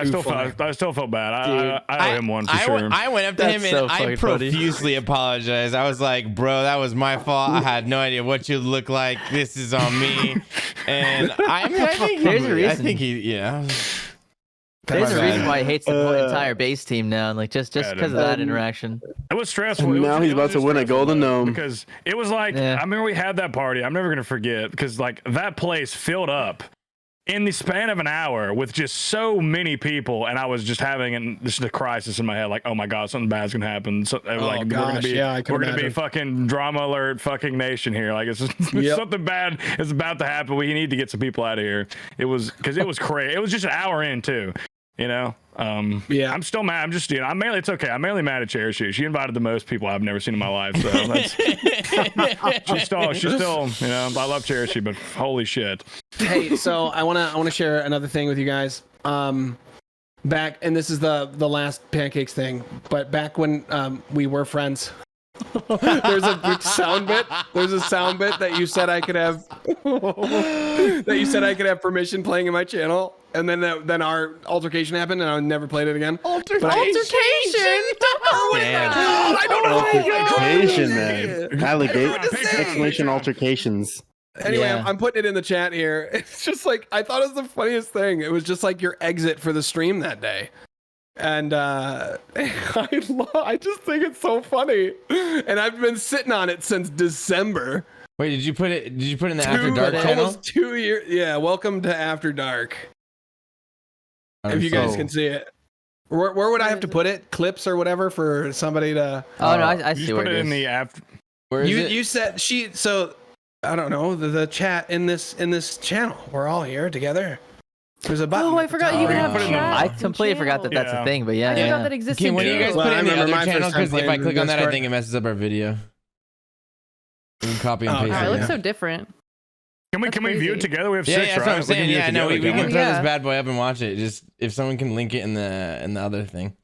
I still felt bad. I owe him one for sure. I went up to him That's and so I fucking funny. profusely apologized. I was like, bro, that was my fault. I had no idea what you look like. This is on me. And I think There's a reason. I think he, yeah. There's a My reason bad. why he hates the whole entire base team now, and like just Yeah, because of that dude. interaction. It was stressful. And It was- now he's it was about to just win a stressful, Golden though, Gnome. because it was like Yeah. I remember we had that party. I'm never gonna forget because like that place filled up in the span of an hour with just so many people, and I was just having just a crisis in my head, like, oh my god, something bad's gonna happen. So, like, we're gonna gosh, be, yeah, I can we're gonna be imagine. fucking drama alert, fucking nation here. Like, it's just, Yep. something bad is about to happen. We need to get some people out of here. It was because it was crazy. It was just an hour in too. You know, Yeah. I'm still mad. I'm just, it's okay. I'm mainly mad at Cherry. She invited the most people I've never seen in my life. So that's, she's still, I love Cherry, but holy shit. Hey, so I wanna share another thing with you guys. Back, and this is the last pancakes thing, but back when we were friends, there's a sound bit. There's a sound bit that you said I could have that you said I could have permission playing in my channel, and then our altercation happened, and I never played it again. Altercation. Damn. I don't know. Altercation, man. Alligator. Patreon. Exclamation altercations. Anyway, Yeah. I'm putting it in the chat here. It's just like, I thought it was the funniest thing. It was just like your exit for the stream that day. And I just think it's so funny. And I've been sitting on it since December. Wait, did you put it in the After Dark channel? Almost 2 years. Yeah, welcome to After Dark. If you guys can see it. Where would I have to put it? Clips or whatever for somebody to... Oh no, I You see just where put it it in is. the app. Where is it? You said I don't know, the chat in this channel. We're all here together. There's a button. Oh, I at the forgot top. you even have Put it in the- chat. I completely forgot that that's Yeah. a thing, but I yeah, forgot yeah. that existed. Okay, when do you guys Yeah. put it Well, in I the remember other my channel? first time Because if I playing click on that, I Discord. think it messes up our video. We can copy and Oh, paste Oh, it. it looks yeah. so different. Can we view it together? We have Yeah, six, that's right? what I'm saying. Yeah, no, we can throw Yeah. this bad boy up and watch it. Just if someone can link it in the other thing.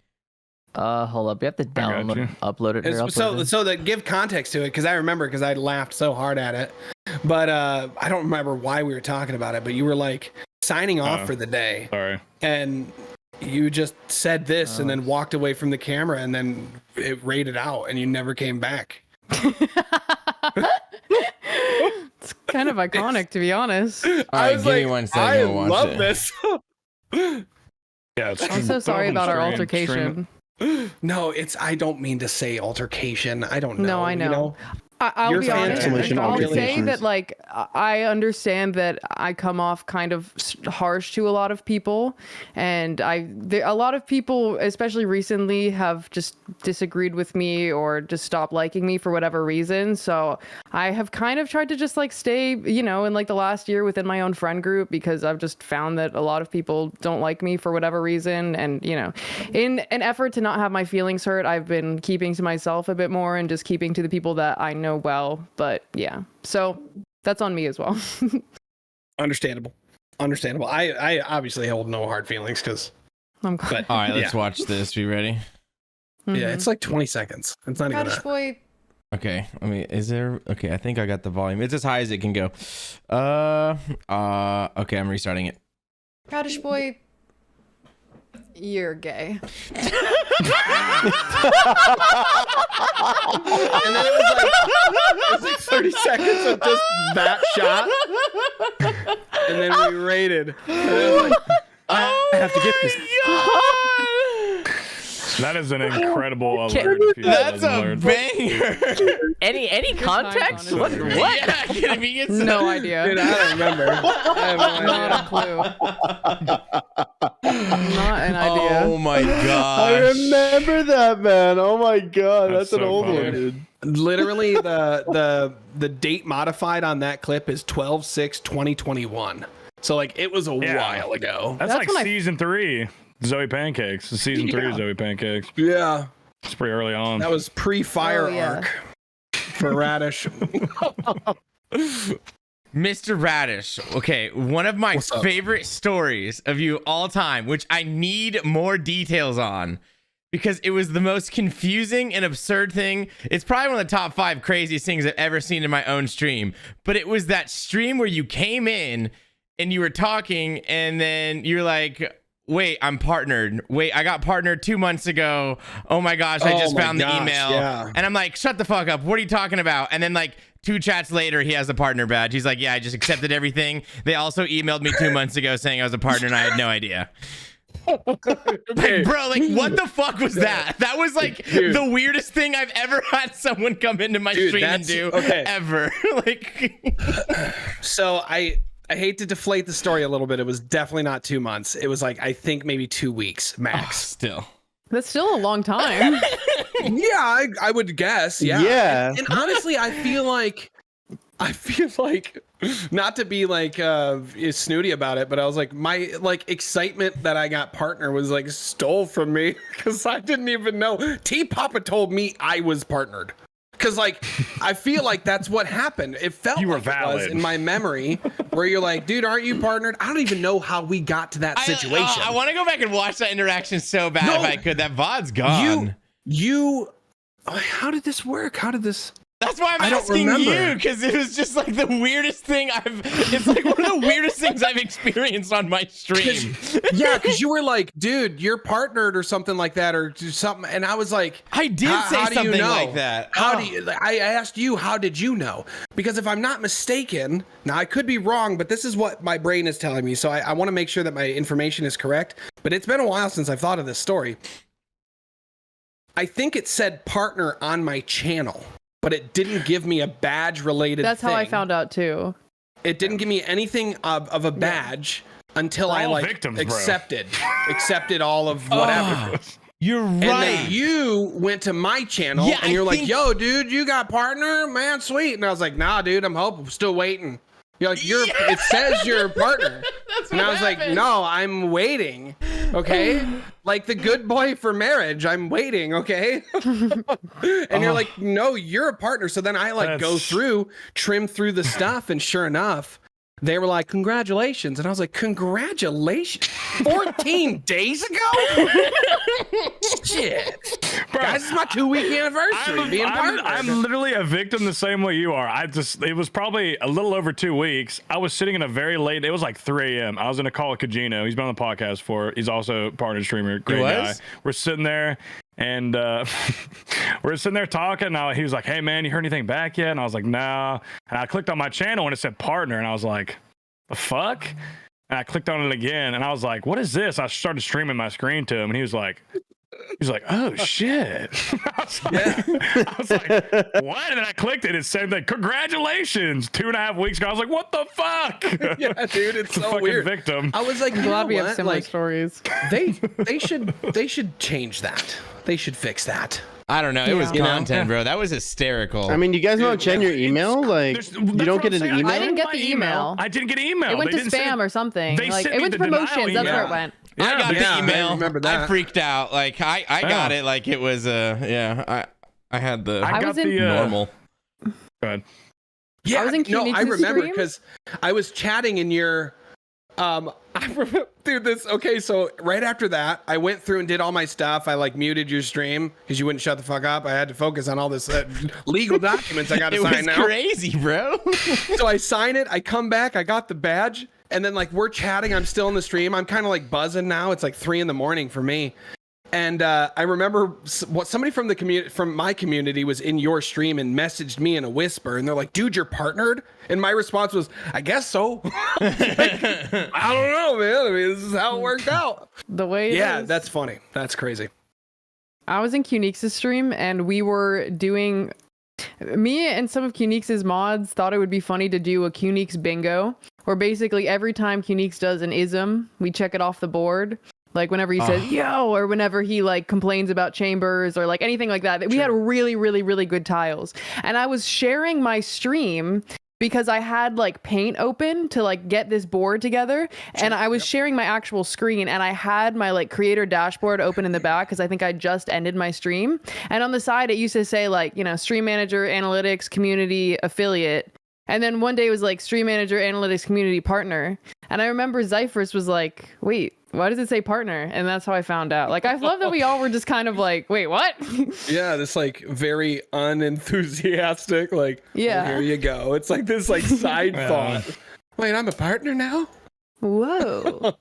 Hold up. You have to got download, you. upload it. Here, It's- upload it. so to give context to it, because I remember, because I laughed so hard at it, but I don't remember why we were talking about it. But you were like signing off for the day, Sorry. and you just said this, and then walked away from the camera, and then it rated out, and you never came back. It's kind of iconic, to be honest. All right, give me 1 second. I We'll watch love it. this. Yeah, it's I'm so sorry about our altercation. No, I don't mean to say altercation. I don't know. No, I know. You know? I'll Your be fan honest. exclamation I'll say altercations. that, like, I understand that I come off kind of harsh to a lot of people, and a lot of people, especially recently, have just disagreed with me or just stopped liking me for whatever reason. So I have kind of tried to just like stay, in like the last year within my own friend group, because I've just found that a lot of people don't like me for whatever reason, and in an effort to not have my feelings hurt, I've been keeping to myself a bit more and just keeping to the people that I know well. But yeah, so that's on me as well. Understandable. I obviously hold no hard feelings because, I'm but All right, let's yeah. watch this. Be ready? Yeah, it's like 20 seconds. It's not even. Radishboy. Okay. Is there? Okay, I think I got the volume. It's as high as it can go. Okay, I'm restarting it. Radishboy. You're gay. And then it was like 30 seconds of just that shot, and then we rated. And then it was like, I have to get this. That is an incredible Okay. alert. if you That's haven't a learned. banger. Any context? honestly. What? Yeah, can we get some? No idea. Dude, I don't remember. I have no Not idea. a clue. Not an idea. Oh my I gosh. remember that, man. Oh my god, That's that's an so old funny. one, dude. Literally, the date modified on that clip is 12/6/2021. So like it was a Yeah. while ago. That's That's like when I- season 3. Zoe Pancakes. It's season 3 of Zoe Pancakes. Yeah, It's pretty early on. that was pre-fire Oh, yeah. arc for Radish. Mr. Radish, okay, one of my What's up? favorite stories of you all time, which I need more details on because it was the most confusing and absurd thing. It's probably one of the top 5 craziest things I've ever seen in my own stream, but it was that stream where you came in and you were talking and then you're like, wait, I'm partnered. Wait, I got partnered 2 months ago. Oh my gosh, I Oh just my found the gosh, email. yeah. And I'm like, shut the fuck up. What are you talking about? And then like 2 chats later, he has a partner badge. He's like, yeah, I just accepted everything. They also emailed me 2 months ago saying I was a partner and I had no idea. Like, bro, like what the fuck was that? That was like Dude. the weirdest thing I've ever had someone come into my Dude, stream and that's- do okay. ever. Like So I hate to deflate the story a little bit. It was definitely not 2 months. It was like I think maybe 2 weeks max. still. That's still a long time. Yeah, I would guess. Yeah. Yeah. And honestly, I feel like not to be like snooty about it, but I was like my like excitement that I got partner was like stole from me because I didn't even know. T Papa told me I was partnered. Cause like I feel like that's what happened. It felt You were like it was valid. in my memory where you're like, dude, aren't you partnered? I don't even know how we got to that situation. I want to go back and watch that interaction so bad No. if I could. That VOD's gone. How did this work? How did this? That's why I'm I don't asking remember. you, because it was just like the weirdest thing it's like one of the weirdest things I've experienced on my stream. Yeah, because you were like, dude, you're partnered or something like that, or something, and I was like, I did say how do you something know? like that. How Oh. do you? I asked you, how did you know? Because if I'm not mistaken, now I could be wrong, but this is what my brain is telling me, so I want to make sure that my information is correct. But it's been a while since I've thought of this story. I think it said partner on my channel, but it didn't give me a badge related. That's how I found out too. It didn't give me anything of a badge until We're I all like victims, bro. accepted all of whatever. You're And right. then you went to my channel Yeah, and you're I like, think- yo, dude, you got partner? Man, sweet. And I was like, nah, dude, I'm still waiting. You're like, it says you're a partner. And I was like, no, I'm waiting. Okay. Like the good boy for marriage. I'm waiting. Okay. And you're like, no, you're a partner. So then I like go That's- through, trim through the stuff. And sure enough, they were like, congratulations. And I was like, congratulations? 14 days ago? Shit. Bro, Guys, it's my 2-week anniversary. I'm literally a victim the same way you are. It was probably a little over 2 weeks. I was sitting in a very late, it was like 3 a.m. I was in a call with Kajino. He's been on the podcast before. He's also partner streamer. Great guy. We're sitting there. And we're sitting there talking. And he was like, "Hey man, you heard anything back yet?" And I was like, "Nah." And I clicked on my channel and it said partner, and I was like, "The fuck?" And I clicked on it again, and I was like, "What is this?" I started streaming my screen to him, and he was like, "Oh shit!" I was like, "What?" And then I clicked it. It said that congratulations, 2.5 weeks ago. I was like, "What the fuck?" Yeah, dude, it's so fucking weird. Victim. I was like, Glad we have what? similar Like, stories. they should change that. They should fix that. I don't know. It was Yeah. content, bro. That was hysterical. I mean, you guys don't check your email? Like, you don't get an email? I didn't get the email. I didn't get an email. It went They to didn't spam send- or something. they Like sent it me went to the denial promotions. That's where email. it went. I got Yeah, the email. I remember that. I freaked out. Like I got it. Like it was I had the I was in- normal. Go ahead. Yeah, I was in no, I Q-Nix's remember stream. because I was chatting in your I remember, dude, this okay, so right after that I went through and did all my stuff. I like muted your stream because you wouldn't shut the fuck up. I had to focus on all this legal documents I gotta It sign was now. crazy, bro. So I sign it, I come back, I got the badge, and then like we're chatting, I'm still in the stream, I'm kind of like buzzing now. It's like 3 a.m. for me. And I remember what somebody from the community, from my community, was in your stream and messaged me in a whisper, and they're like, "Dude, you're partnered." And my response was, "I guess so." Like, I don't know, man. I mean, this is how it worked out. The way it Yeah, is. that's funny. That's crazy. I was in Q-Nix's stream and we were doing. Me and some of Q-Nix's mods thought it would be funny to do a Q-Nix bingo, where basically every time Q-Nix does an ism, we check it off the board. Like whenever he says "yo" or whenever he like complains about chambers or like anything like that. We had really, really, really good tiles. And I was sharing my stream because I had like Paint open to like get this board together, and I was sharing my actual screen, and I had my like creator dashboard open in the back because I think I just ended my stream. And on the side it used to say like, you know, stream manager, analytics, community, affiliate. And then one day it was like stream manager, analytics, community, partner. And I remember Zyphers was like, "Wait, why does it say partner?" And that's how I found out. Like, I love that we all were just kind of like, "Wait, what?" Yeah, this like very unenthusiastic, like, Yeah. well, here you go. It's like this like side thought. Wait, I'm a partner now? Whoa.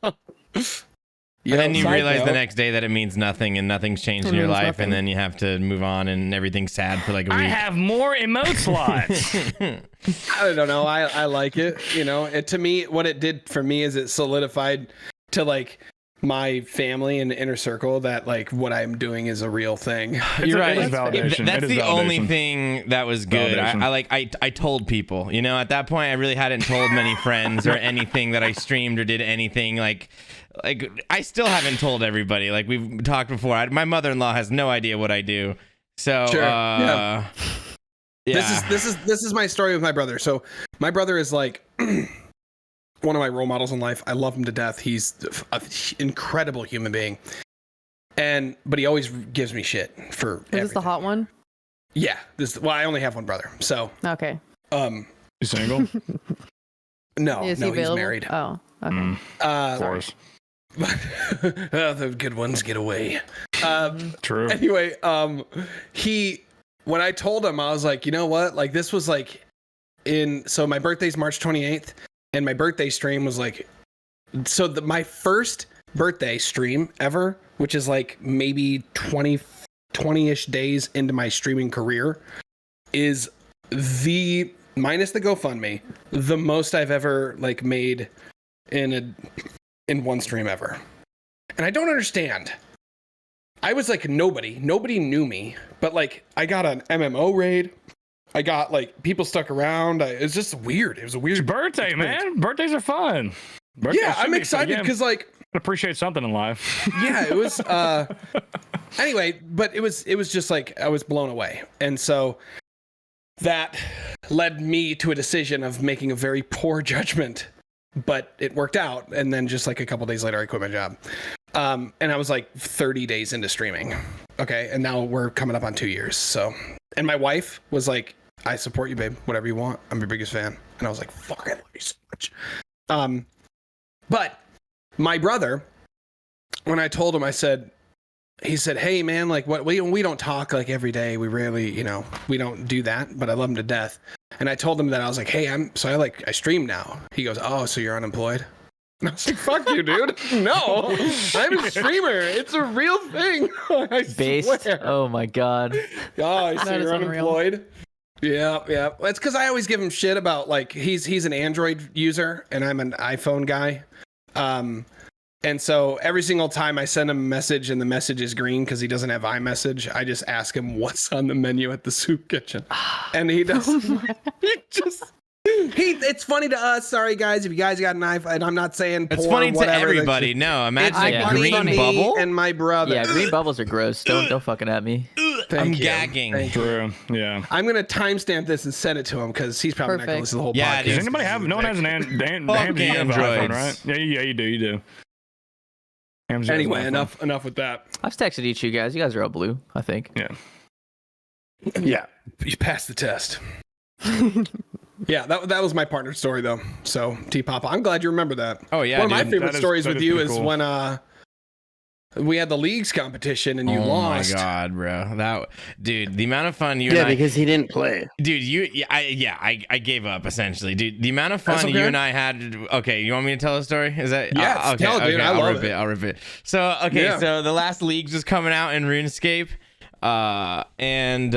Yeah, And then you side realize the note. next day that it means nothing and nothing's changed in your means life, nothing. and then you have to move on and everything's sad for like a I week. have more emote slots. I don't know. I like it. You know, to me, what it did for me is it solidified to like my family and inner circle that like what I'm doing is a real thing. You're right. It is validation. That's It is the only validation. thing that was good. Validation. I told people, you know, at that point I really hadn't told many friends or anything that I streamed or did anything like I still haven't told everybody. Like we've talked before. My mother-in-law has no idea what I do. So Sure. yeah. This is my story with my brother. So my brother is like one of my role models in life. I love him to death. He's an incredible human being. But he always gives me shit for Is this the everything. hot one? Yeah. I only have one brother. So Okay. You single? no, Is he he's available? married. Oh, okay. Of course. The good ones get away. True. Anyway, when I told him, I was like, you know what? Like this was like so my birthday's March 28th, and my birthday stream was like, so my first birthday stream ever, which is like maybe 20-ish days into my streaming career, is the minus the GoFundMe, the most I've ever like made in one stream ever. And I don't understand. I was like nobody knew me, but like I got an MMO raid. I got like people stuck around. It's just weird. It was a weird It's your birthday, man. Birthdays are fun. Birthdays Yeah, should I'm be excited fun. because like Appreciate something in life. yeah, it was anyway, but it was just like I was blown away. And so that led me to a decision of making a very poor judgment, but it worked out. And then just like a couple days later, I quit my job. And I was like 30 days into streaming. Okay. And now we're coming up on 2 years. So, and my wife was like, "I support you, babe. Whatever you want. I'm your biggest fan." And I was like, fuck, I love you so much. But my brother, when I told him, he said, hey man, like what we don't talk like every day. We rarely, we don't do that, but I love him to death. And I told him that I was like, hey, I stream now. He goes, oh, so you're unemployed? And I was like, fuck you, dude. No, I'm a streamer. It's a real thing. I swear. Oh my God. Oh, so you're unemployed? Yeah. It's because I always give him shit about like he's an Android user and I'm an iPhone guy. And so every single time I send him a message and the message is green because he doesn't have iMessage, I just ask him what's on the menu at the soup kitchen. And he doesn't. It's funny to us. Sorry, guys, if you guys got an iPhone. And I'm not saying it's funny to everybody. No, imagine a green bubble. And my brother. Yeah, green bubbles are gross. Don't fucking at me. I'm gagging. True. Yeah. I'm gonna timestamp this and send it to him because he's probably not gonna listen to the whole podcast. Does anybody have? No one has an Android, right? Yeah, you do. Anyway, enough with that. I've texted each of you guys. You guys are all blue, I think. Yeah. You passed the test. Yeah, that was my partner's story though. So T-Papa, I'm glad you remember that. Oh yeah. One of my favorite stories with you is when we had the leagues competition and you lost. Oh my God, bro. Dude, the amount of fun you and I... because he didn't play. Dude, I gave up essentially. Dude, the amount of fun you and I had. Okay, you want me to tell a story? Is that yeah? Okay, tell it, dude. Okay, I love it. I'll rip it. So so the last leagues was coming out in RuneScape. And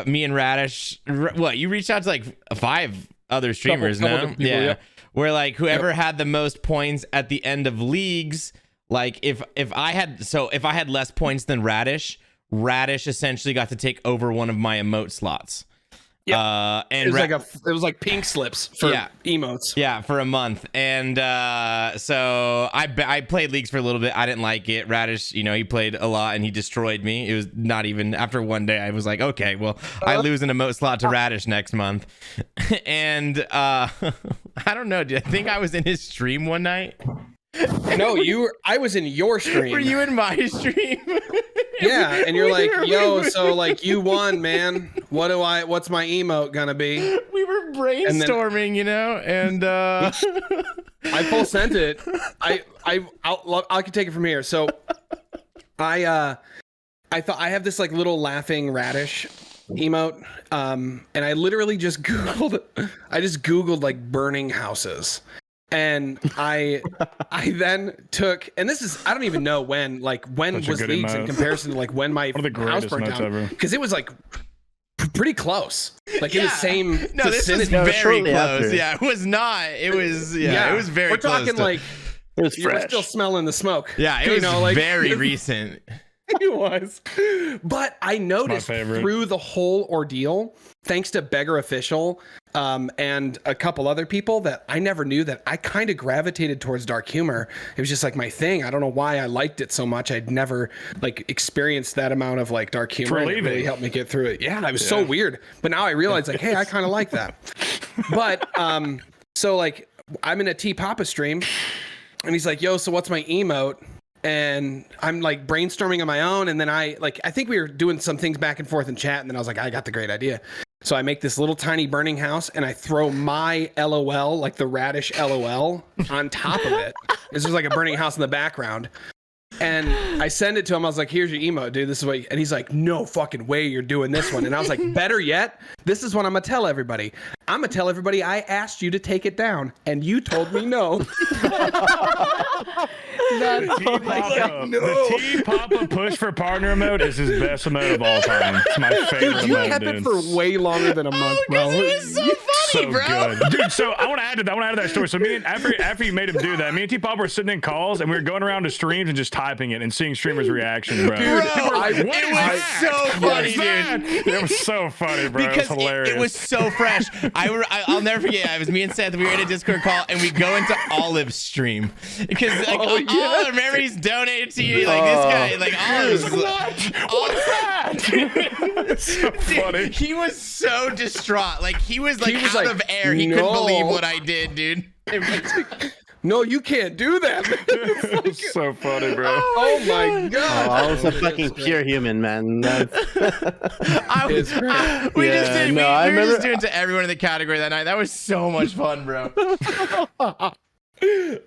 me and Radish, what, you reached out to like 5 other streamers now? People, yeah. Where like whoever had the most points at the end of leagues, like if I had less points than Radish essentially got to take over one of my emote slots. Yeah, and it was like pink slips for emotes. Yeah, for a month, and so I played leagues for a little bit. I didn't like it. Radish, he played a lot and he destroyed me. It was not even after one day. I was like, okay, well, I lose an emote slot to Radish next month, and I don't know. I think I was in his stream one night. No, I was in your stream. Were you in my stream? Yeah, and you're like, yo, so like you won, man. What's my emote gonna be? We were brainstorming, and I full sent it. I can take it from here. So I thought I have this like little laughing Radish emote, and I literally just googled like burning houses. And I then took, and this is, I don't even know when was leagues in comparison to like when my house burned down, because it was like pretty close, like in the same vicinity. This was very close. Yeah, it was not. It was it was very. We're close talking like it was fresh. You were still smelling the smoke. Yeah, it was very recent. It was, but I noticed through the whole ordeal, thanks to Beggar Official and a couple other people, that I never knew that I kind of gravitated towards dark humor. It was just like my thing. I don't know why I liked it so much. I'd never like experienced that amount of like dark humor. It really helped me get through it. Yeah, it was so weird. But now I realize like, hey, I kind of like that. But so like I'm in a T-Papa stream and he's like, yo, so what's my emote? And I'm like brainstorming on my own. And then I think we were doing some things back and forth in chat. And then I was like, I got the great idea. So I make this little tiny burning house and I throw my LOL, like the Radish LOL, on top of it. It's just like a burning house in the background. And I send it to him. I was like, here's your emote, dude. This is what, and he's like, no fucking way you're doing this one. And I was like, better yet, this is what I'm going to tell everybody. I'm going to tell everybody I asked you to take it down and you told me no. The T-Papa push for partner emote is his best emote of all time. It's my favorite dude, you emote, kept it for way longer than a month, bro. It was so funny, bro. Good. Dude, so I want to add to that story. So me and after you made him do that, me and T-Papa were sitting in calls and we were going around to streams and just typing it and seeing streamers' reaction, bro. Dude, it was so funny, dude. It was so funny, bro. Because it was hilarious. It was so fresh. I'll never forget. It was me and Seth. We were in a Discord call and we go into Olive's stream because like all our memories donated to you. Like this guy, like Olive's. What is that? It's so funny. He was so distraught. Like he was out of air. He couldn't believe what I did, dude. no, you can't do that. It's so funny, bro. Oh my god! I was a fucking pure human, man. It's great. We Yeah, just did. no, We I were just remember- doing to everyone in the category that night. That was so much fun, bro.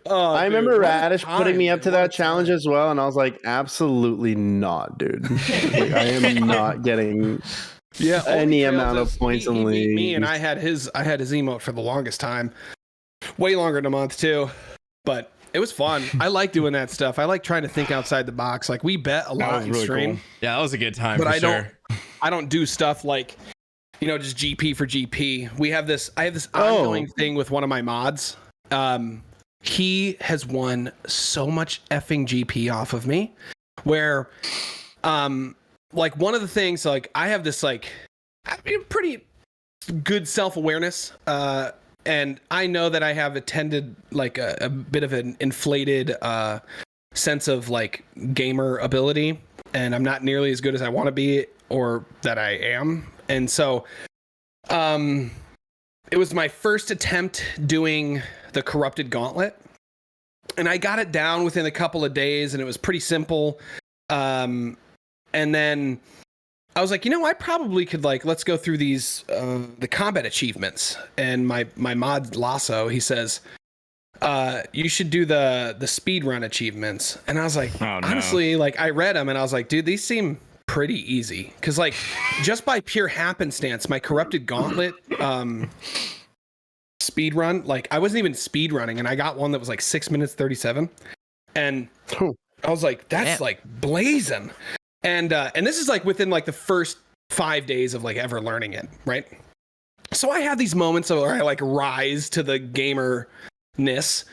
Oh, I dude, remember what a Radish putting time, me up dude, to what a that challenge time. as well, and I was like, absolutely not, dude. Like, I am not getting Yeah, any Trails amount of is- points he in beat me, and leagues. I had his emote for the longest time, way longer than a month too. But it was fun. I like doing that stuff. I like trying to think outside the box. Like we bet a That lot was in really stream, cool. Yeah, that was a good time. but for I sure. don't do stuff like, just GP for GP. I have this ongoing thing with one of my mods. He has won so much effing GP off of me, where, like one of the things, like I have this like, pretty good self-awareness, and I know that I have attended like a bit of an inflated sense of like gamer ability, and I'm not nearly as good as I want to be or that I am. And so it was my first attempt doing the corrupted gauntlet, and I got it down within a couple of days, and it was pretty simple. And then I was like, I probably could let's go through these the combat achievements. And my mod Lasso, he says, you should do the speed run achievements. And I was like, Oh, no. honestly, I read them and I was like, dude, these seem pretty easy, because just by pure happenstance, my corrupted gauntlet speed run, I wasn't even speed running, and I got one that was 6 minutes 37, and I was like, that's blazing. And this is within the first 5 days of ever learning it, right? So I have these moments where I rise to the gamerness,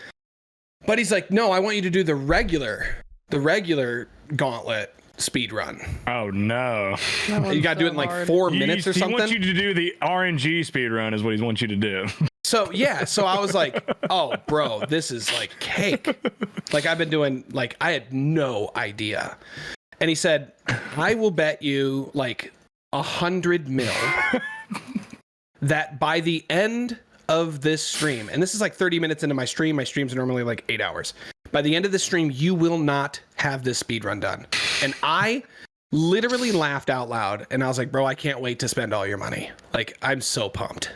but he's like, no, I want you to do the regular gauntlet speed run. Oh no! You gotta do it in 4 minutes or something. He wants you to do the RNG speed run, is what he wants you to do. So yeah, so I was like, oh bro, this is cake. I've been doing I had no idea. And he said, I will bet you 100 mil that by the end of this stream, and this is 30 minutes into my streams are normally 8 hours. By the end of the stream, you will not have this speed run done. And I literally laughed out loud, and I was like, bro, I can't wait to spend all your money. I'm so pumped.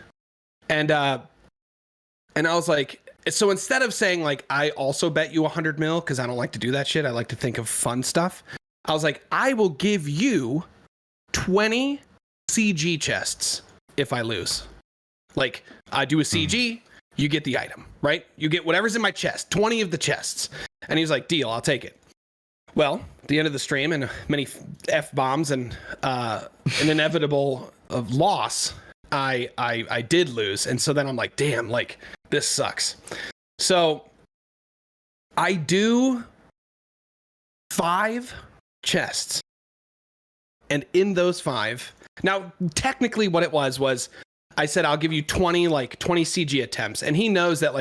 And I was like, so instead of saying I also bet you 100 mil, because I don't like to do that shit, I like to think of fun stuff. I was like, I will give you 20 CG chests if I lose. I do a CG, you get the item, right? You get whatever's in my chest, 20 of the chests. And he was like, deal, I'll take it. Well, at the end of the stream, and many F-bombs and an inevitable of loss, I did lose. And so then I'm like, damn, this sucks. So I do 5 chests. And in those 5, now technically what it was I said, I'll give you 20 CG attempts. And he knows that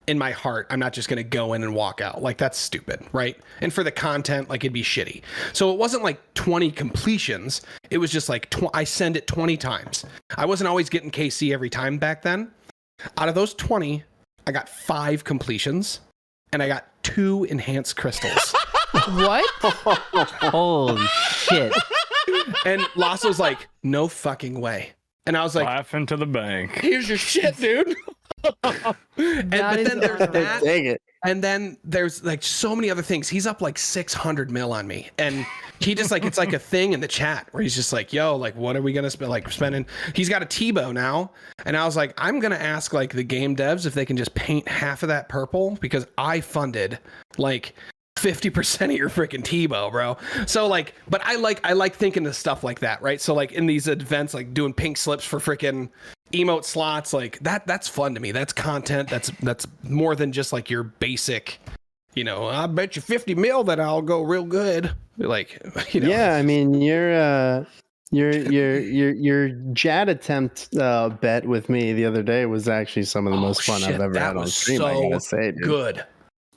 in my heart, I'm not just going to go in and walk out. That's stupid, right? And for the content, it'd be shitty. So it wasn't 20 completions. It was just I send it 20 times. I wasn't always getting KC every time back then. Out of those 20, I got 5 completions, and I got 2 enhanced crystals. What? Holy shit. And Lasso's like, no fucking way. And I was like, Laughing to the bank. here's your shit, dude. But then there's that. Dang it. And then there's so many other things. He's up 600 mil on me. And he just it's a thing in the chat where he's just yo, what are we going to spend? Spending. He's got a Tebow now. And I was like, I'm going to ask the game devs if they can just paint half of that purple, because I funded 50% of your freaking Tebow, bro. So but I like thinking of stuff like that, right? So in these events, doing pink slips for freaking emote slots, that's fun to me. That's content. That's more than just your basic, I bet you 50 mil that I'll go real good. Yeah, I mean your Jad attempt bet with me the other day was actually some of the most fun I've ever had on stream. I gotta say, dude. Good.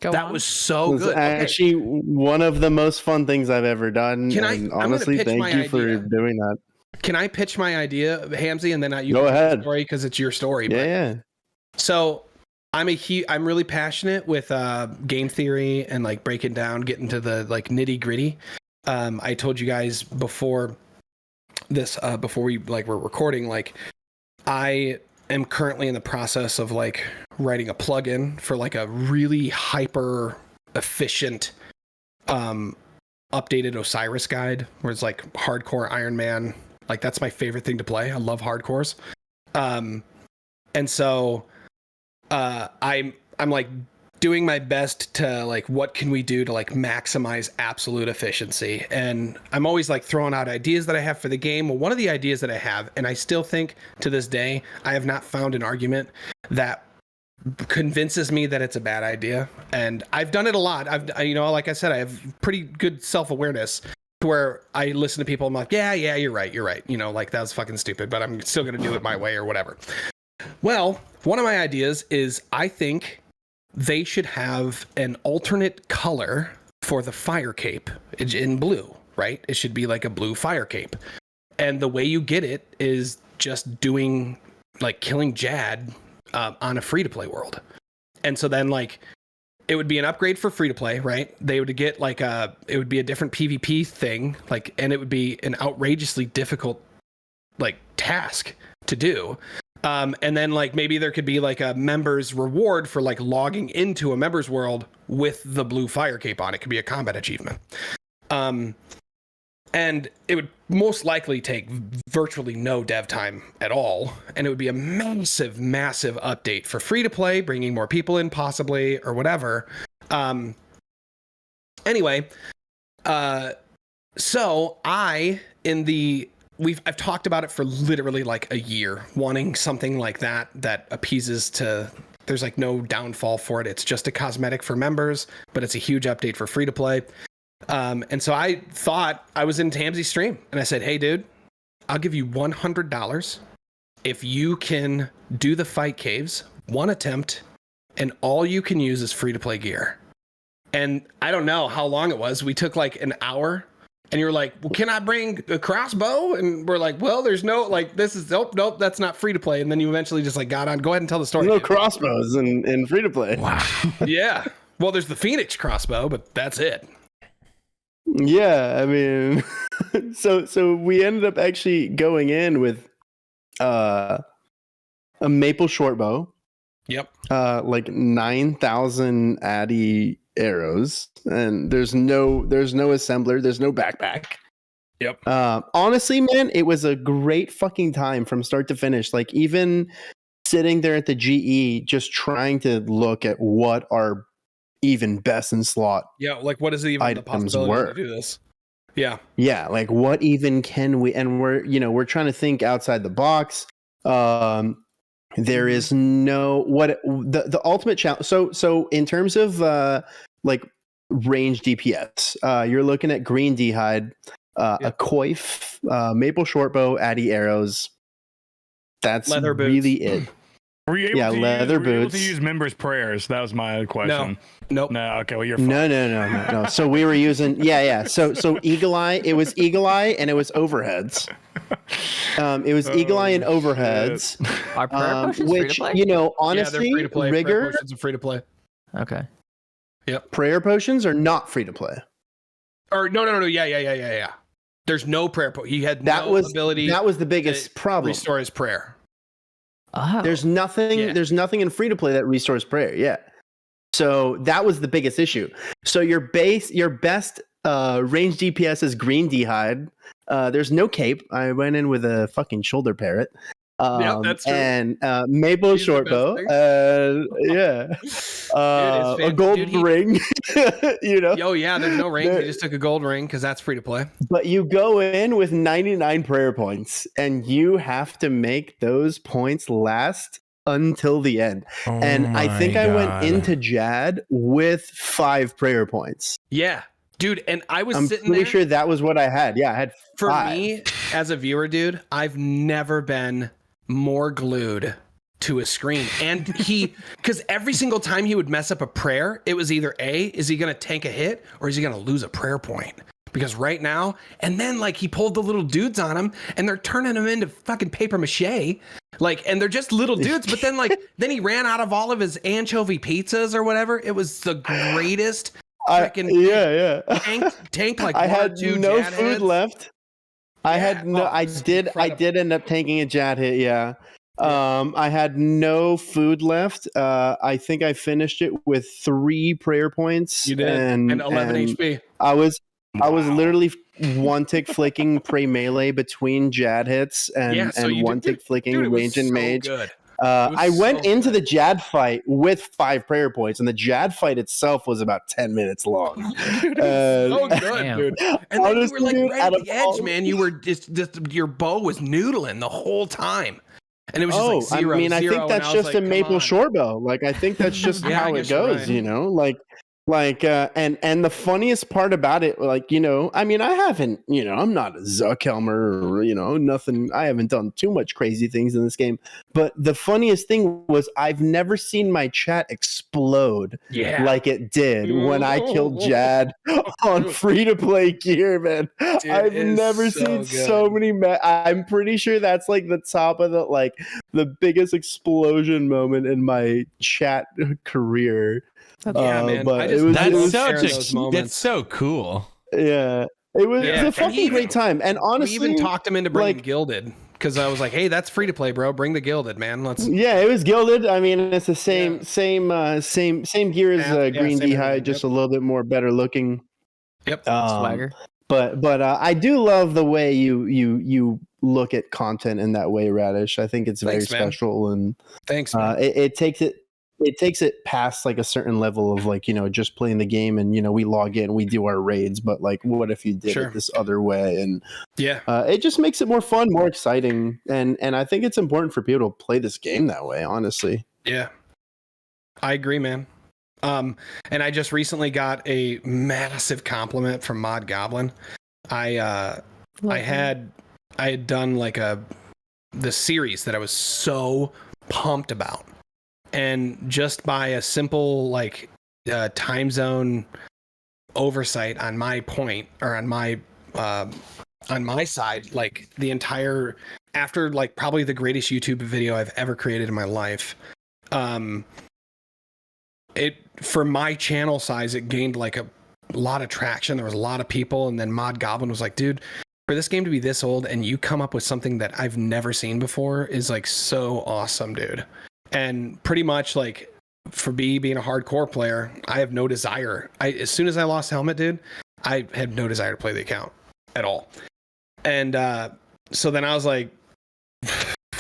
Go that on. was so It was good. Okay. actually one of the most fun things I've ever done. Can I- and I'm gonna honestly, pitch thank my you for idea. doing that. Can I pitch my idea, Hamzy, and then you Go can tell the ahead. story because it's your story. Yeah, yeah. So I'm really passionate with game theory and like breaking down, getting to the like nitty gritty. I told you guys before this, before we like were recording, like I am currently in the process of like writing a plugin for like a really hyper efficient updated Osiris guide where it's like hardcore Iron Man. Like that's my favorite thing to play. I love hardcores. And so I'm like doing my best to like, what can we do to like maximize absolute efficiency? And I'm always like throwing out ideas that I have for the game. Well, one of the ideas that I have, and I still think to this day, I have not found an argument that convinces me that it's a bad idea. And I've done it a lot. Like I said, I have pretty good self-awareness to where I listen to people. I'm like, yeah, you're right. Like that was fucking stupid, but I'm still going to do it my way or whatever. Well, one of my ideas is I think they should have an alternate color for the fire cape in blue, right? It should be like a blue fire cape. And the way you get it is just doing like killing Jad on a free-to-play world. And so then like it would be an upgrade for free-to-play, right? They would get like it would be a different PvP thing, like, and it would be an outrageously difficult like task to do. And then like maybe there could be like a member's reward for like logging into a member's world with the blue fire cape on. It could be a combat achievement. And it would most likely take virtually no dev time at all. And it would be a massive, massive update for free to play, bringing more people in possibly or whatever. Anyway, so I've talked about it for literally like a year, wanting something like that appeases to, there's like no downfall for it. It's just a cosmetic for members, but it's a huge update for free to play. And so I thought, I was in Tamsy's stream and I said, hey dude, I'll give you $100 if you can do the fight caves, one attempt, and all you can use is free to play gear. And I don't know how long it was. We took like an hour. And you're like, well, can I bring a crossbow? And we're like, well, there's no, like, this is, nope, that's not free to play. And then you eventually just like got on. Go ahead and tell the story. No crossbows in free to play. Wow. Yeah. Well, there's the Phoenix crossbow, but that's it. Yeah, I mean, so we ended up actually going in with a maple shortbow. Yep. Like 9,000 Addy arrows, and there's no assembler, there's no backpack. Yep. Honestly, man, it was a great fucking time from start to finish. Like even sitting there at the GE, just trying to look at what are even best in slot. Yeah, like what is even the possibility to do this? Yeah. Yeah, like what even can we? And we're trying to think outside the box. There is no the ultimate challenge. So in terms of like range DPS, you're looking at green d'hide, a coif, maple shortbow, Addy arrows. That's leather boots. Really it. Were you able leather boots. Were you able boots. to use members' prayers? That was my question. Nope. No. Okay. Well, you're fine. No. So we were using So Eagle Eye. It was Eagle Eye and it was overheads. It was Eagle Eye and overheads. Are prayer potions which free to play? Honestly, they're free to play. rigor. Prayer potions are free to play. Okay. Yep. Prayer potions are not free to play. Or no. Yeah. There's no prayer. He had no ability. That was the biggest problem. Restore his prayer. Oh. There's nothing in free to play that restores prayer. Yeah. So that was the biggest issue. So your best range DPS is green d'hide. There's no cape. I went in with a fucking shoulder parrot. Yeah, that's true. And maple shortbow. A gold ring. Oh yeah, there's no ring. He just took a gold ring because that's free to play. But you go in with 99 prayer points, and you have to make those points last until the end. And I think I went into Jad with 5 prayer points. Yeah. Dude, and I'm pretty sure that was what I had. Yeah, I had 5. For me, as a viewer, dude, I've never been more glued to a screen. And because every single time he would mess up a prayer, it was either A, is he going to tank a hit, or is he going to lose a prayer point? because right now, and then like he pulled the little dudes on him and they're turning them into fucking paper mache. Like, and they're just little dudes, but then like, then he ran out of all of his anchovy pizzas or whatever. It was the greatest freaking tank like I one or had two no Jad food heads. left. I had no. Oh, I it's did. I incredible. did end up taking a Jad hit. Yeah. I had no food left. I think I finished it with 3 prayer points. You did, and 11 HP. I was literally one tick flicking pray melee between Jad hits and one tick flicking range and mage. Good. I went into the Jad fight with 5 prayer points, and the Jad fight itself was about 10 minutes long. So good, Damn. dude. And then you were like dude, right at the edge, man. You were just your bow was noodling the whole time. And it was just like 0, I mean, I 0, think that's just like, a maple shore bow. Like, I think that's just Yeah, I how it guess you're goes, right. you know? And the funniest part about it, like, you know, I mean, I haven't, you know, I'm not a Zuckhelmer or, you know, nothing. I haven't done too much crazy things in this game. But the funniest thing was I've never seen my chat explode like it did when I killed Jad on free-to-play gear, man. Dude, I've it is never so seen good. so many. I'm pretty sure that's like the top of the biggest explosion moment in my chat career. Yeah, man. But I just it was, That's it was such those a moments. that's so cool. yeah. It was Yeah, a fucking great time. And honestly, we even talked him into bringing like- Gilded because I was like, "Hey, that's free to play, bro. Bring the Gilded, man. Let's." yeah, it was gilded. I mean, it's the same same gear as Yeah, Green same D'Hide, everything, just yep. a little bit more better looking. Yep. Swagger. But I do love the way you look at content in that way, Radish. I think it's very Thanks, man. special, and Thanks, man. it takes it past like a certain level of like, you know, just playing the game and, you know, we log in, we do our raids, but like, what if you did Sure. it this other way? And Yeah. it just makes it more fun, more exciting, and I think it's important for people to play this game that way. Honestly, Yeah. I agree, man. And I just recently got a massive compliment from Mod Goblin. I had done like the series that I was so pumped about, and just by a simple like time zone oversight on my point or on my side, like the entire after like probably the greatest YouTube video I've ever created in my life. It for my channel size, it gained like a lot of traction. There was a lot of people, and then Mod Goblin was like, dude, for this game to be this old and you come up with something that I've never seen before is like so awesome, dude. And pretty much like for me being a hardcore player, I have no desire. As soon as I lost Helmet, dude, I had no desire to play the account at all. And so then I was like,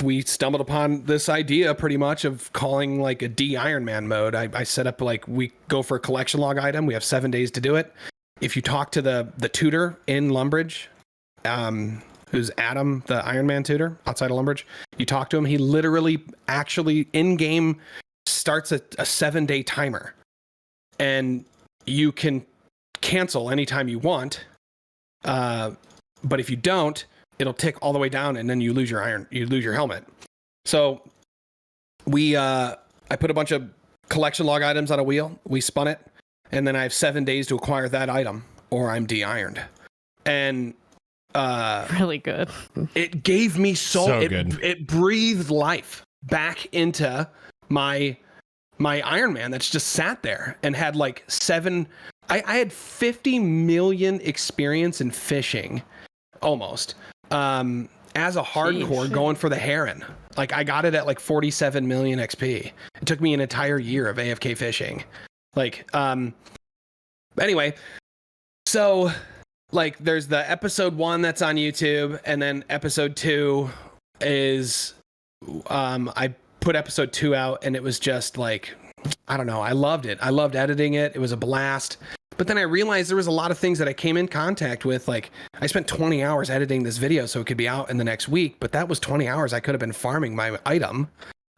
we stumbled upon this idea pretty much of calling like a D Iron Man mode. I set up like we go for a collection log item. We have 7 days to do it. If you talk to the tutor in Lumbridge, who's Adam, the Iron Man tutor outside of Lumbridge, you talk to him. He literally actually in game starts a 7-day timer, and you can cancel anytime you want. But if you don't, it'll tick all the way down, and then you lose your helmet. So I put a bunch of collection log items on a wheel. We spun it, and then I have 7 days to acquire that item, or I'm de-ironed. And Really good. it gave me So good. It breathed life back into my Iron Man that's just sat there and had like I had 50 million experience in fishing almost. As a hardcore going for the Heron. Like I got it at like 47 million XP. It took me an entire year of AFK fishing. Like, anyway, so like there's the episode 1 that's on YouTube, and then episode 2 is, I put episode 2 out, and it was just like, I don't know. I loved it. I loved editing it. It was a blast. But then I realized there was a lot of things that I came in contact with. Like I spent 20 hours editing this video so it could be out in the next week, but that was 20 hours I could have been farming my item,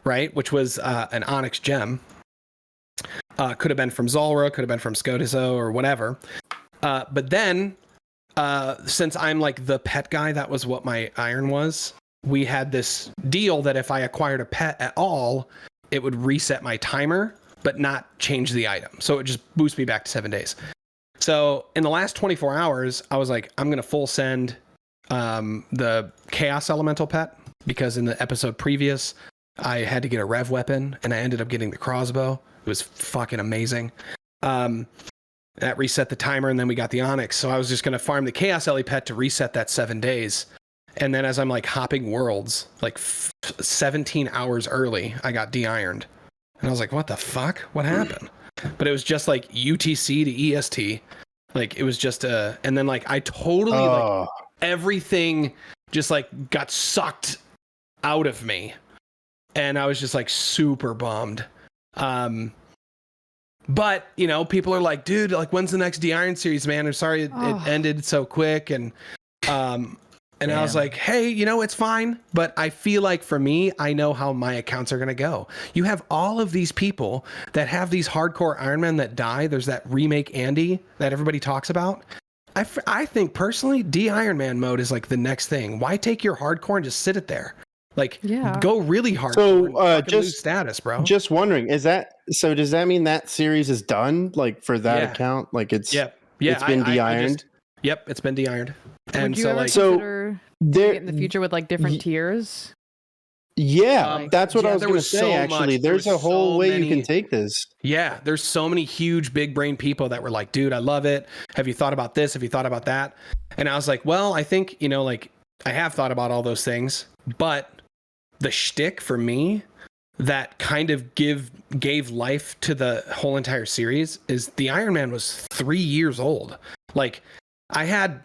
right? Which was an Onyx gem. Could have been from Zulrah, could have been from Skotizo or whatever. But then, since I'm like the pet guy, that was what my iron was. We had this deal that if I acquired a pet at all, it would reset my timer, but not change the item. So it just boosts me back to 7 days. So in the last 24 hours, I was like, I'm gonna full send the Chaos Elemental pet, because in the episode previous, I had to get a rev weapon and I ended up getting the crossbow. It was fucking amazing. That reset the timer, and then we got the Onyx. So I was just gonna farm the Chaos Ellie pet to reset that 7 days. And then as I'm like hopping worlds, like 17 hours early, I got de-ironed. And I was like, what the fuck? What happened? But it was just like UTC to EST. Like it was just and then like I totally like everything just like got sucked out of me. And I was just like super bummed. But, you know, people are like, dude, like, when's the next de-iron series, man? I'm sorry it ended so quick. And I was like, hey, you know, it's fine. But I feel like for me, I know how my accounts are going to go. You have all of these people that have these hardcore Iron Men that die. There's that remake Andy that everybody talks about. I think personally, de-Iron Man mode is like the next thing. Why take your hardcore and just sit it there? Like, go really hard. So just lose status, bro. Just wondering, does that mean that series is done? Like for that account, like it's it's been de-ironed. Yep, it's been de-ironed. And would you so ever like consider doing it in the future with like different tiers? Yeah, that's what I was going to say. Actually, there's a whole way you can take this. Yeah, there's so many huge big brain people that were like, dude, I love it. Have you thought about this? Have you thought about that? And I was like, well, I think, you know, like I have thought about all those things, but the shtick for me that kind of gave life to the whole entire series is the Iron Man was 3 years old. Like I had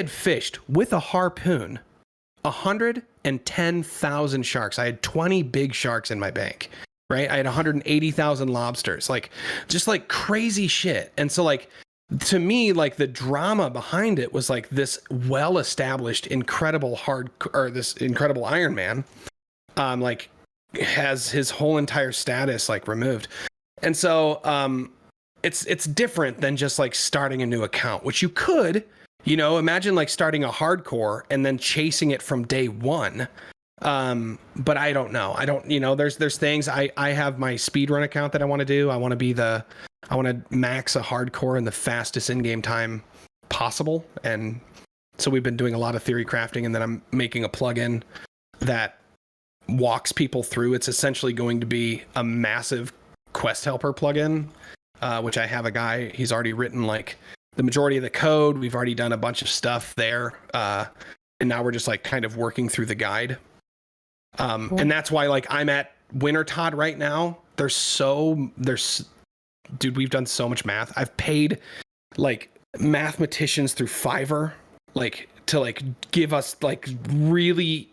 fished with a harpoon 110,000 sharks. I had 20 big sharks in my bank, right? I had 180,000 lobsters, like just like crazy shit. And so like to me, like the drama behind it was like this well-established, incredible this incredible Iron Man, like has his whole entire status like removed. And so it's different than just like starting a new account, which you could, you know, imagine like starting a hardcore and then chasing it from day one. But I don't know. I don't, you know, there's things I have my speedrun account that I want to do. I want to max a hardcore in the fastest in-game time possible. And so we've been doing a lot of theory crafting, and then I'm making a plugin that walks people through. It's essentially going to be a massive quest helper plugin, which I have a guy, he's already written like the majority of the code. We've already done a bunch of stuff there. And now we're just like kind of working through the guide. And that's why like I'm at Wintertodt right now. Dude, we've done so much math. I've paid like mathematicians through Fiverr, like to like give us like really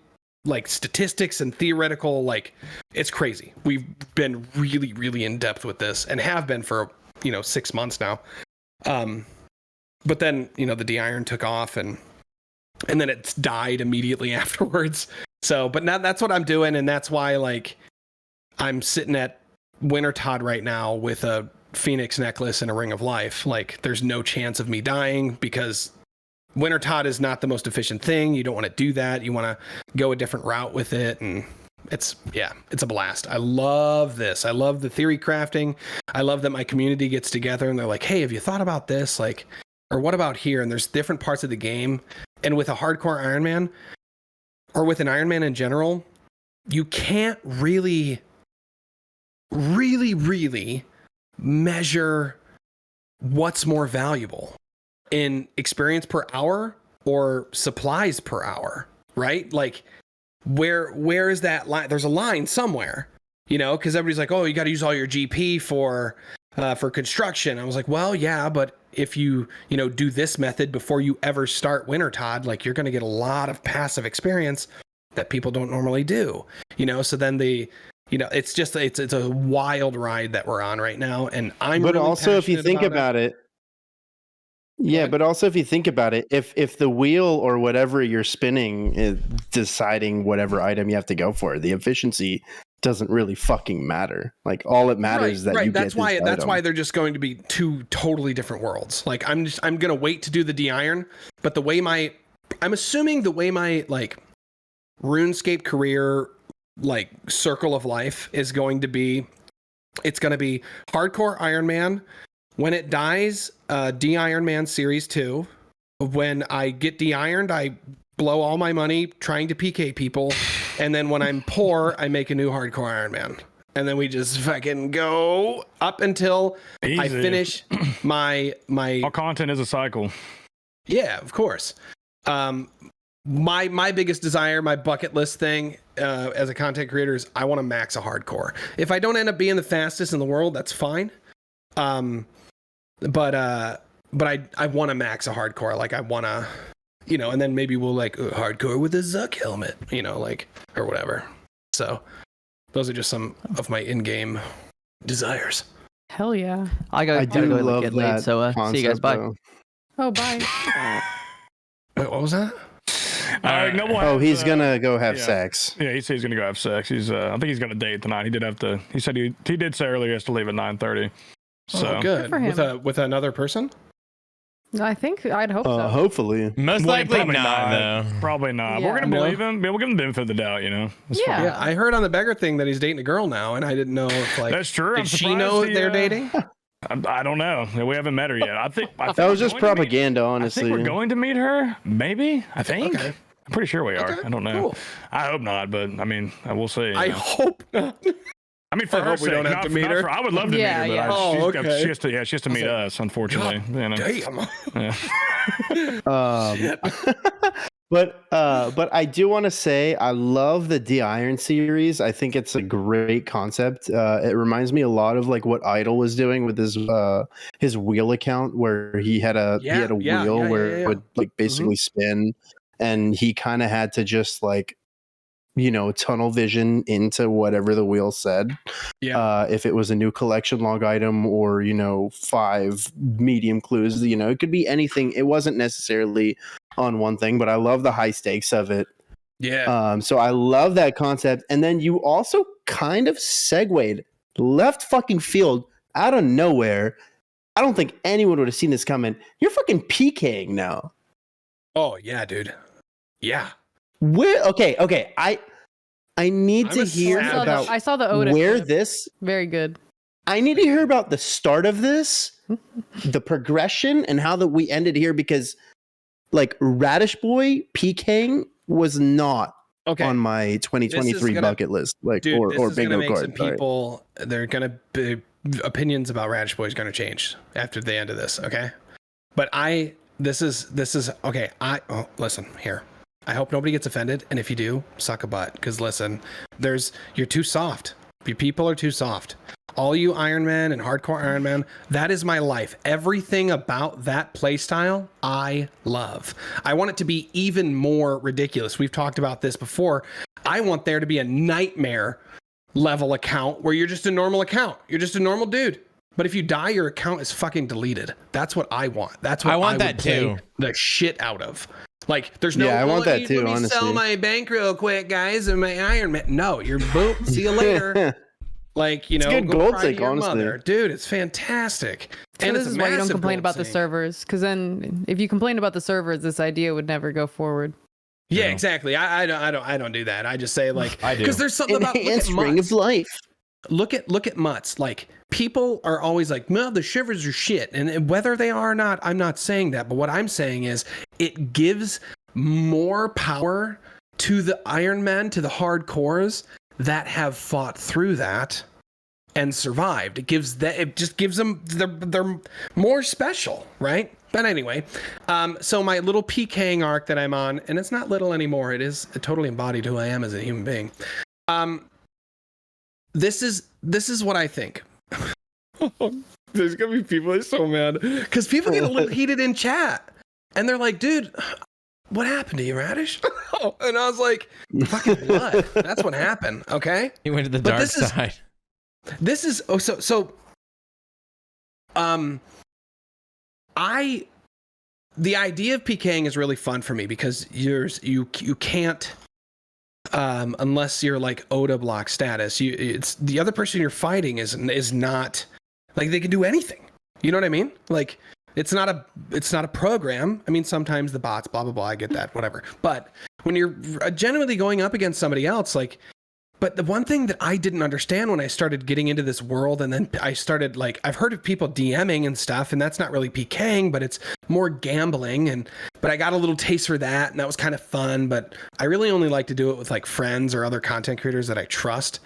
like statistics and theoretical, like it's crazy. We've been really, really in depth with this and have been for, 6 months now. But then, the de-iron took off and then it's died immediately afterwards. So, but now that's what I'm doing. And that's why like I'm sitting at Wintertodt right now with a Phoenix necklace and a ring of life. Like there's no chance of me dying because Wintertodt is not the most efficient thing. You don't want to do that. You want to go a different route with it. And it's a blast. I love this. I love the theory crafting. I love that my community gets together and they're like, hey, have you thought about this? Like, or what about here? And there's different parts of the game. And with a hardcore Iron Man or with an Iron Man in general, you can't really measure what's more valuable in experience per hour or supplies per hour, right? Like where is that line? There's a line somewhere, because everybody's like, oh, you got to use all your GP for construction. I was like, well, yeah, but if you do this method before you ever start Wintertodt, like you're going to get a lot of passive experience that people don't normally do, so then it's a wild ride that we're on right now. And but really also if you think about it, but also if you think about it, if the wheel or whatever you're spinning is deciding whatever item you have to go for, the efficiency doesn't really fucking matter. Like all it matters is that you that's get why this that's item. why they're just going to be two totally different worlds. Like I'm gonna wait to do the de-iron, but I'm assuming the way my like RuneScape career like circle of life is going to be, it's going to be hardcore Iron Man When it dies, de-Iron Man Series 2. When I get de-ironed, I blow all my money trying to PK people. And then when I'm poor, I make a new hardcore Iron Man. And then we just fucking go up until I finish my all content is a cycle. Yeah, of course. My biggest desire, my bucket list thing as a content creator is I want to max a hardcore. If I don't end up being the fastest in the world, that's fine. But I want to max a hardcore. Like I want to, and then maybe we'll like hardcore with a Zuck helmet, like or whatever. So those are just some of my in-game desires. Hell yeah. I gotta go love get laid, so see you guys. Bye. though. Oh, bye. Wait, what was that? He's gonna go have sex. Yeah, he said he's gonna go have sex. He's I think he's gonna date tonight. He said he did say earlier he has to leave at 9:30. So good. for him. With another person? I'd hope so. Hopefully. Most likely not, though. Probably not. Yeah. We're gonna believe him. We'll give him the benefit of the doubt. It's Yeah. fine. Yeah, I heard on the beggar thing that he's dating a girl now, and I didn't know if like That's true. Did she know they're dating? I don't know. We haven't met her yet. I think That was just propaganda, honestly. I think we're going to meet her. Maybe. I think. Okay. I'm pretty sure we are. Okay, I don't know. cool. I hope not, but I mean, we'll see. I hope not. I mean, for I her hope we sake, don't have to meet her. I would love to Yeah, meet her, yeah. but Oh, okay. she has to meet us, unfortunately. Damn. Yeah. But I do want to say I love the De-Iron series. I think it's a great concept. It reminds me a lot of like what Idol was doing with his wheel account, where he had a wheel where it would like basically spin, and he kind of had to just like tunnel vision into whatever the wheel said. Yeah. If it was a new collection log item or 5 medium clues, it could be anything. It wasn't necessarily on one thing, but I love the high stakes of it. Yeah. So I love that concept. And then you also kind of segued left fucking field out of nowhere. I don't think anyone would have seen this coming. You're fucking PKing now. Oh yeah, dude. Yeah. Okay. I need to hear about I saw the Oda where clip. this. Very good. I need to hear about the start of this, the progression, and how that we ended here, because like Radishboy PKing was not on my 2023 bucket list. Like dude, or this is bingo gonna make card. some people. They're gonna be opinions about Radishboy is gonna change after the end of this. Okay, but this is okay. Listen here. I hope nobody gets offended, and if you do, suck a butt. Because listen, you're too soft. You people are too soft. All you Iron Man and hardcore Iron Man, that is my life. Everything about that playstyle, I love. I want it to be even more ridiculous. We've talked about this before. I want there to be a nightmare level account where you're just a normal account. You're just a normal dude. But if you die, your account is fucking deleted. That's what I want. That's what I want that too. The shit out of. Like, there's no. I want that too. Let me honestly, sell my bank real quick, guys, and my Iron Man. No, you're boom. See you later. Like, it's good go gold cry to tick, your honestly. mother. Dude, it's fantastic. And this is why you don't complain about the servers, because then if you complain about the servers, this idea would never go forward. Yeah, exactly. I don't do that. I just say like, I do. because there's something about ring of life. Look at Mutts. Like, people are always like, no, the shivers are shit. And whether they are or not, I'm not saying that. But what I'm saying is it gives more power to the Iron Men, to the hardcores that have fought through that and survived. It just gives them, they're more special, right? But anyway, so my little PKing arc that I'm on, and it's not little anymore. It is totally embodied who I am as a human being. This is what I think. There's gonna be people that are so mad because people get a little heated in chat, and they're like, "Dude, what happened to you, Radish?" And I was like, "Fucking blood. That's what happened." Okay. He went to the dark side. The idea of PKing is really fun for me because you can't. Unless you're like Oda block status, it's the other person you're fighting is not like they can do anything. You know what I mean? Like it's not a program. I mean, sometimes the bots, blah blah blah. I get that, whatever. But when you're genuinely going up against somebody else, like, But the one thing that I didn't understand when I started getting into this world, and then I started like, I've heard of people DMing and stuff, and that's not really PKing, but it's more gambling. But I got a little taste for that, and that was kind of fun. But I really only like to do it with like friends or other content creators that I trust.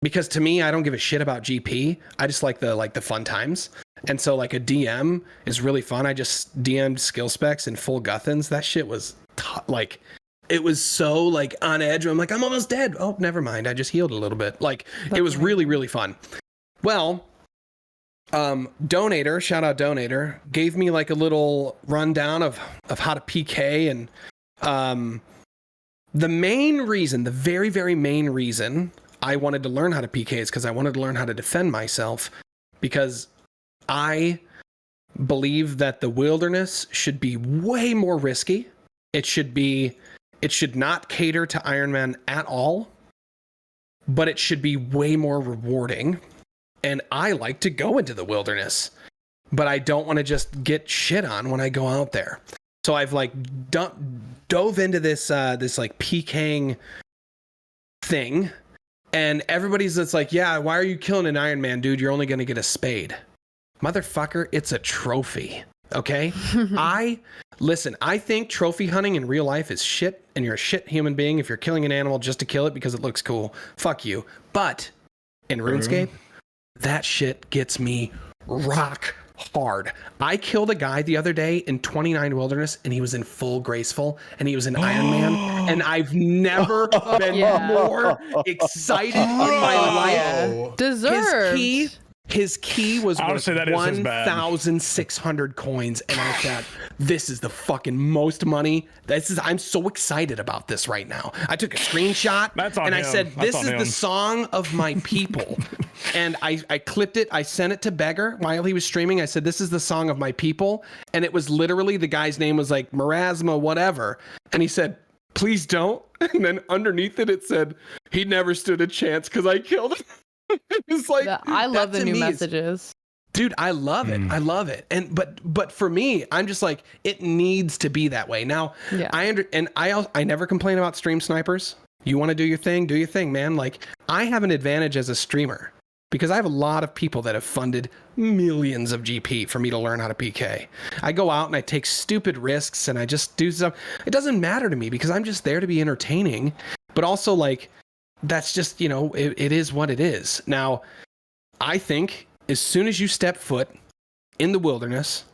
Because to me, I don't give a shit about GP. I just like the fun times. And so like a DM is really fun. I just DM'd skill specs and full Guthans. That shit was like, it was so like on edge. I'm like, I'm almost dead. Oh, never mind. I just healed a little bit. Like it was really, really fun. Well, Donator, shout out Donator, gave me like a little rundown of how to PK. And the main reason, the very, very main reason I wanted to learn how to PK is because I wanted to learn how to defend myself, because I believe that the wilderness should be way more risky. It should not cater to Iron Man at all, but it should be way more rewarding. And I like to go into the wilderness, but I don't want to just get shit on when I go out there. So I've like dove into this like PKing thing. And everybody's just like, yeah, why are you killing an Iron Man, dude? You're only going to get a spade. Motherfucker, it's a trophy. Okay? I think trophy hunting in real life is shit, and you're a shit human being if you're killing an animal just to kill it because it looks cool. Fuck you. But in RuneScape, that shit gets me rock hard. I killed a guy the other day in 29 Wilderness, and he was in full Graceful, and he was an Iron Man, and I've never been more excited in my life. Deserved. His key was Honestly, worth 1,600 coins, and I thought, this is the fucking most money. I'm so excited about this right now. I took a screenshot, and I said, this is the song of my people. And I clipped it. I sent it to Beggar while he was streaming. I said, this is the song of my people. And it was literally, the guy's name was like Marasma, whatever. And he said, please don't. And then underneath it, it said, he never stood a chance because I killed him. It's like, I love the new messages. Dude, I love it. I love it. And but for me, I'm just like, it needs to be that way. Now, yeah. I never complain about stream snipers. You want to do your thing, man. Like, I have an advantage as a streamer because I have a lot of people that have funded millions of GP for me to learn how to PK. I go out and I take stupid risks and I just do stuff. It doesn't matter to me because I'm just there to be entertaining, but also like, that's just, it is what it is. Now, I think as soon as you step foot in the wilderness,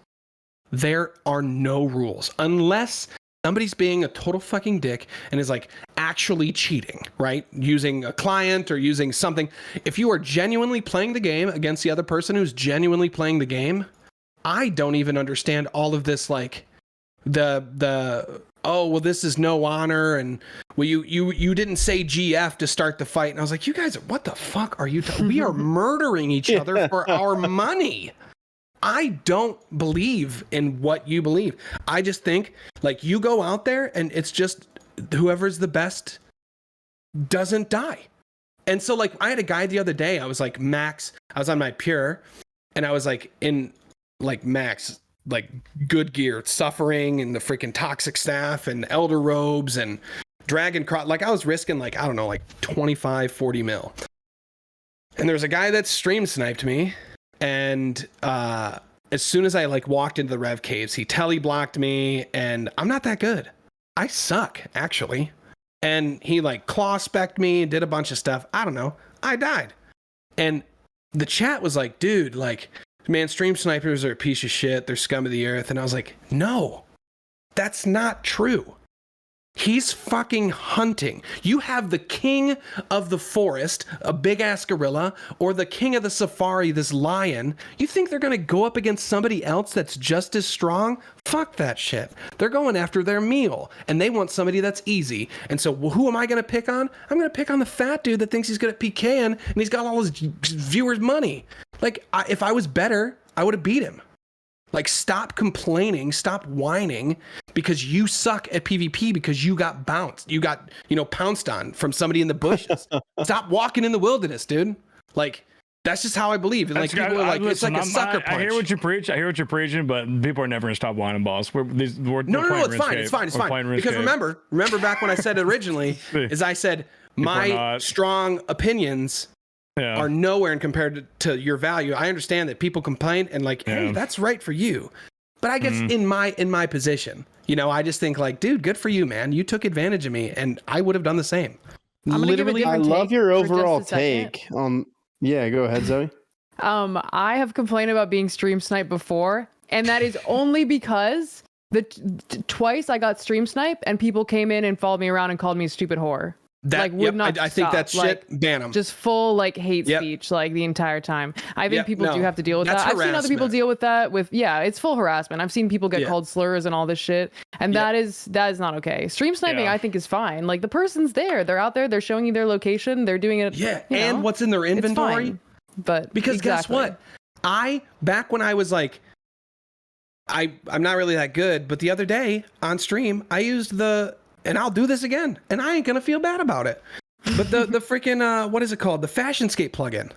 there are no rules unless somebody's being a total fucking dick and is like actually cheating, right? Using a client or using something. If you are genuinely playing the game against the other person who's genuinely playing the game, I don't even understand all of this, like oh, well, this is no honor, and well, you didn't say GF to start the fight. And I was like, you guys, what the fuck are you we are murdering each other for our money. I don't believe in what you believe. I just think, like, you go out there and it's just whoever's the best doesn't die. And so, like, I had a guy the other day, I was like, Max, I was on my Pure, and I was like in, like, Max, like, good gear, Suffering, and the freaking Toxic Staff, and Elder Robes, and Dragon Cross. Like, I was risking, like, I don't know, like 25, 40 mil. And there was a guy that stream sniped me, and as soon as I, like, walked into the Rev Caves, he teleblocked me, and I'm not that good. I suck, actually. And he, like, claw specced me and did a bunch of stuff. I don't know. I died. And the chat was like, dude, like, man, stream snipers are a piece of shit. They're scum of the earth. And I was like, no, that's not true. He's fucking hunting. You have the king of the forest, a big ass gorilla, or the king of the safari, this lion. You think they're going to go up against somebody else that's just as strong? Fuck that shit. They're going after their meal, and they want somebody that's easy. And so who am I going to pick on? I'm going to pick on the fat dude that thinks he's good at PKing, and he's got all his viewers' money. Like, if I was better, I would have beat him. Like, stop complaining, stop whining because you suck at PvP because you got bounced. You got, pounced on from somebody in the bushes. Stop walking in the wilderness, dude. Like, that's just how I believe. And, like, people are like, it's like a sucker punch. I hear what you preach. I hear what you're preaching, but people are never going to stop whining, boss. No, it's fine. It's fine. Because remember back when I said originally, is I said, my strong opinions are nowhere in compared to your value. I understand that people complain and like, hey, that's right for you. But I guess in my position, you know, I just think like, dude, good for you, man. You took advantage of me, and I would have done the same. Literally, I love your overall take. Yeah, go ahead, Zoe. I have complained about being stream sniped before, and that is only because twice I got stream sniped, and people came in and followed me around and called me a stupid whore. I think that's shit. Ban them. Just full like hate speech like the entire time. I think people do have to deal with that. I've seen other people deal with that it's full harassment. I've seen people get called slurs and all this shit. And that is not okay. Stream sniping I think is fine. Like the person's there. They're out there, they're showing you their location, they're doing it. Yeah, and what's in their inventory. But because guess what? Back when I was like I'm not really that good, but the other day on stream, I used and I'll do this again, and I ain't gonna feel bad about it. But the freaking what is it called? The Fashionscape plugin.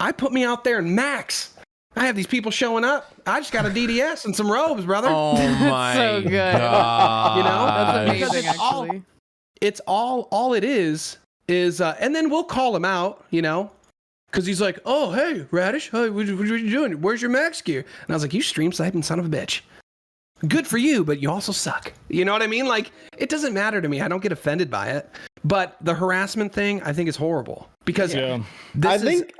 I put me out there in max. I have these people showing up. I just got a DDS and some robes, brother. Oh my so good. God. You know, that's amazing. Actually, it's all it is, and then we'll call him out. You know, because he's like, oh hey Radish, hey, what you doing? Where's your max gear? And I was like, you stream sniping son of a bitch. Good for you, but you also suck. You know what I mean? Like, it doesn't matter to me. I don't get offended by it. But the harassment thing, I think, is horrible because I think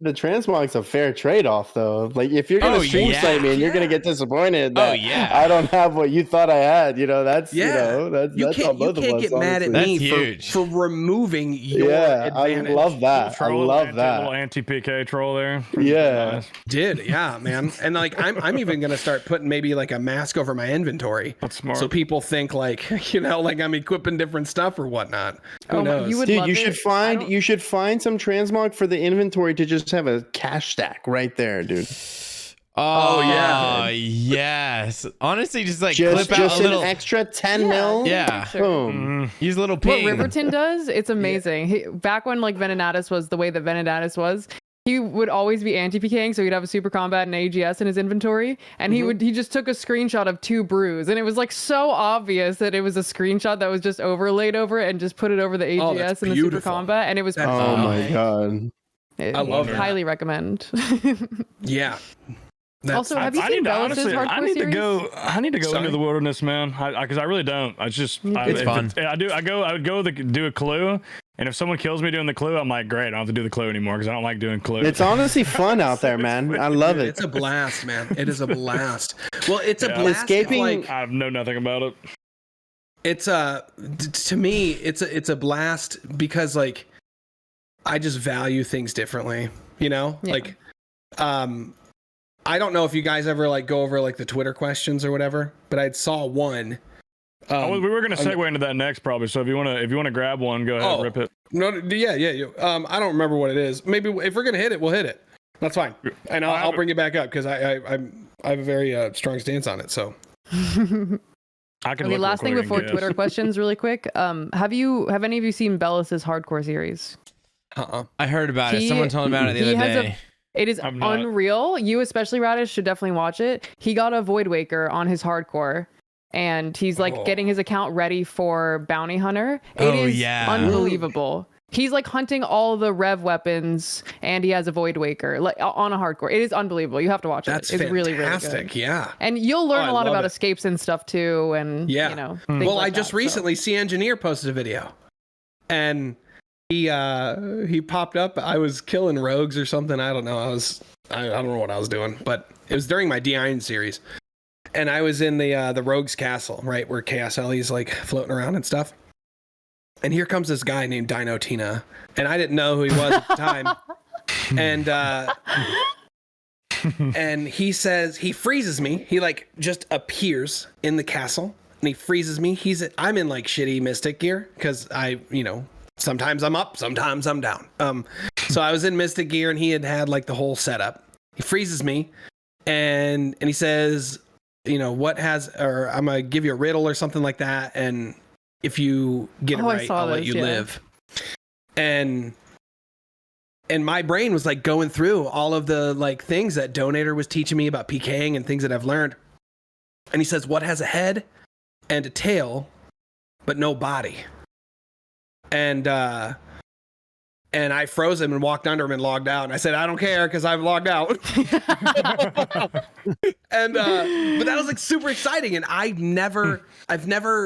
the transmog's a fair trade-off, though. Like, if you're gonna stream snipe me and you're gonna get disappointed that I don't have what you thought I had, you know, that's you know, that's on both of us. You can't get mad at me for removing your advantage. I love that. I love that. Little anti-PK troll there. Yeah, man. And like, I'm even gonna start putting maybe like a mask over my inventory. That's smart. So people think like, you know, like I'm equipping different stuff or whatnot. Who knows? You should find some transmog for the inventory to just have a cash stack right there, dude. Oh yeah, yes. Honestly, just like clip out a little extra 10 mil. Yeah, boom. Use a little ping. What Riverton does, it's amazing. Back when like Venenatus was the way that Venenatus was, he would always be anti-PKing, so he'd have a super combat and AGS in his inventory, and he just took a screenshot of 2 brews, and it was like so obvious that it was a screenshot that was just overlaid over it and just put it over the AGS and the super combat, and it was oh my god. I love it. Highly recommend. Yeah. Also, have you seen Bellis's hardcore I need series? I need to go into the wilderness, man. Because I really don't. It's just it's fun. I would go do a clue, and if someone kills me doing the clue, I'm like, great, I don't have to do the clue anymore because I don't like doing clue. It's honestly fun out there, man. I love it. It's a blast, man. It is a blast. Well, it's a blast. Escaping. Like, I know nothing about it. It's to me, it's a blast because like I just value things differently. You know, like I don't know if you guys ever like go over like the Twitter questions or whatever, but I saw one. We were gonna segue into that next probably. So if you wanna grab one, go ahead, rip it. No, yeah. I don't remember what it is. Maybe if we're gonna hit it, we'll hit it. That's fine, and I'll bring it back up because I have a very strong stance on it. So. I can. Okay, last thing before Twitter questions, really quick. Have any of you seen Bellis's hardcore series? I heard about it. Someone told me about it the other day. It is unreal. You, especially Radish, should definitely watch it. He got a Void Waker on his hardcore, and he's like getting his account ready for Bounty Hunter. It is unbelievable. He's like hunting all the rev weapons, and he has a Void Waker like on a hardcore. It is unbelievable. You have to watch it. It's fantastic. Really, really good. Yeah, and you'll learn a lot about escapes and stuff too. And you know, well, I just recently see Engineer posted a video, and he popped up. I was killing rogues or something. I don't know. I don't know what I was doing, but it was during my D-Iron series, and I was in the rogues castle, right where Chaos Ellie's like floating around and stuff. And here comes this guy named Dino Tina, and I didn't know who he was at the time. And he says he freezes me. He like just appears in the castle, and he freezes me. I'm in like shitty Mystic gear because sometimes I'm up, sometimes I'm down. So I was in Mystic gear, and he had like the whole setup. He freezes me, and he says, I'm gonna give you a riddle or something like that, and if you get it right, I'll let you live. And my brain was like going through all of the like things that Donator was teaching me about PKing and things that I've learned. And he says, what has a head and a tail, but no body? and I froze him and walked under him and logged out. And I said, I don't care because I've logged out. And but that was like super exciting. And I've never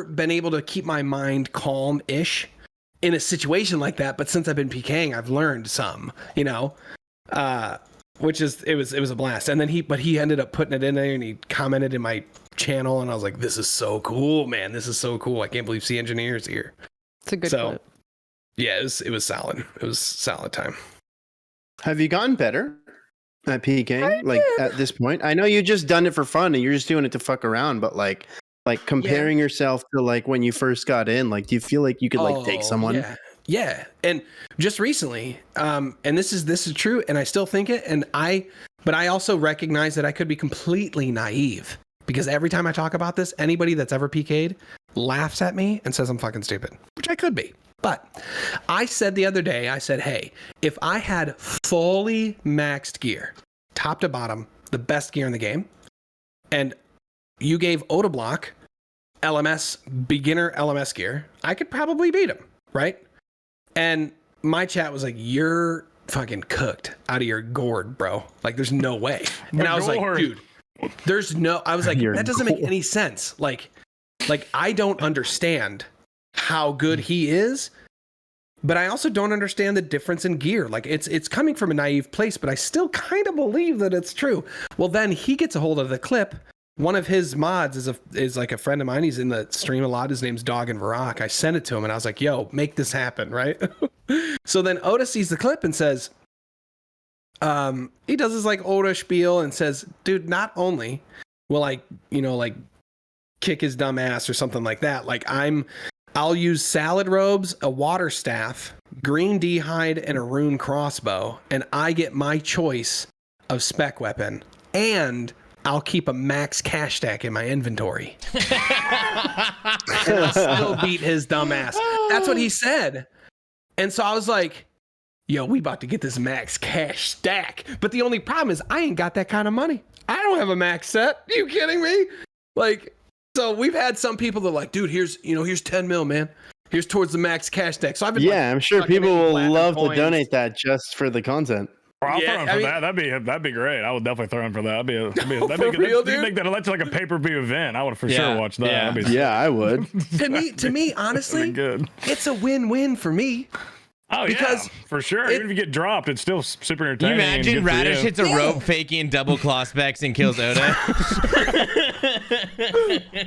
been able to keep my mind calm-ish in a situation like that. But since I've been PKing, I've learned some, you know, which is it was a blast. And then he ended up putting it in there and he commented in my channel, and I was like, this is so cool, man. This is so cool. I can't believe C Engineer's here. It's a good clip. Yeah, it was solid. It was solid time. Have you gotten better at PKing? Like at this point? I know you just done it for fun and you're just doing it to fuck around, but like comparing yourself to like when you first got in, like do you feel like you could like take someone? Yeah. And just recently, and this is true, and I still think it, but I also recognize that I could be completely naive because every time I talk about this, anybody that's ever PK'd laughs at me and says I'm fucking stupid, which I could be. But I said the other day, I said, hey, if I had fully maxed gear, top to bottom, the best gear in the game, and you gave Otoblock beginner LMS gear, I could probably beat him, right? And my chat was like, you're fucking cooked out of your gourd, bro. Like, there's no way. And I was like, dude, that doesn't make any sense. Like I don't understand how good he is, but I also don't understand the difference in gear. Like it's coming from a naive place, but I still kind of believe that it's true. Well, then he gets a hold of the clip. One of his mods is like a friend of mine. He's in the stream a lot. His name's Dog and Varrock. I sent it to him and I was like, yo, make this happen, right? So then Oda sees the clip and says, he does his like Oda spiel and says, dude, not only will I, like kick his dumb ass or something like that, like I'll use salad robes, a water staff, green d'hide, and a rune crossbow, and I get my choice of spec weapon, and I'll keep a max cash stack in my inventory. And I'll still beat his dumb ass. That's what he said. And so I was like, yo, we about to get this max cash stack. But the only problem is I ain't got that kind of money. I don't have a max set. Are you kidding me? Like, so we've had some people that are like, dude, here's 10 mil, man. Here's towards the max cash deck. So I've been I'm sure people will love to donate that just for the content. I'll throw in for that. That'd be great. I would definitely throw in for that. That'd be good. Real, dude? Make that like a pay-per-view event. I would for sure watch that. Yeah, I would. to me, honestly, it's a win-win for me. Oh, because for sure. Even if you get dropped, it's still super entertaining. Can you imagine Radish hits a rope faking double claw specs and kills Oda?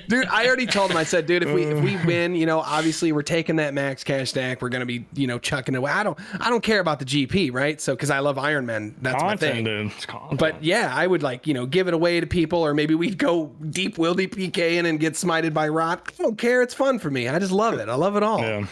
Dude, I already told him, I said, dude, if we win, obviously we're taking that max cash stack. We're going to be, chucking it away. I don't care about the GP, right? So, cause I love Iron Man. That's my thing. Dude. But yeah, I would give it away to people, or maybe we'd go deep wildy PKing and get smited by Rot. I don't care. It's fun for me. I just love it. I love it all. Yeah.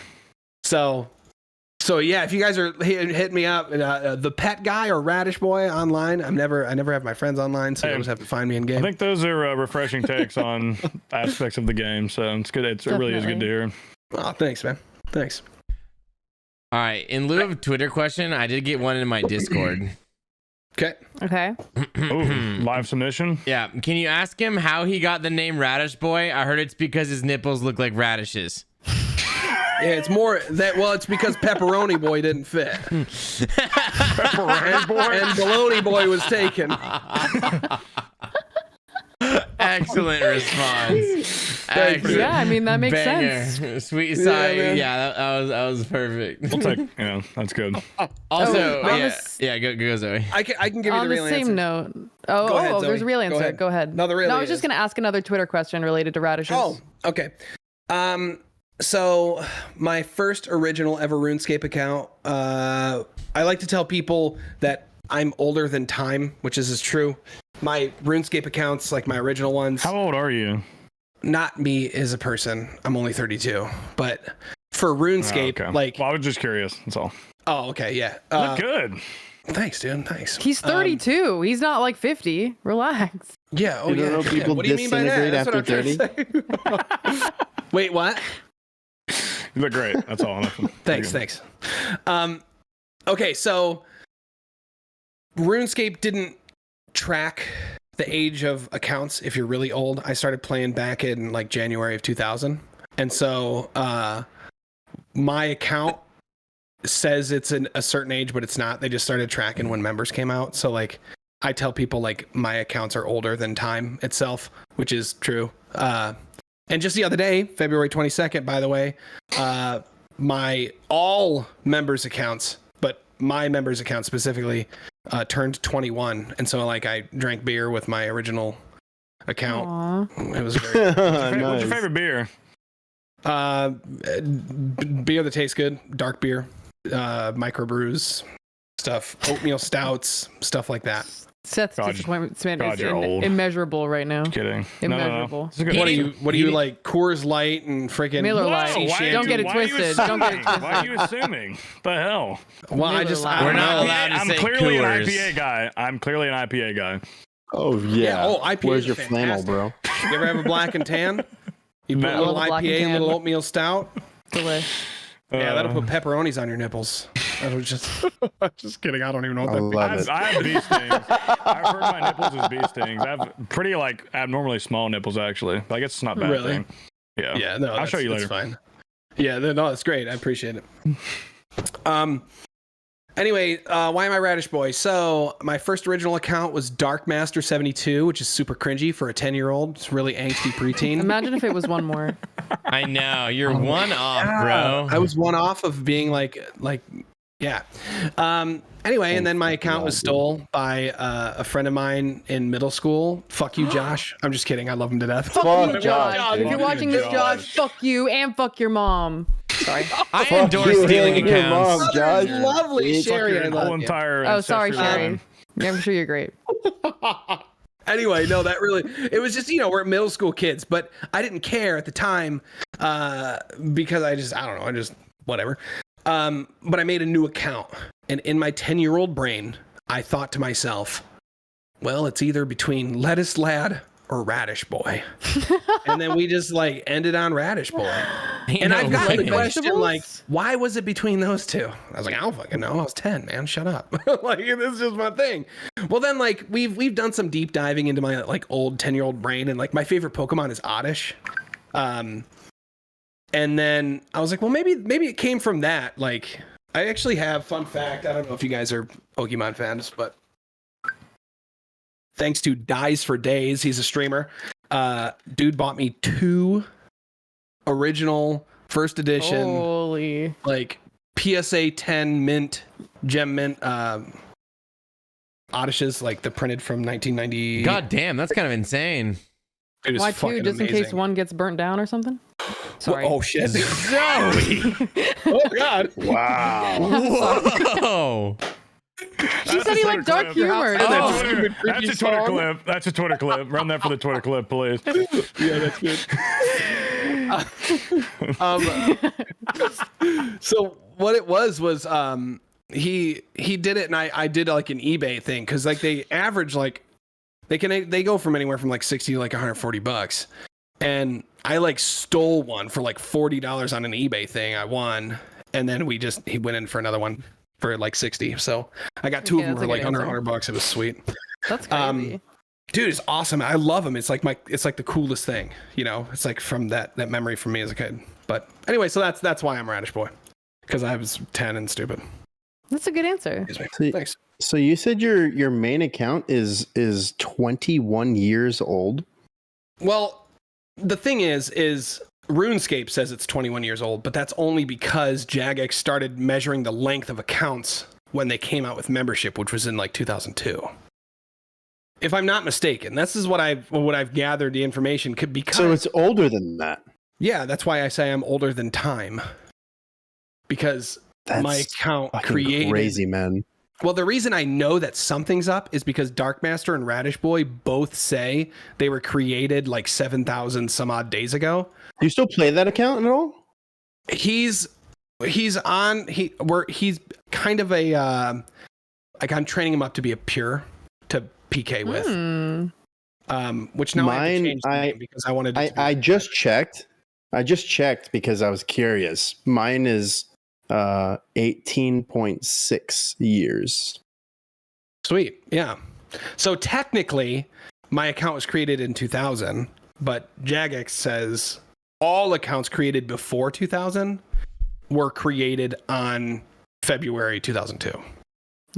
So yeah, if you guys are hit me up, the pet guy or Radishboy online. I never have my friends online, so you always have to find me in game. I think those are refreshing takes on aspects of the game, so it's good. It really is good to hear. Oh, thanks, man. Thanks. All right. In lieu of a Twitter question, I did get one in my Discord. Okay. Ooh, live submission. Yeah. Can you ask him how he got the name Radish Boy? I heard it's because his nipples look like radishes. Yeah, it's more that. Well, it's because Pepperoni Boy didn't fit. Pepperoni Boy and Baloney Boy was taken. Excellent response. Excellent. Yeah, I mean that makes Banger. sense. Sweet side. Yeah, that was perfect. We'll take. That's good. Also, go Zoe. I can give you the real answer. On the same note. Go ahead, there's a real answer. Go ahead. No, I was just gonna ask another Twitter question related to radishes. Oh, okay. So my first original ever RuneScape account, I like to tell people that I'm older than time, which is true. My RuneScape accounts, like my original ones. How old are you? Not me as a person. I'm only 32. But for RuneScape, well, I was just curious. That's all. Oh, okay, yeah. Look good. Thanks, dude. Thanks. He's 32. He's not like 50. Relax. Yeah. Oh, yeah. People what do you mean by that? That's after 30. Wait, what? You look great. That's all. Thanks. Okay, so RuneScape didn't track the age of accounts if you're really old. I started playing back in like January of 2000. And so my account says it's a certain age, but it's not. They just started tracking when members came out. So like I tell people like my accounts are older than time itself, which is true. And just the other day, February 22nd, by the way, my all members accounts, but my members account specifically, turned 21. And so like I drank beer with my original account. Aww. It was very What's your favorite beer? Beer that tastes good, dark beer, microbrews stuff, oatmeal stouts, stuff like that. Seth's God, disappointment is you're old. immeasurable right now. Kidding. Immeasurable. This is a good What answer. do you like? Coors Light and freaking Miller Lite. Why- Don't get it why are you twisted. Don't get it assuming? twisted. Why are you assuming? The hell? Well, I Miller just Lite. We're I'm not allowed to I'm say clearly an Coors. IPA guy. I'm clearly an IPA guy. Oh yeah. Oh, IPAs Where's are your flannel, fantastic. bro? You ever have a black and tan? You put No. a little Love a black and IPA and a tan. little oatmeal stout. Delish. Yeah, that'll put pepperonis on your nipples. I was just kidding. I don't even know what I that love means. it. I have bee stings. I refer to my nipples as bee stings. I have pretty like abnormally small nipples actually. I guess it's not a bad Really? thing. Yeah. Yeah, no, I'll show you that's later. fine. Yeah, no, that's great. I appreciate it. Anyway, why am I Radish Boy? So my first original account was Darkmaster72, which is super cringy for a 10-year-old. It's really angsty preteen. Imagine if it was one more. I know. You're one off, bro. I was one off of being like, yeah. Anyway, and then my account was stole by a friend of mine in middle school. Fuck you, Josh. I'm just kidding. I love him to death. Fuck you, Josh, Josh. dude. If you're watching this, Josh, fuck you and fuck your mom. Sorry. I Fuck endorse you stealing and your mom, accounts. Josh. Lovely, Bitch. Sherry. I Your love whole you. entire Oh, sorry, ancestral Sherry. line. Yeah, I'm sure you're great. Anyway, no, that really, it was just, we're middle school kids, but I didn't care at the time because I don't know, whatever. But I made a new account, and in my 10-year-old brain, I thought to myself, well, it's either between Lettuce Lad or Radish Boy. And then we just like ended on Radish Boy. And I've gotten the question vegetables? like, why was it between those two? I was like, I don't fucking know. I was 10, man. Shut up. Like, this is just my thing. Well, then like we've done some deep diving into my like old 10-year-old brain, and like my favorite Pokemon is Oddish. And then I was like, well, maybe it came from that. Like, I actually have, fun fact, I don't know if you guys are Pokemon fans, but thanks to Dies for Days, he's a streamer. Dude bought me 2 original first edition, Holy. like PSA 10 mint, gem mint, Oddishes, like the printed from 1990. God damn, that's kind of insane. Dude, it's Why 2? fucking Just in case amazing. one gets burnt down or something? Sorry. Oh shit. Zoe! Oh god. Wow. Whoa! She said he liked dark humor. That's Oh. a Twitter clip. That's a Twitter clip. Run that for the Twitter clip, please. Yeah, that's good. So what it was he did it, and I did like an eBay thing, because like they average like they go from anywhere from like 60 to like $140, and I like stole one for like $40 on an eBay thing. I won, and then he went in for another one for like 60. So I got 2 of Okay, them that's for a like good under answer. $100. It was sweet. That's crazy. Dude, it's awesome. I love him. It's like the coolest thing, It's like from that memory from me as a kid. But anyway, so that's why I'm Radish Boy, because I was 10 and stupid. That's a good answer. Excuse me. Thanks. So you said your main account is 21 years old. Well, the thing is RuneScape says it's 21 years old, but that's only because Jagex started measuring the length of accounts when they came out with membership, which was in like 2002. If I'm not mistaken, this is what I've gathered the information could be. So it's older than that. Yeah, that's why I say I'm older than time, because That's my account fucking created. crazy, man. Well, the reason I know that something's up is because Darkmaster and Radish Boy both say they were created like 7,000 some odd days ago. Do you still play that account at all? He's kind of a like I'm training him up to be a pure to PK with. Which now I have to Mine, change the name because I wanted it to be I just checked. I just checked because I was curious. Mine is 18.6 years. Sweet. Yeah. So technically, my account was created in 2000, but Jagex says all accounts created before 2000 were created on February 2002.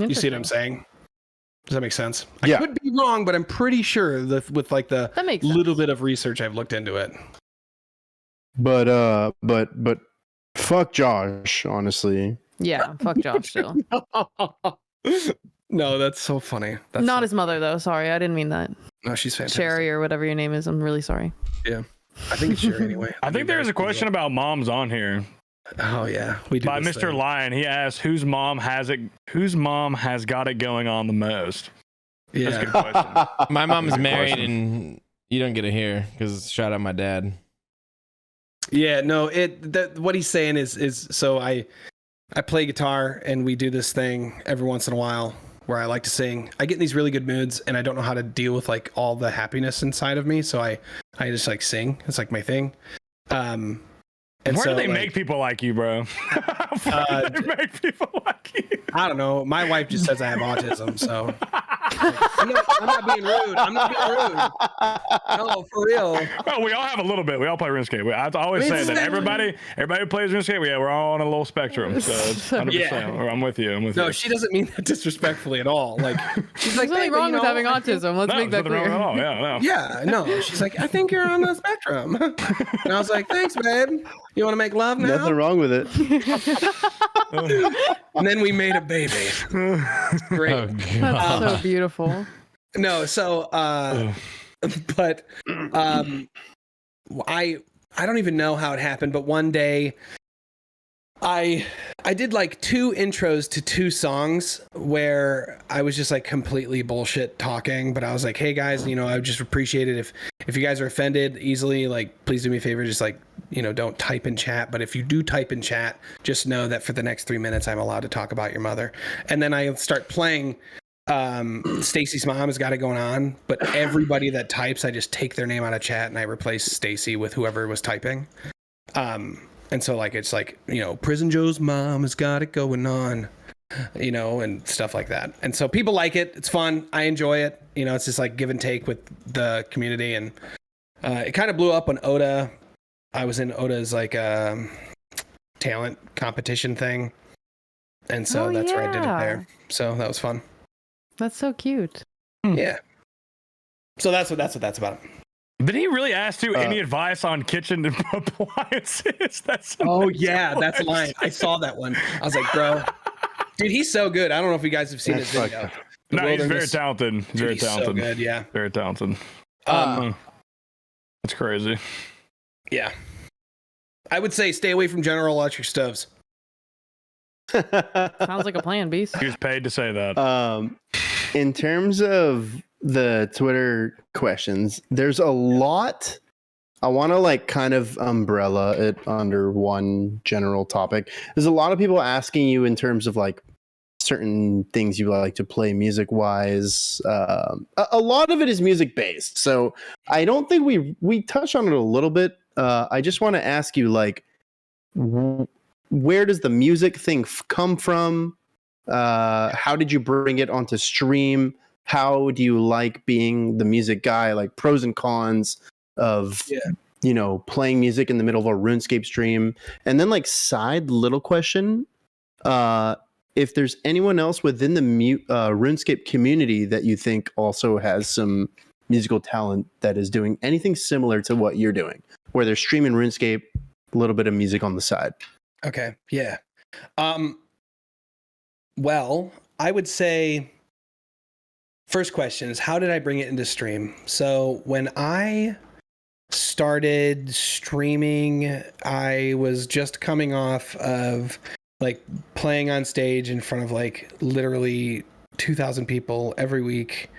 You see what I'm saying? Does that make sense? Yeah. I could be wrong, but I'm pretty sure that with like the That makes little sense. bit of research I've looked into it. But fuck Josh, honestly. Yeah, fuck Josh still. No, that's so funny. That's Not so, his mother though. Sorry, I didn't mean that. no, she's fantastic. Sherry or whatever your name is. I'm really sorry. Yeah, I think it's Sherry anyway. I think there's a question about moms on here Oh yeah, we do by this Mr. thing. Lion. He asked, "Whose mom has got it going on the most?" That's a Yeah, good question. My mom is Good married, question. and you don't get to hear because shout out my dad. yeah. No, what he's saying is so I play guitar and we do this thing every once in a while where I like to sing. I get in these really good moods and I don't know how to deal with like all the happiness inside of me, so I just like sing. It's like my thing. And Where so, do they like, make people like you, bro? Where do they make people like you? I don't know. My wife just says I have autism, so I'm not being rude. I'm not being rude. No, for real. Well, we all have a little bit. We all play RuneScape. I always say that everybody who plays RuneScape, we're all on a little spectrum. So it's 100%. Yeah. I'm with you. No, she doesn't mean that disrespectfully at all. Like she's like, There's nothing "Babe, wrong you with know, having I think-" autism. Let's No, make there's that nothing wrong clear. at all. Yeah, no. Yeah, no. She's like, I think you're on the spectrum. And I was like, thanks, babe. You want to make love now? Nothing wrong with it. And then we made a baby. Great. Oh That's god. so beautiful. No, so but I don't even know how it happened, but one day I did like 2 intros to 2 songs where I was just like completely bullshit talking, but I was like, hey guys, you know, I would just appreciate it if you guys are offended easily, like please do me a favor, just like, you know, don't type in chat, but if you do type in chat, just know that for the next 3 minutes I'm allowed to talk about your mother. And then I start playing Stacy's mom has got it going on, but everybody that types, I just take their name out of chat and I replace Stacy with whoever was typing. And so like it's like, you know, Prison Joe's mom has got it going on, you know, and stuff like that. And so people like it. It's fun. I enjoy it. You know, it's just like give and take with the community. And it kind of blew up when Oda. I was in Oda's like talent competition thing. And so that's where I did it there. So that was fun. That's so cute. Yeah. So that's what that's about. Did he really ask you any advice on kitchen appliances? That's Oh yeah, that's a line. I saw that one. I was like, bro, dude, he's so good. I don't know if you guys have seen his That's video. no, The he's very Wilderness- talented. He's Dude, very he's so talented. good. Yeah. Very talented. Um, That's crazy. yeah. I would say stay away from General Electric stoves. Sounds like a plan, Beast. He was paid to say that. In terms of the Twitter questions, there's a lot. I want to like kind of umbrella it under one general topic. There's a lot of people asking you in terms of like certain things you like to play music wise. A lot of it is music based. So I don't think we touched on it a little bit. I just want to ask you like, where does the music thing come from? How did you bring it onto stream? How do you like being the music guy? Like pros and cons of you know, playing music in the middle of a RuneScape stream. And then like side little question, if there's anyone else within the RuneScape community that you think also has some musical talent that is doing anything similar to what you're doing, where they're streaming RuneScape, a little bit of music on the side. Okay. Yeah. Well, I would say first question is how did I bring it into stream? So when I started streaming, I was just coming off of like playing on stage in front of like literally 2,000 people every week.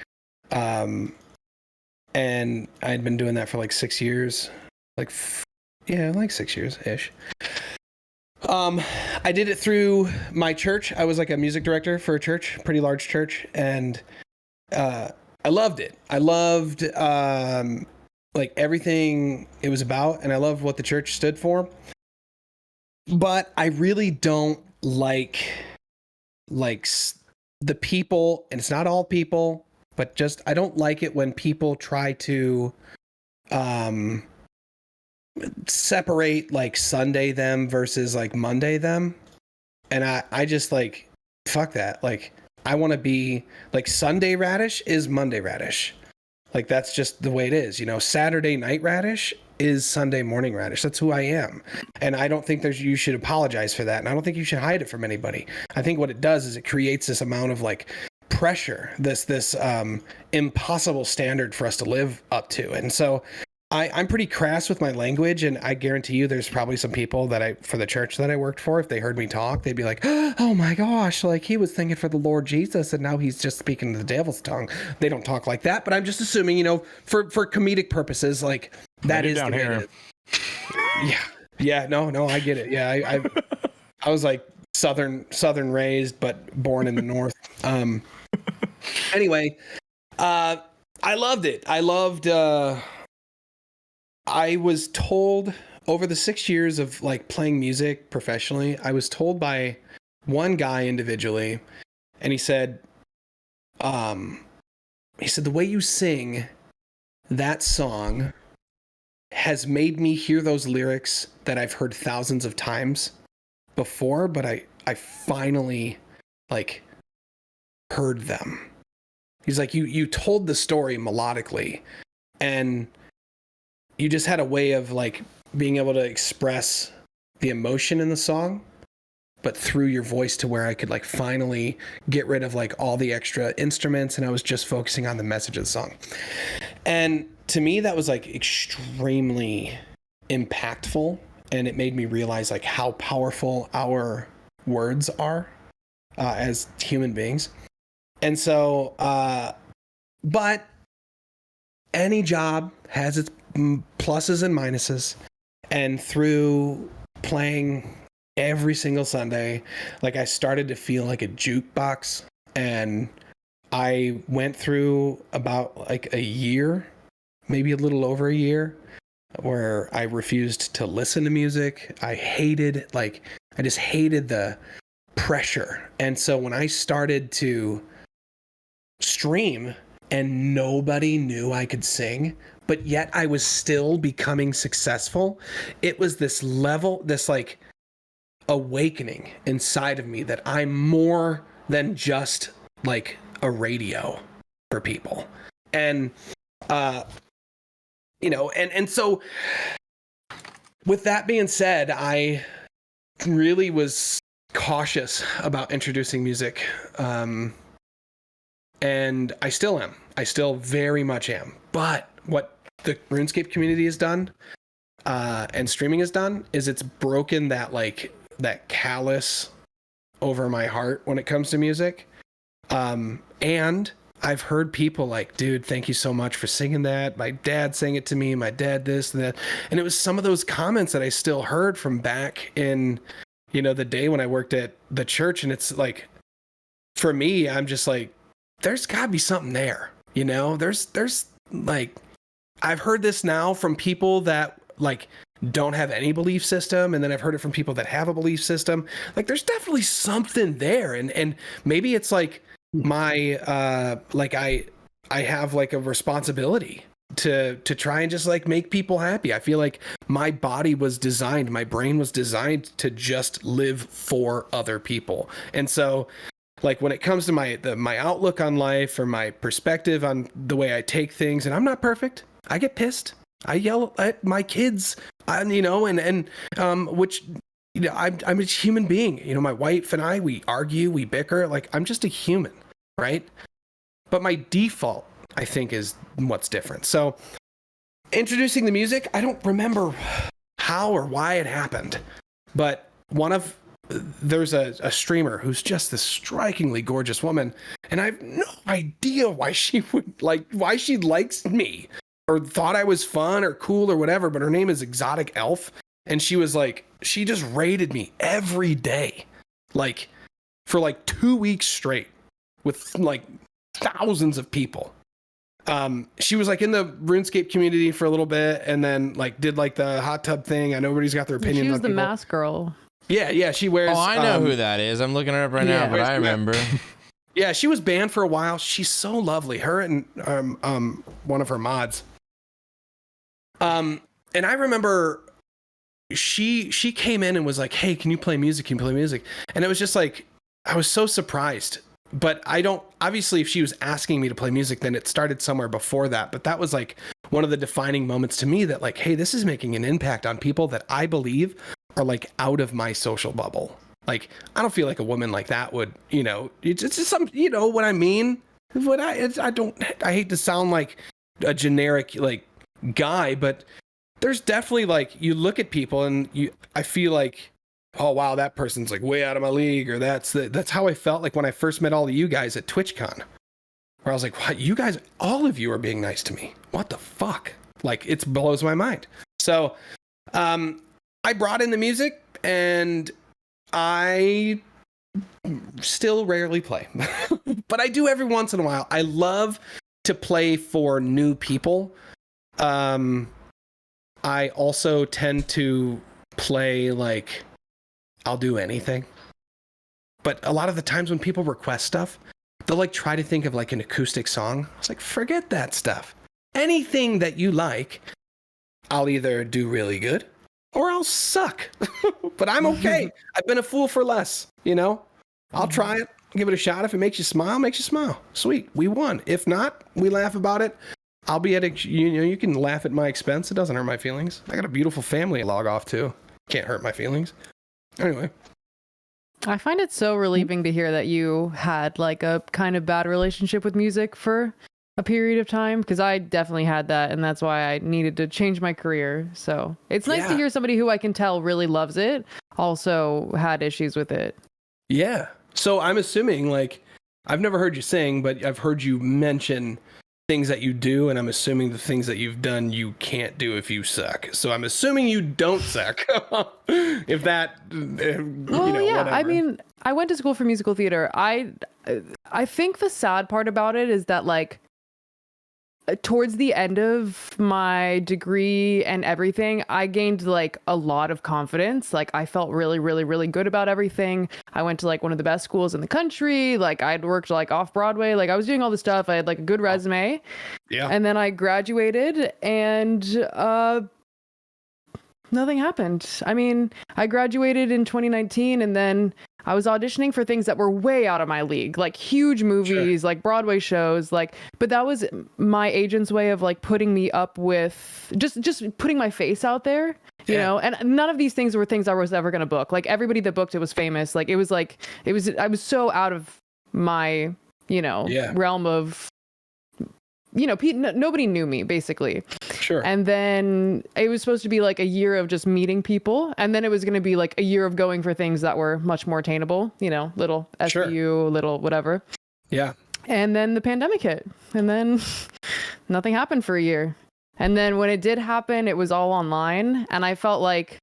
And I'd been doing that for like 6 years, like 6 years ish. I did it through my church. I was like a music director for a church, pretty large church. And, I loved it. I loved, like everything it was about, and I loved what the church stood for. But I really don't like the people, and it's not all people, but just I don't like it when people try to separate like Sunday them versus like Monday them. And I just like, fuck that. Like, I want to be like Sunday Radish is Monday Radish. Like, that's just the way it is. You know, Saturday night Radish is Sunday morning Radish. That's who I am. And I don't think you should apologize for that. And I don't think you should hide it from anybody. I think what it does is it creates this amount of like pressure, this impossible standard for us to live up to. And so I'm pretty crass with my language, and I guarantee you there's probably some people for the church that I worked for, if they heard me talk, they'd be like, oh my gosh, like he was thinking for the Lord Jesus and now he's just speaking the devil's tongue. They don't talk like that, but I'm just assuming, you know, for comedic purposes, like that is down here. Yeah, no, I get it. Yeah, I was like southern raised, but born in the north. Anyway, I loved it. I was told over the 6 years of like playing music professionally, I was told by one guy individually, and he said, the way you sing that song has made me hear those lyrics that I've heard thousands of times before, but I finally like heard them. He's like, you told the story melodically, and you just had a way of like being able to express the emotion in the song, but through your voice, to where I could like finally get rid of like all the extra instruments, and I was just focusing on the message of the song. And to me, that was like extremely impactful, and it made me realize like how powerful our words are as human beings. And so, but any job has its pluses and minuses, and through playing every single Sunday, like I started to feel like a jukebox, and I went through about like a year, maybe a little over a year, where I refused to listen to music. I just hated the pressure. And so when I started to stream and nobody knew I could sing, but yet I was still becoming successful, it was this like awakening inside of me that I'm more than just like a radio for people. And and so with that being said, I really was cautious about introducing music, and I still am. I still very much am. But what the RuneScape community has done, and streaming has done, is it's broken that callous over my heart when it comes to music. And I've heard people like, dude, thank you so much for singing that. My dad sang it to me. My dad this and that. And it was some of those comments that I still heard from back in, the day when I worked at the church. And it's like, for me, I'm just like, there's gotta be something there. There's like, I've heard this now from people that like don't have any belief system, and then I've heard it from people that have a belief system. Like, there's definitely something there, and maybe it's like my like I have like a responsibility to try and just like make people happy. I feel like my body was designed, my brain was designed to just live for other people. And so like when it comes to my outlook on life, or my perspective on the way I take things, and I'm not perfect. I get pissed. I yell at my kids, which, I'm a human being. My wife and I, we argue, we bicker. Like, I'm just a human, right? But my default, I think, is what's different. So introducing the music, I don't remember how or why it happened, but there's a streamer who's just this strikingly gorgeous woman, and I have no idea why she likes me or thought I was fun or cool or whatever, but her name is Exotic Elf, and she just rated me every day, like for like 2 weeks straight with like thousands of people. She was like in the RuneScape community for a little bit, and then like did like the hot tub thing. I know everybody's got their opinions. She was on the people. mask girl. Yeah, she wears. Oh, I know who that is. I'm looking her up right now, but I remember. Yeah, she was banned for a while. She's so lovely. Her and one of her mods. And I remember she came in and was like, "Hey, can you play music? Can you play music?" And it was just like, I was so surprised. But I don't, obviously, if she was asking me to play music, then it started somewhere before that. But that was like one of the defining moments to me that like, hey, this is making an impact on people that I believe are like out of my social bubble. Like, I don't feel like a woman like that would, you know, it's just some, you know what I mean? I hate to sound like a generic like guy, but there's definitely like, you look at people and I feel like, oh wow, that person's like way out of my league, or that's how I felt like when I first met all of you guys at TwitchCon, where I was like, what, you guys, all of you are being nice to me. What the fuck? Like, it blows my mind. So I brought in the music, and I still rarely play, but I do every once in a while. I love to play for new people. I also tend to play like, I'll do anything. But a lot of the times when people request stuff, they'll like try to think of like an acoustic song. It's like, forget that stuff. Anything that you like, I'll either do really good or I'll suck. But I'm okay. I've been a fool for less, you know? I'll try it, give it a shot. If it makes you smile. Sweet, we won. If not, we laugh about it. I'll be at a, you can laugh at my expense. It doesn't hurt my feelings. I got a beautiful family to log off to. Can't hurt my feelings. Anyway, I find it so relieving to hear that you had like a kind of bad relationship with music for a period of time, because I definitely had that, and that's why I needed to change my career. So it's nice to hear somebody who I can tell really loves it also had issues with it. Yeah. So I'm assuming, like, I've never heard you sing, but I've heard you mention things that you do, and I'm assuming the things that you've done you can't do if you suck. So I'm assuming you don't suck. If that, whatever. I mean, I went to school for musical theater. I think the sad part about it is that like towards the end of my degree and everything, I gained like a lot of confidence. Like I felt really, really, really good about everything. I went to like one of the best schools in the country. Like I'd worked like off Broadway. Like I was doing all this stuff. I had like a good resume. Yeah. And then I graduated, and nothing happened. I mean, I graduated in 2019, and then I was auditioning for things that were way out of my league, like huge movies, like Broadway shows, like, but that was my agent's way of like putting me up with just putting my face out there, you know, and none of these things were things I was ever going to book. Like everybody that booked it was famous. Like I was so out of my, realm of, nobody knew me basically. Sure. And then it was supposed to be like a year of just meeting people. And then it was going to be like a year of going for things that were much more attainable, little SU, little whatever. Yeah. And then the pandemic hit, and then nothing happened for a year. And then when it did happen, it was all online. And I felt like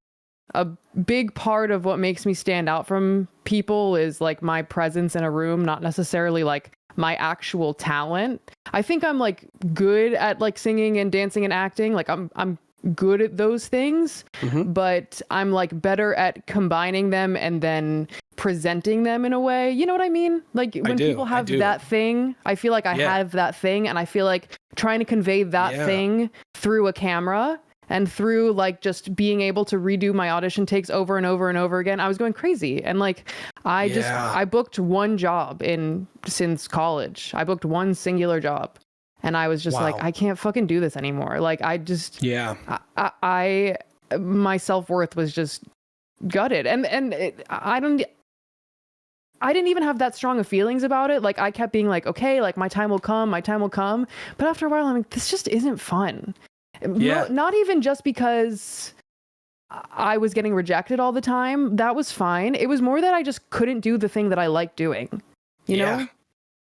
a big part of what makes me stand out from people is like my presence in a room, not necessarily like my actual talent. I think I'm like good at like singing and dancing and acting. Like I'm good at those things, but I'm like better at combining them and then presenting them in a way. You know what I mean? Like when people have that thing, I feel like I have that thing, and I feel like trying to convey that thing through a camera and through like just being able to redo my audition takes over and over and over again, I was going crazy. And like, I booked one job since college. I booked one singular job, and I was just like, I can't fucking do this anymore. Like I just, my self-worth was just gutted. And I didn't even have that strong of feelings about it. Like I kept being like, okay, like my time will come. But after a while, I'm like, this just isn't fun. Not even just because I was getting rejected all the time. That was fine. It was more that I just couldn't do the thing that I liked doing, you know?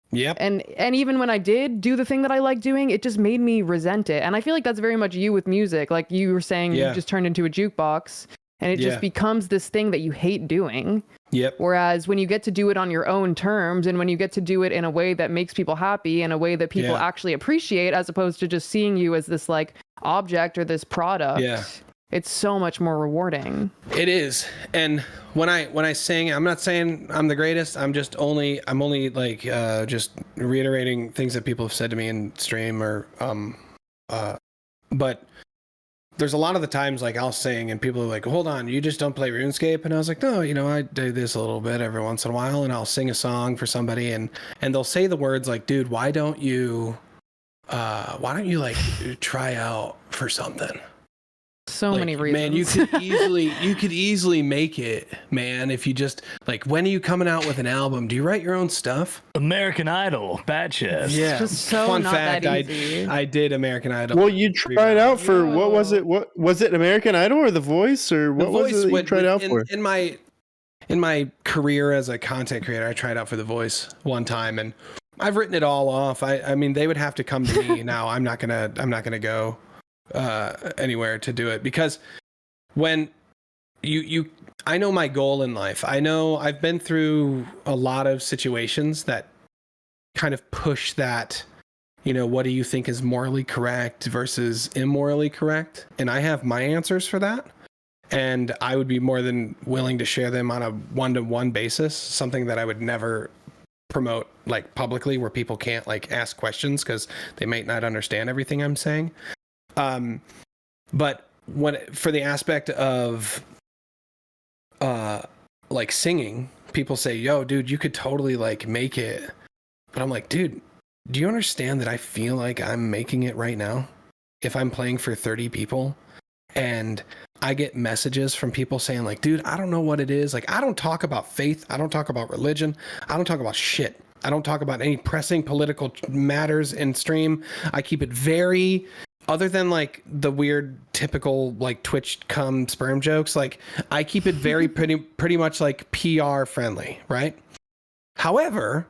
Yep. And even when I did do the thing that I liked doing, it just made me resent it. And I feel like that's very much you with music. Like you were saying, you just turned into a jukebox, and it just becomes this thing that you hate doing. Yep. Whereas when you get to do it on your own terms, and when you get to do it in a way that makes people happy, in a way that people actually appreciate, as opposed to just seeing you as this like object or this product, it's so much more rewarding. It is. And when I sing, I'm not saying I'm the greatest. I'm only like just reiterating things that people have said to me in stream, or but there's a lot of the times like I'll sing and people are like, hold on, you just don't play RuneScape? And I was like, no, you know, I do this a little bit every once in a while, and I'll sing a song for somebody and they'll say the words like, dude, why don't you like try out for something? So Like, many reasons. man, you could easily make it, man, if you just like, when are you coming out with an album? Do you write your own stuff? American Idol, Bat Chest. Yeah. just so Fun not fact, that easy. I did American Idol. Well, you tried out for what was Yo. it? What was it? American Idol or The Voice or what was it that you tried out for? In my career as a content creator, I tried out for The Voice one time, and I've written it all off. I mean, they would have to come to me now. I'm not gonna go anywhere to do it, because when I know my goal in life. I know I've been through a lot of situations that kind of push that, you know, what do you think is morally correct versus immorally correct? And I have my answers for that. And I would be more than willing to share them on a one-to-one basis, something that I would never promote like publicly, where people can't like ask questions because they might not understand everything I'm saying. But for the aspect of like singing, people say, yo, dude, you could totally like make it. But I'm like, dude, do you understand that I feel like I'm making it right now? If I'm playing for 30 people and I get messages from people saying like, dude, I don't know what it is. Like, I don't talk about faith. I don't talk about religion. I don't talk about shit. I don't talk about any pressing political matters in stream. I keep it very, other than like the weird typical like Twitch cum sperm jokes, like I keep it very pretty much like PR friendly, right? However,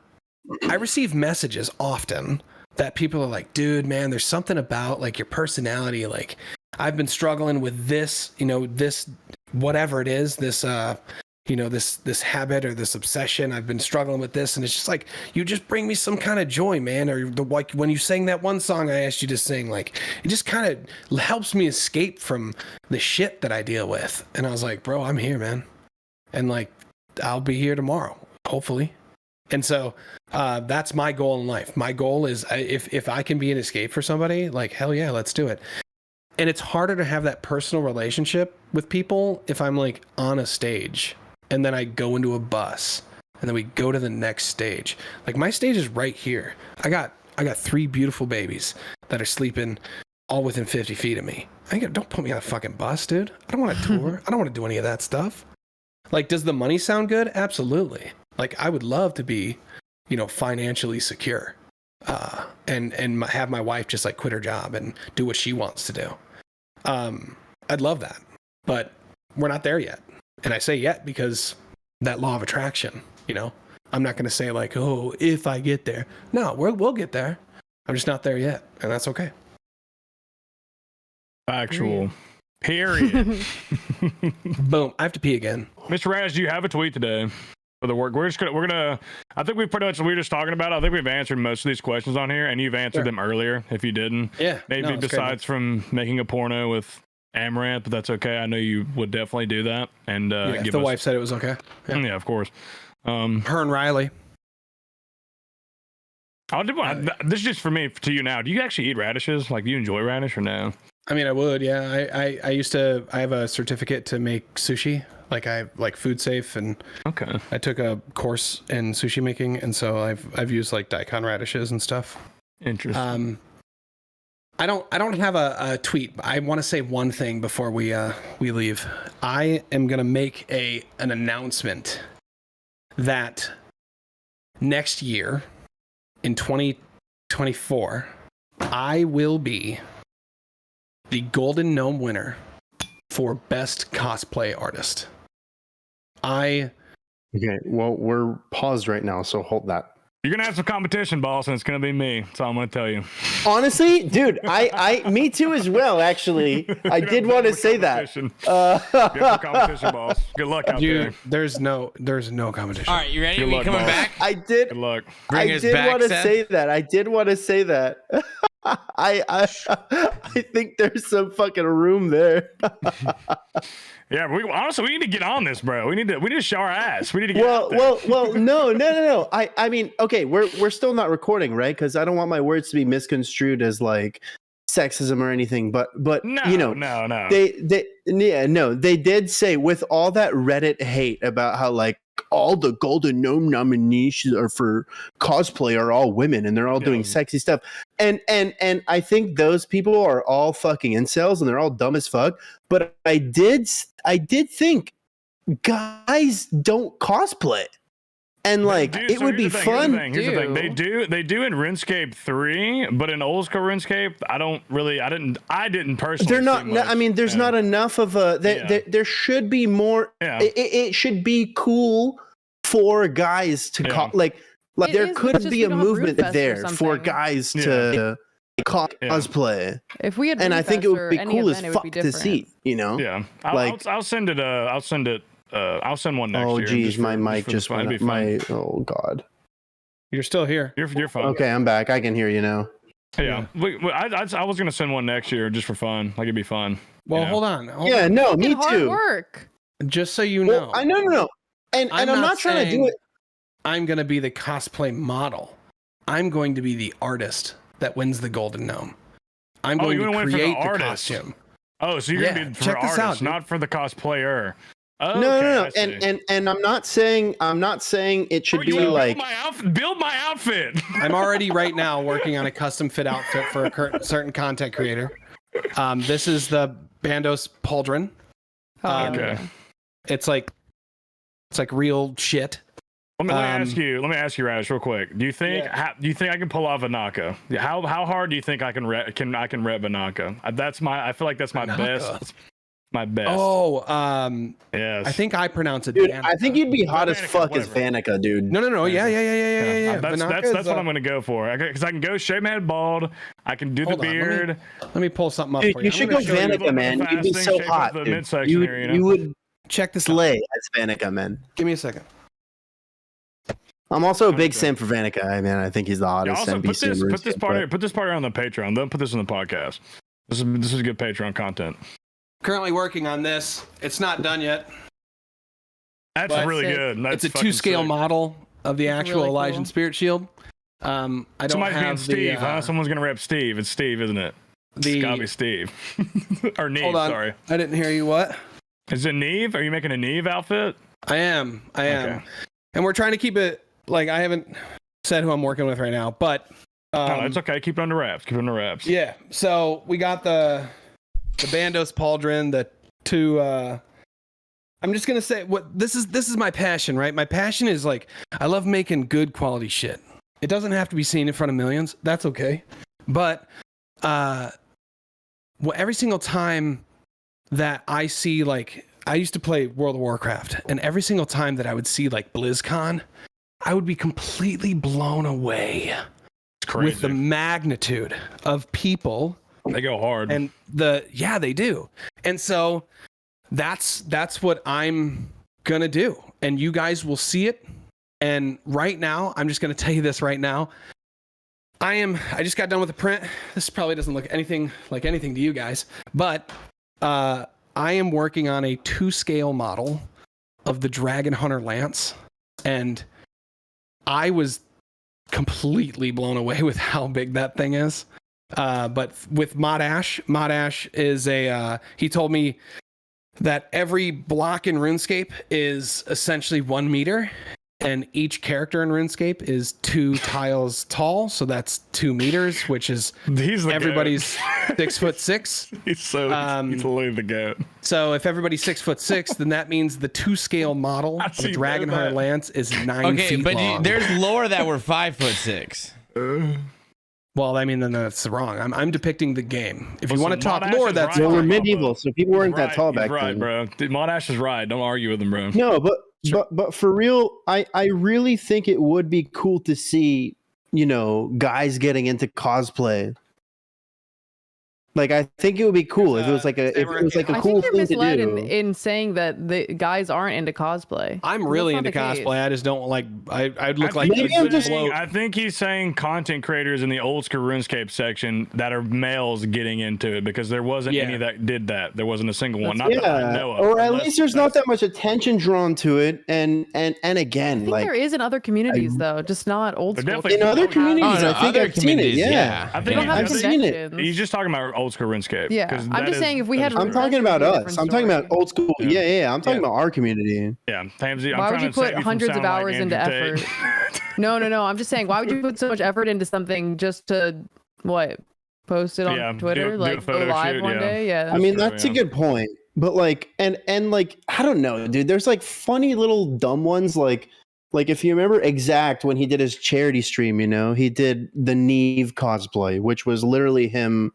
I receive messages often that people are like, dude, man, there's something about like your personality. Like, I've been struggling with this, you know, this, whatever it is, this, you know, this habit or this obsession. I've been struggling with this. And it's just like, you just bring me some kind of joy, man. Or like when you sang that one song I asked you to sing, like, it just kind of helps me escape from the shit that I deal with. And I was like, bro, I'm here, man. And like, I'll be here tomorrow, hopefully. And so that's my goal in life. My goal is if I can be an escape for somebody, like, hell yeah, let's do it. And it's harder to have that personal relationship with people if I'm like on a stage and then I go into a bus and then we go to the next stage. Like, my stage is right here. I got 3 beautiful babies that are sleeping all within 50 feet of me. Don't put me on a fucking bus, dude. I don't want to tour. I don't want to do any of that stuff. Like, does the money sound good? Absolutely. Like, I would love to be, you know, financially secure, and have my wife just like quit her job and do what she wants to do. I'd love that, but we're not there yet. And I say yet because that law of attraction, you know, I'm not going to say like, oh, if I get there. No, we'll get there. I'm just not there yet. And that's okay. Factual. Period. Boom. I have to pee again. Mr. Raz, do you have a tweet today for the work? We're gonna I think we were just talking about it. I think we've answered most of these questions on here, and you've answered them earlier if you didn't. Yeah. Maybe besides from making a porno with Amaranth, but that's okay. I know you would definitely do that. And if the wife said it was okay. Yeah, of course. Her and Riley. This is just for me to you now. Do you actually eat radishes? Like, do you enjoy radish or no? I mean, I would, yeah. I have a certificate to make sushi. Like, I like food safe, and okay. I took a course in sushi making, and so I've used like daikon radishes and stuff. Interesting. I don't have a tweet. But I want to say one thing before we leave. I am gonna make an announcement that next year in 2024, I will be the Golden Gnome winner for Best Cosplay Artist. Okay, well, we're paused right now, so hold that. You're gonna have some competition, boss, and it's gonna be me. That's all I'm gonna tell you. Honestly, dude, me too as well. Actually, I did want to say that. Get competition, boss. Good luck out there. There's no competition. All right, you ready? Good luck, coming boss. back? I did. Good luck. Bring I us did back, want to Seth? say that. I did want to say that. I think there's some fucking room there. Yeah, honestly, we need to get on this, bro. We need to show our ass. We need to get out there. Well, no. I mean, okay, we're still not recording, right? Because I don't want my words to be misconstrued as like sexism or anything, but No, you know, no. They did say with all that Reddit hate about how like all the Golden Gnome nominees are for cosplay are all women and they're all doing sexy stuff. And I think those people are all fucking incels and they're all dumb as fuck. But I did think guys don't cosplay. And like it would be fun. Here's the thing. They do in RuneScape 3, but in old school RuneScape, I didn't personally. They're not. I mean, there's not enough of a. There should be more. Yeah. It should be cool for guys to like there could be a movement there for guys to cosplay. If we had, and I think it would be cool as fuck to see. You know. Yeah. I'll send it. I'll send it. I'll send one next year. Oh geez, my mic just went up. Oh god. You're still here. You're fine. Okay, I'm back. I can hear you now. Yeah. I was gonna send one next year just for fun. Like it'd be fun. Well, hold on. Yeah, no, me hard too. Work. Just so you know. I know. And I'm not trying to do it. I'm gonna be the cosplay model. I'm going to be the artist that wins the Golden Gnome. I'm going to create the costume. Oh, so you're gonna be for artists, not for the cosplayer. Oh, no. And I'm not saying it should be like build my outfit. I'm already right now working on a custom fit outfit for a certain content creator. This is the Bandos pauldron. Okay. It's like real shit. Let me ask you, Radish, real quick. Do you think I can pull off Vanaka? How hard do you think I can rep Vanaka? I feel like that's my best. My best. Oh, yes. I think I pronounce it. Dude, Vanica. I think you'd be hot as fuck as Vanica, dude. No. Yeah. That's what I'm gonna go for. Because I can go shave my head bald. I can do the beard. Let me pull something up. Dude, for you should go Vanica, man. You'd be so hot. You would check this slay as Vanica, man. Give me a second. I'm also a big simp for Vanica. I think he's the hottest NPC. Put this part on the Patreon. Don't put this in the podcast. This is good Patreon content. Currently working on this. It's not done yet. That's really good. It's a 2-scale model of the actual Elijah Spirit Shield. I don't Somebody's have Steve, huh? Someone's gonna rep Steve. It's Steve, isn't it? It's gotta be Steve. Or Neve, hold on. sorry. I didn't hear you. What? Is it Neve? Are you making a Neve outfit? I am. Okay. And we're trying to keep it like I haven't said who I'm working with right now, but no, it's okay. Keep it under wraps. Yeah. So we got the Bandos pauldron, the two I'm just gonna say what this is my passion, right? My passion is like I love making good quality shit. It doesn't have to be seen in front of millions. That's okay. But every single time that I see, like, I used to play World of Warcraft, and every single time that I would see like BlizzCon, I would be completely blown away with the magnitude of people. They go hard. And they do. And so that's what I'm gonna do. And you guys will see it. And right now, I'm just gonna tell you this right now. I just got done with the print. This probably doesn't look anything like anything to you guys, but I am working on a 2-scale model of the Dragon Hunter Lance. And I was completely blown away with how big that thing is. But with Mod Ash is he told me that every block in RuneScape is essentially 1 meter, and each character in RuneScape is 2 tiles tall, so that's 2 meters, which is everybody's 6'6". He's literally the goat. So if everybody's 6'6", then that means the 2-scale model of the Dragon Hunter Lance is 9 feet long. Okay, but there's lore that we're 5'6". Well, I mean, then that's wrong. I'm depicting the game. If you want to talk lore, that's we're medieval, so people weren't that tall back then. Bro. Mod Ash is right. Don't argue with him, bro. No, but for real, I really think it would be cool to see, guys getting into cosplay. Like, I think it would be cool if it was like a I cool think you're thing to misled do. in saying that the guys aren't into cosplay. I'm That's really not into the case. cosplay. I just don't like. I'd look like Maybe I'm just- I think he's saying content creators in the old school RuneScape section that are males getting into it, because there wasn't any that did that. There wasn't a single one. Not that I know of. Or at least there's not that much attention drawn to it. And I again, think like there is in other communities though, just not old school. definitely- in other communities, no, I think other I've seen it. communities, Yeah. I We think don't have I've seen it. conventions. he's just talking about old school RuneScape. Yeah, 'cause I'm that just saying if we had I'm talking about That's a us. different I'm talking about story. old school. Yeah. I'm talking about our community. Yeah, Tamsy, I'm Why would trying you to save put from hundreds of sounding like hours into Andrew effort? Tate. No. I'm just saying, why would you put so much effort into something just to post it on Twitter, do a like go photo live shoot, one day? Yeah. I mean, true, that's a yeah. good point. But like, and like, I don't know, dude. There's like funny little dumb ones, like if you remember Exact when he did his charity stream, he did the Neve cosplay, which was literally him.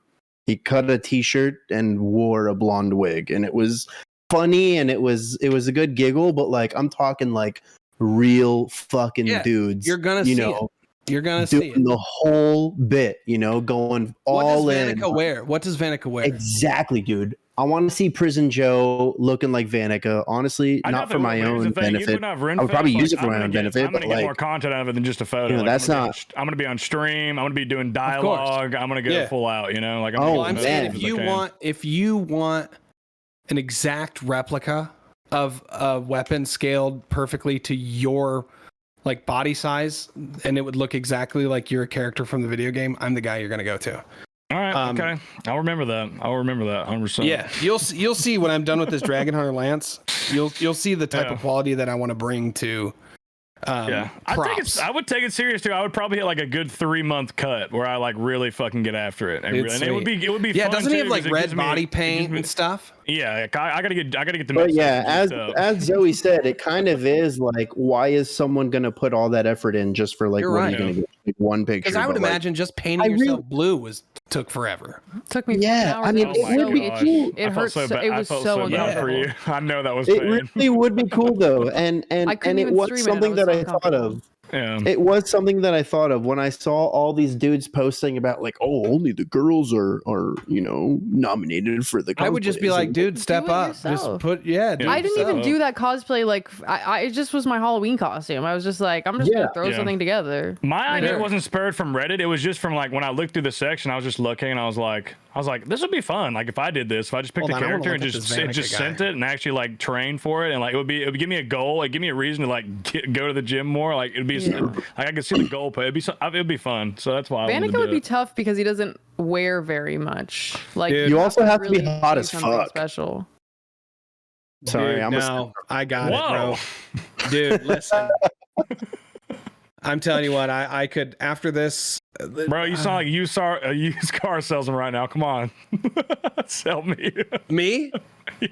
He cut a t-shirt and wore a blonde wig, and it was funny and it was a good giggle. But like, I'm talking like real fucking dudes. You're gonna see it. You're gonna see it. Doing the whole bit, going all what in. does Vanica wear? What does Vanica wear? Exactly, dude. I want to see Prison Joe looking like Vanica. Honestly, not for my own benefit. I would probably use it for my own benefit. I'm gonna get more content out of it than just a photo. That's not. I'm gonna be on stream. I'm gonna be doing dialogue. I'm gonna go full out. Like, I'm saying if you want an exact replica of a weapon scaled perfectly to your like body size, and it would look exactly like you're a character from the video game, I'm the guy you're gonna go to. All right, okay. I'll remember that. 100%. Yeah, you'll see when I'm done with this Dragon Hunter Lance. You'll see the type of quality that I want to bring to. Props. I would take it serious too. I would probably hit like a good 3-month cut where I like really fucking get after it, and it would be Yeah, fun doesn't he too, have like 'cause red body paint and stuff? Yeah, I gotta get the. But yeah, as Zoe said, it kind of is like, why is someone gonna put all that effort in just for like You're what right. are you gonna get like, one picture? Because I would imagine just painting yourself blue took forever. Took me. Yeah, I mean, it would be cool. It hurts. It was so bad for you. I know that was. It really would be cool though, and it was something that I thought of. Yeah. It was something that I thought of when I saw all these dudes posting about like, oh, only the girls are nominated for the. I would just be like, dude, step up, yourself. just put I didn't even do that cosplay. Like, it just was my Halloween costume. I was just like, I'm just gonna throw something together. My idea wasn't spurred from Reddit. It was just from like when I looked through the section, I was just looking, and I was like, this would be fun. Like if I did this, if I just picked a character and just sent it and actually like trained for it, and like it would give me a goal, like give me a reason to like go to the gym more. Like it'd be like I could see the goal, but it'd be fun. So that's why Vanica would be tough because he doesn't wear very much. Like you also have to be hot as fuck. Special. Sorry, Dude, I got it, bro. Dude, listen. I'm telling you what, I could after this. Bro, you sound like you saw a used car salesman right now. Come on, sell me. Me? Yeah.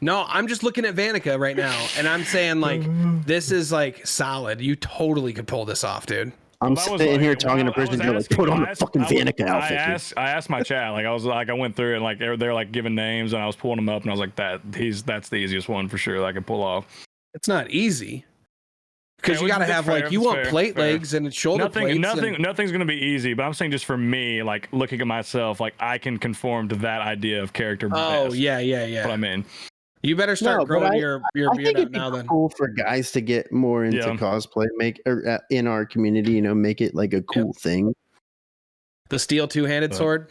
No, I'm just looking at Vanica right now, and I'm saying like, this is like solid. You totally could pull this off, dude. I'm sitting here talking to Prison Joe, like, put on a fucking Vanica outfit. I asked my chat, like I went through it, and like they're like giving names, and I was pulling them up, and I was like, that's the easiest one for sure that I could pull off. It's not easy. Because you got to have like you want plate legs and shoulder plates. Nothing's gonna be easy. But I'm saying just for me, like looking at myself, like I can conform to that idea of character. Oh yeah. What I mean, you better start growing your beard out now. Then cool for guys to get more into cosplay, in our community. Make it like a cool thing. The steel two-handed sword,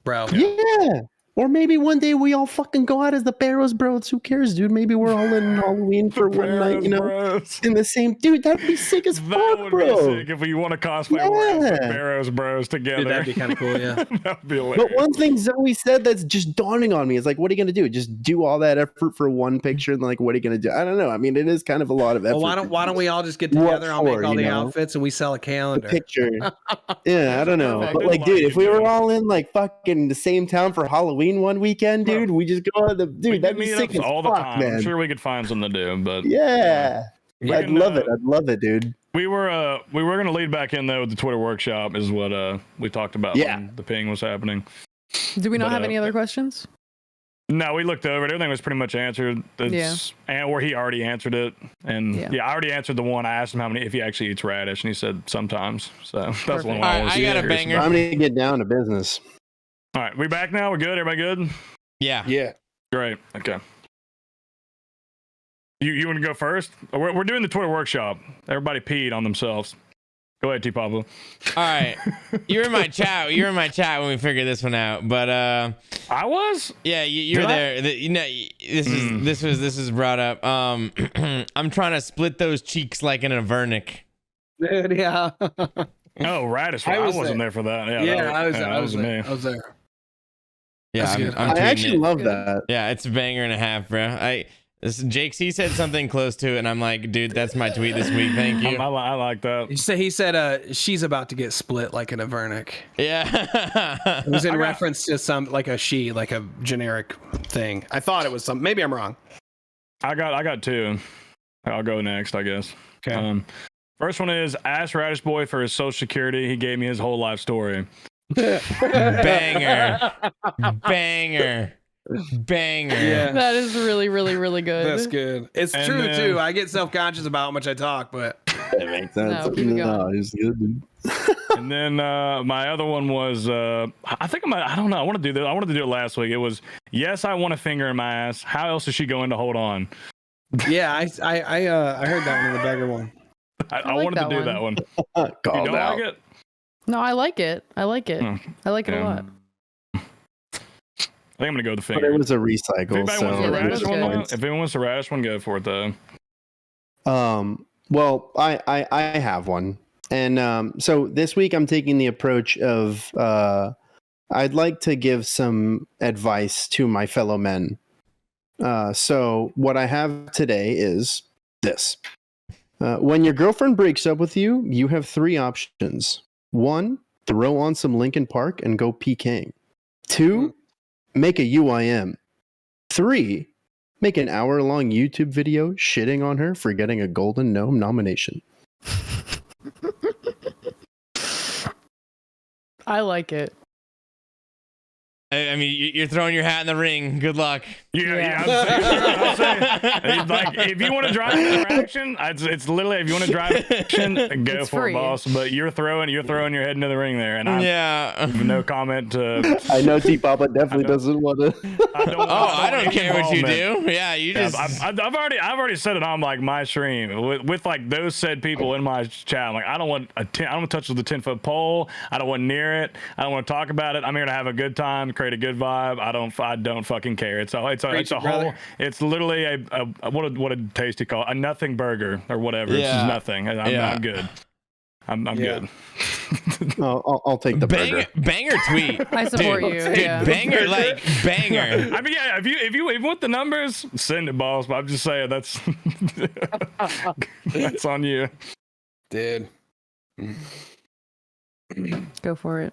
bro. Yeah. Or maybe one day we all fucking go out as the Barrows Bros. Who cares, dude? Maybe we're all in Halloween for one night, in the same. Dude, that'd be sick as fuck, bro. Be sick if we want to cosplay the Barrows Bros together. Dude, that'd be kind of cool, yeah. That'd be hilarious. But one thing Zoe said that's just dawning on me is like, what are you gonna do? Just do all that effort for one picture, and like, what are you gonna do? I don't know. I mean, it is kind of a lot of effort. Well, why don't we all just get together? I'll make all the outfits, and we sell a calendar. The picture. Yeah, I don't know. But like, dude, if we were all in like fucking the same town for Halloween one weekend, dude, we just go on that'd be sick as all fuck, the time. man. I'm sure we could find something to do, but I'd love it, dude. We were gonna lead back in though with the Twitter workshop is what we talked about when the ping was happening. Do we not have any other questions? No, we looked over it. Everything was pretty much answered. Or he already answered it. And I already answered the one. I asked him if he actually eats radish, and he said sometimes. So that's one. I got a banger. I'm gonna get down to business. All right, we back now. We're good. Everybody good? Yeah. Yeah. Great. Okay. You want to go first? We're doing the Twitter workshop. Everybody peed on themselves. Go ahead, T. Pablo. All right. You were in my chat. You were in my chat when we figured this one out. But I was. yeah, you were there. You know, this was brought up. I'm trying to split those cheeks like in a vernic. Dude, yeah. Oh, Radishboy. I wasn't there for that. Yeah, I was me. there. I was there. Yeah, That's good. I'm I tweeting actually it. love that. Yeah, it's a banger and a half, bro. Jake C said something close to it, and I'm like, dude, that's my tweet this week. Thank you. I like that. He said she's about to get split like an Avernic. Yeah. It was in reference to like a generic thing. I thought it was something. Maybe I'm wrong. I got two. I'll go next, I guess. Okay. First one is ask Radishboy for his social security. He gave me his whole life story. Banger. Banger. Banger. Yeah. That is really, really, really good. That's good. It's And true then- too. I get self-conscious about how much I talk, but It makes sense. No, keep it No, going. it's good, dude. And then my other one was I think I don't know. I want to do this. I wanted to do it last week. It was yes, I want a finger in my ass. How else is she going to hold on? yeah, I heard that one in the beggar one. I like wanted to that do one. that one. You Called don't out. like it? No, I like it. I like it. I like it a Yeah. lot. I think I'm gonna go with the But finger. it was a If recycle. anybody So wants the Yeah, that radish was one, good. though, if anyone wants the radish one, go for it though. Well, I have one, and so this week I'm taking the approach of I'd like to give some advice to my fellow men. So what I have today is this: when your girlfriend breaks up with you, you have three options. One, throw on some Linkin Park and go PKing. Two, make a UIM. Three, make an hour-long YouTube video shitting on her for getting a Golden Gnome nomination. I like it. I mean, you're throwing your hat in the ring. Good luck. Yeah. I'm saying, like, if you want to drive an interaction, it's literally if you want to drive an interaction, go It's for free. it, boss. But you're throwing your head into the ring there, and I Yeah. have no comment. I know T Papa definitely doesn't want to. I don't care what you involvement. do. Yeah, you Yeah, just. I've already said it on like my stream with like those said people in my chat. I'm like, I don't want to touch the 10-foot pole. I don't want near it. I don't want to talk about it. I'm here to have a good time, create a good vibe. I don't fucking care. It's a whole. brother. It's literally a what did Tasty call it? A nothing burger or whatever. It's Yeah. just nothing. I'm good. I'm Yeah. good. I'll take the burger. Banger tweet. I support Dude, you. Dude, Yeah. banger, like banger. I mean, yeah. If you want the numbers, send it, boss. But I'm just saying that's that's on you. Dude. Go for it.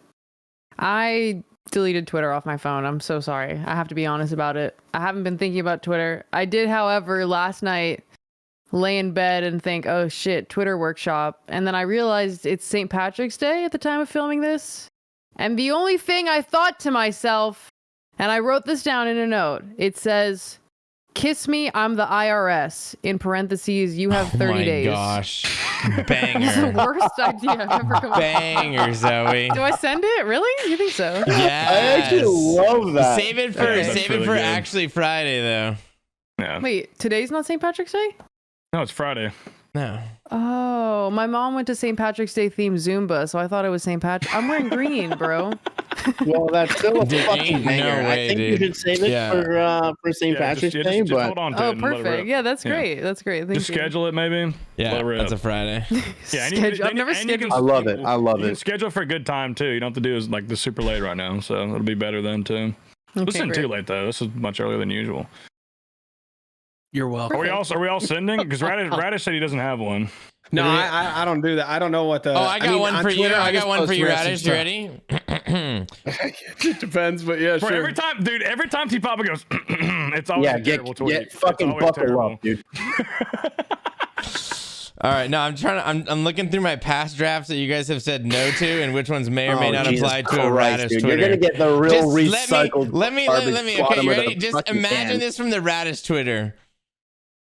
I deleted Twitter off my phone. I'm so sorry. I have to be honest about it. I haven't been thinking about Twitter. I did, however, last night lay in bed and think, oh shit, Twitter workshop. And then I realized it's St. Patrick's Day at the time of filming this. And the only thing I thought to myself, and I wrote this down in a note, it says, kiss me, I'm the IRS. In parentheses, you have 30 days. Oh my gosh. It's the Banger. worst idea I've ever come up with. Banger, Zoe. Do I send it? Really? You think so? Yes. I actually love that. Save it for Yeah, that's really good. actually Friday though. Yeah. Wait, today's not St. Patrick's Day? No, it's Friday. No. Oh, my mom went to St. Patrick's Day themed Zumba, so I thought it was St. Patrick. I'm wearing green, bro. Well, that's still a Dude, fucking ain't no banger. way, I think you dude. should save it Yeah. for St. Yeah, Patrick's just Day, just but hold on to it Oh, and let it rip. perfect. Yeah, that's Yeah. great. That's great. Thank Just you. schedule it, maybe. Yeah, Let it rip. that's a Friday. Yeah, and Schedule- I've never and you can- scheduled- I love it. I love you can it. schedule for a good time too. You don't have to do is like the super late right now, so it'll be better then too. Okay, This isn't great. too late though. This is much earlier than usual. You're welcome. Are we all sending? Because Radish said he doesn't have one. No, I don't do that. I don't know what the. Oh, I got one for you. I got just one for post you, random Radish. You stuff. ready? It depends, but yeah, Bro, sure. every time T Papa goes, it's always Yeah, a terrible tweet. get It's fucking always buckle terrible. up, dude. All right, no, I'm looking through my past drafts that you guys have said no to, and which ones may or may not Jesus apply to a Christ, Radish dude. Twitter. You're gonna get the real Just recycled. Let me. garbage Okay, bottom you of the ready? Just fucking imagine can. this from the Radish Twitter.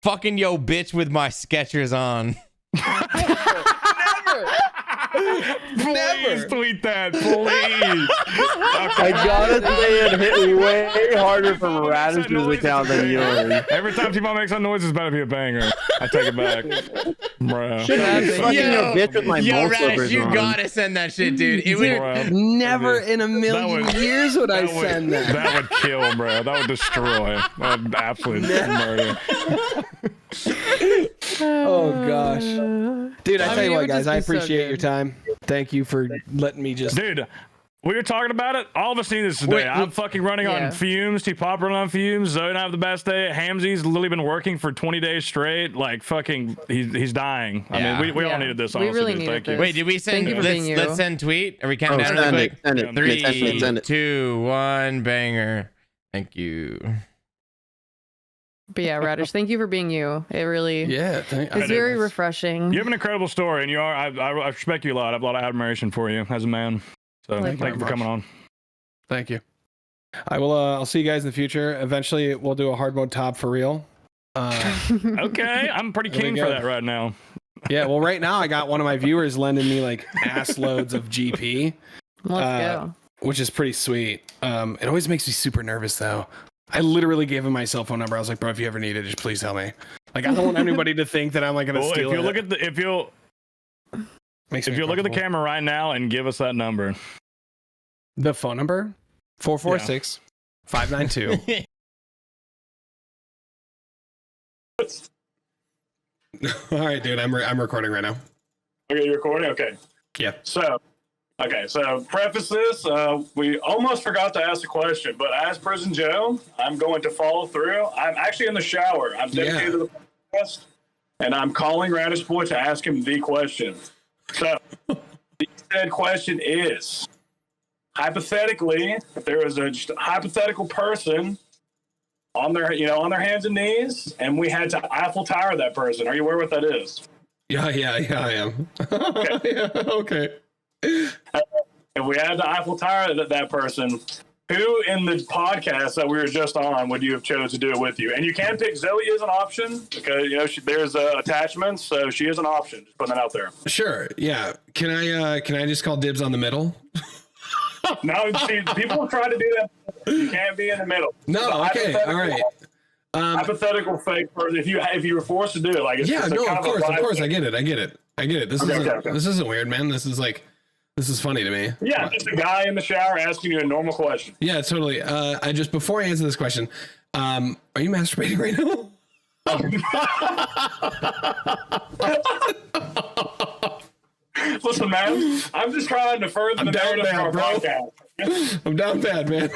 Fucking yo, bitch, with my Skechers on. Please tweet that, please. I gotta say it hit way harder from Radish's account than yours. Every time T-Bone makes that noise, it's about to be a banger. I take it back. Bruh. Should be fucking your bitch with my Yo, mole Radish, slippers you on. gotta send that shit, dude. It would. Bruh. Never in a million years would I send that. That would kill, bro. That would destroy. That would absolutely murder. Oh gosh, dude! I tell mean, you it what, would guys, just I be so appreciate good. your time. Thank you for letting me just. Dude, we were talking about it. All of us need this today. I'm fucking running Yeah. on fumes. T-Pop running on fumes. Zoe and I have the best day. Hamzy's literally been working for 20 days straight. Like fucking, he's dying. I Yeah. mean, we all Yeah. needed this. We Honestly, really dude. needed Thank you. this. Wait, did we send? Thank you for being you. Let's send tweet. Are we counting down send really it, quick? send it. Three, Send it. 2, 1, banger. Thank you. But yeah, Radish, thank you for being you. It really Yeah, is very refreshing. You have an incredible story, and you are. I respect you a lot. I have a lot of admiration for you as a man. So Thank thank you you for coming on. Thank you. I will. I'll see you guys in the future. Eventually, we'll do a hard mode top for real. Okay, I'm pretty There we keen for go. that right now. Yeah. Well, right now I got one of my viewers lending me like ass loads of GP, Let's go. which is pretty sweet. It always makes me super nervous though. I literally gave him my cell phone number. I was like, bro, if you ever need it, just please tell me. Like, I don't want anybody to think that I'm like gonna Well, steal if you it. look at the if you Makes me look at the uncomfortable. camera right now and give us that number. The phone number 446 592. All right, dude. I'm recording right now. Okay, you're recording? Okay. Yeah. So preface this, we almost forgot to ask a question, but as Prison Joe, I'm going to follow through. I'm actually in the shower. I'm dedicated to the podcast, and I'm calling Radishboy to ask him the question. So the said question is, hypothetically, if there was just a hypothetical person on their hands and knees, and we had to Eiffel Tower that person. Are you aware what that is? Yeah, I am. Yeah, okay. If we had to Eiffel Tower that person, who in the podcast that we were just on would you have chose to do it with you? And you can pick Zoe as an option because there's attachments, so she is an option. Just putting that out there. Sure. Yeah. Can I just call dibs on the middle? No, see, people try to do that. You can't be in the middle. No. It's a Okay. All right. hypothetical fake person. If you were forced to do it, like it's, Yeah. it's a No. kind Of a course. Of live course. thing. I get it. This isn't weird, man. This is funny to me. Yeah, just a guy in the shower asking you a normal question. Yeah. Totally. I just before I answer this question, are you masturbating right now? Listen, man, I'm just trying to further the down narrative of our bad, podcast. I'm down bad, man.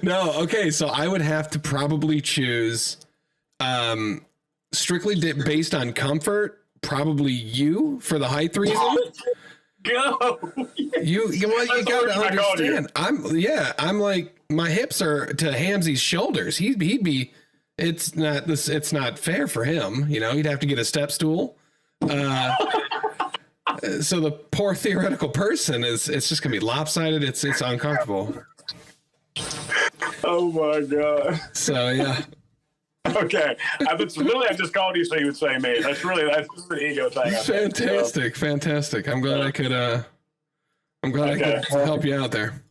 No, okay, so I would have to probably choose strictly based on comfort, probably you for the height reason. Go. You gotta understand. I'm like my hips are to Hamzy's shoulders. He'd be it's not fair for him, he'd have to get a step stool. So the poor theoretical person it's just gonna be lopsided. It's uncomfortable. Oh my god. So yeah. Okay. I just called you so you would say me. That's just an ego thing. Fantastic. I'm glad I could help you out there.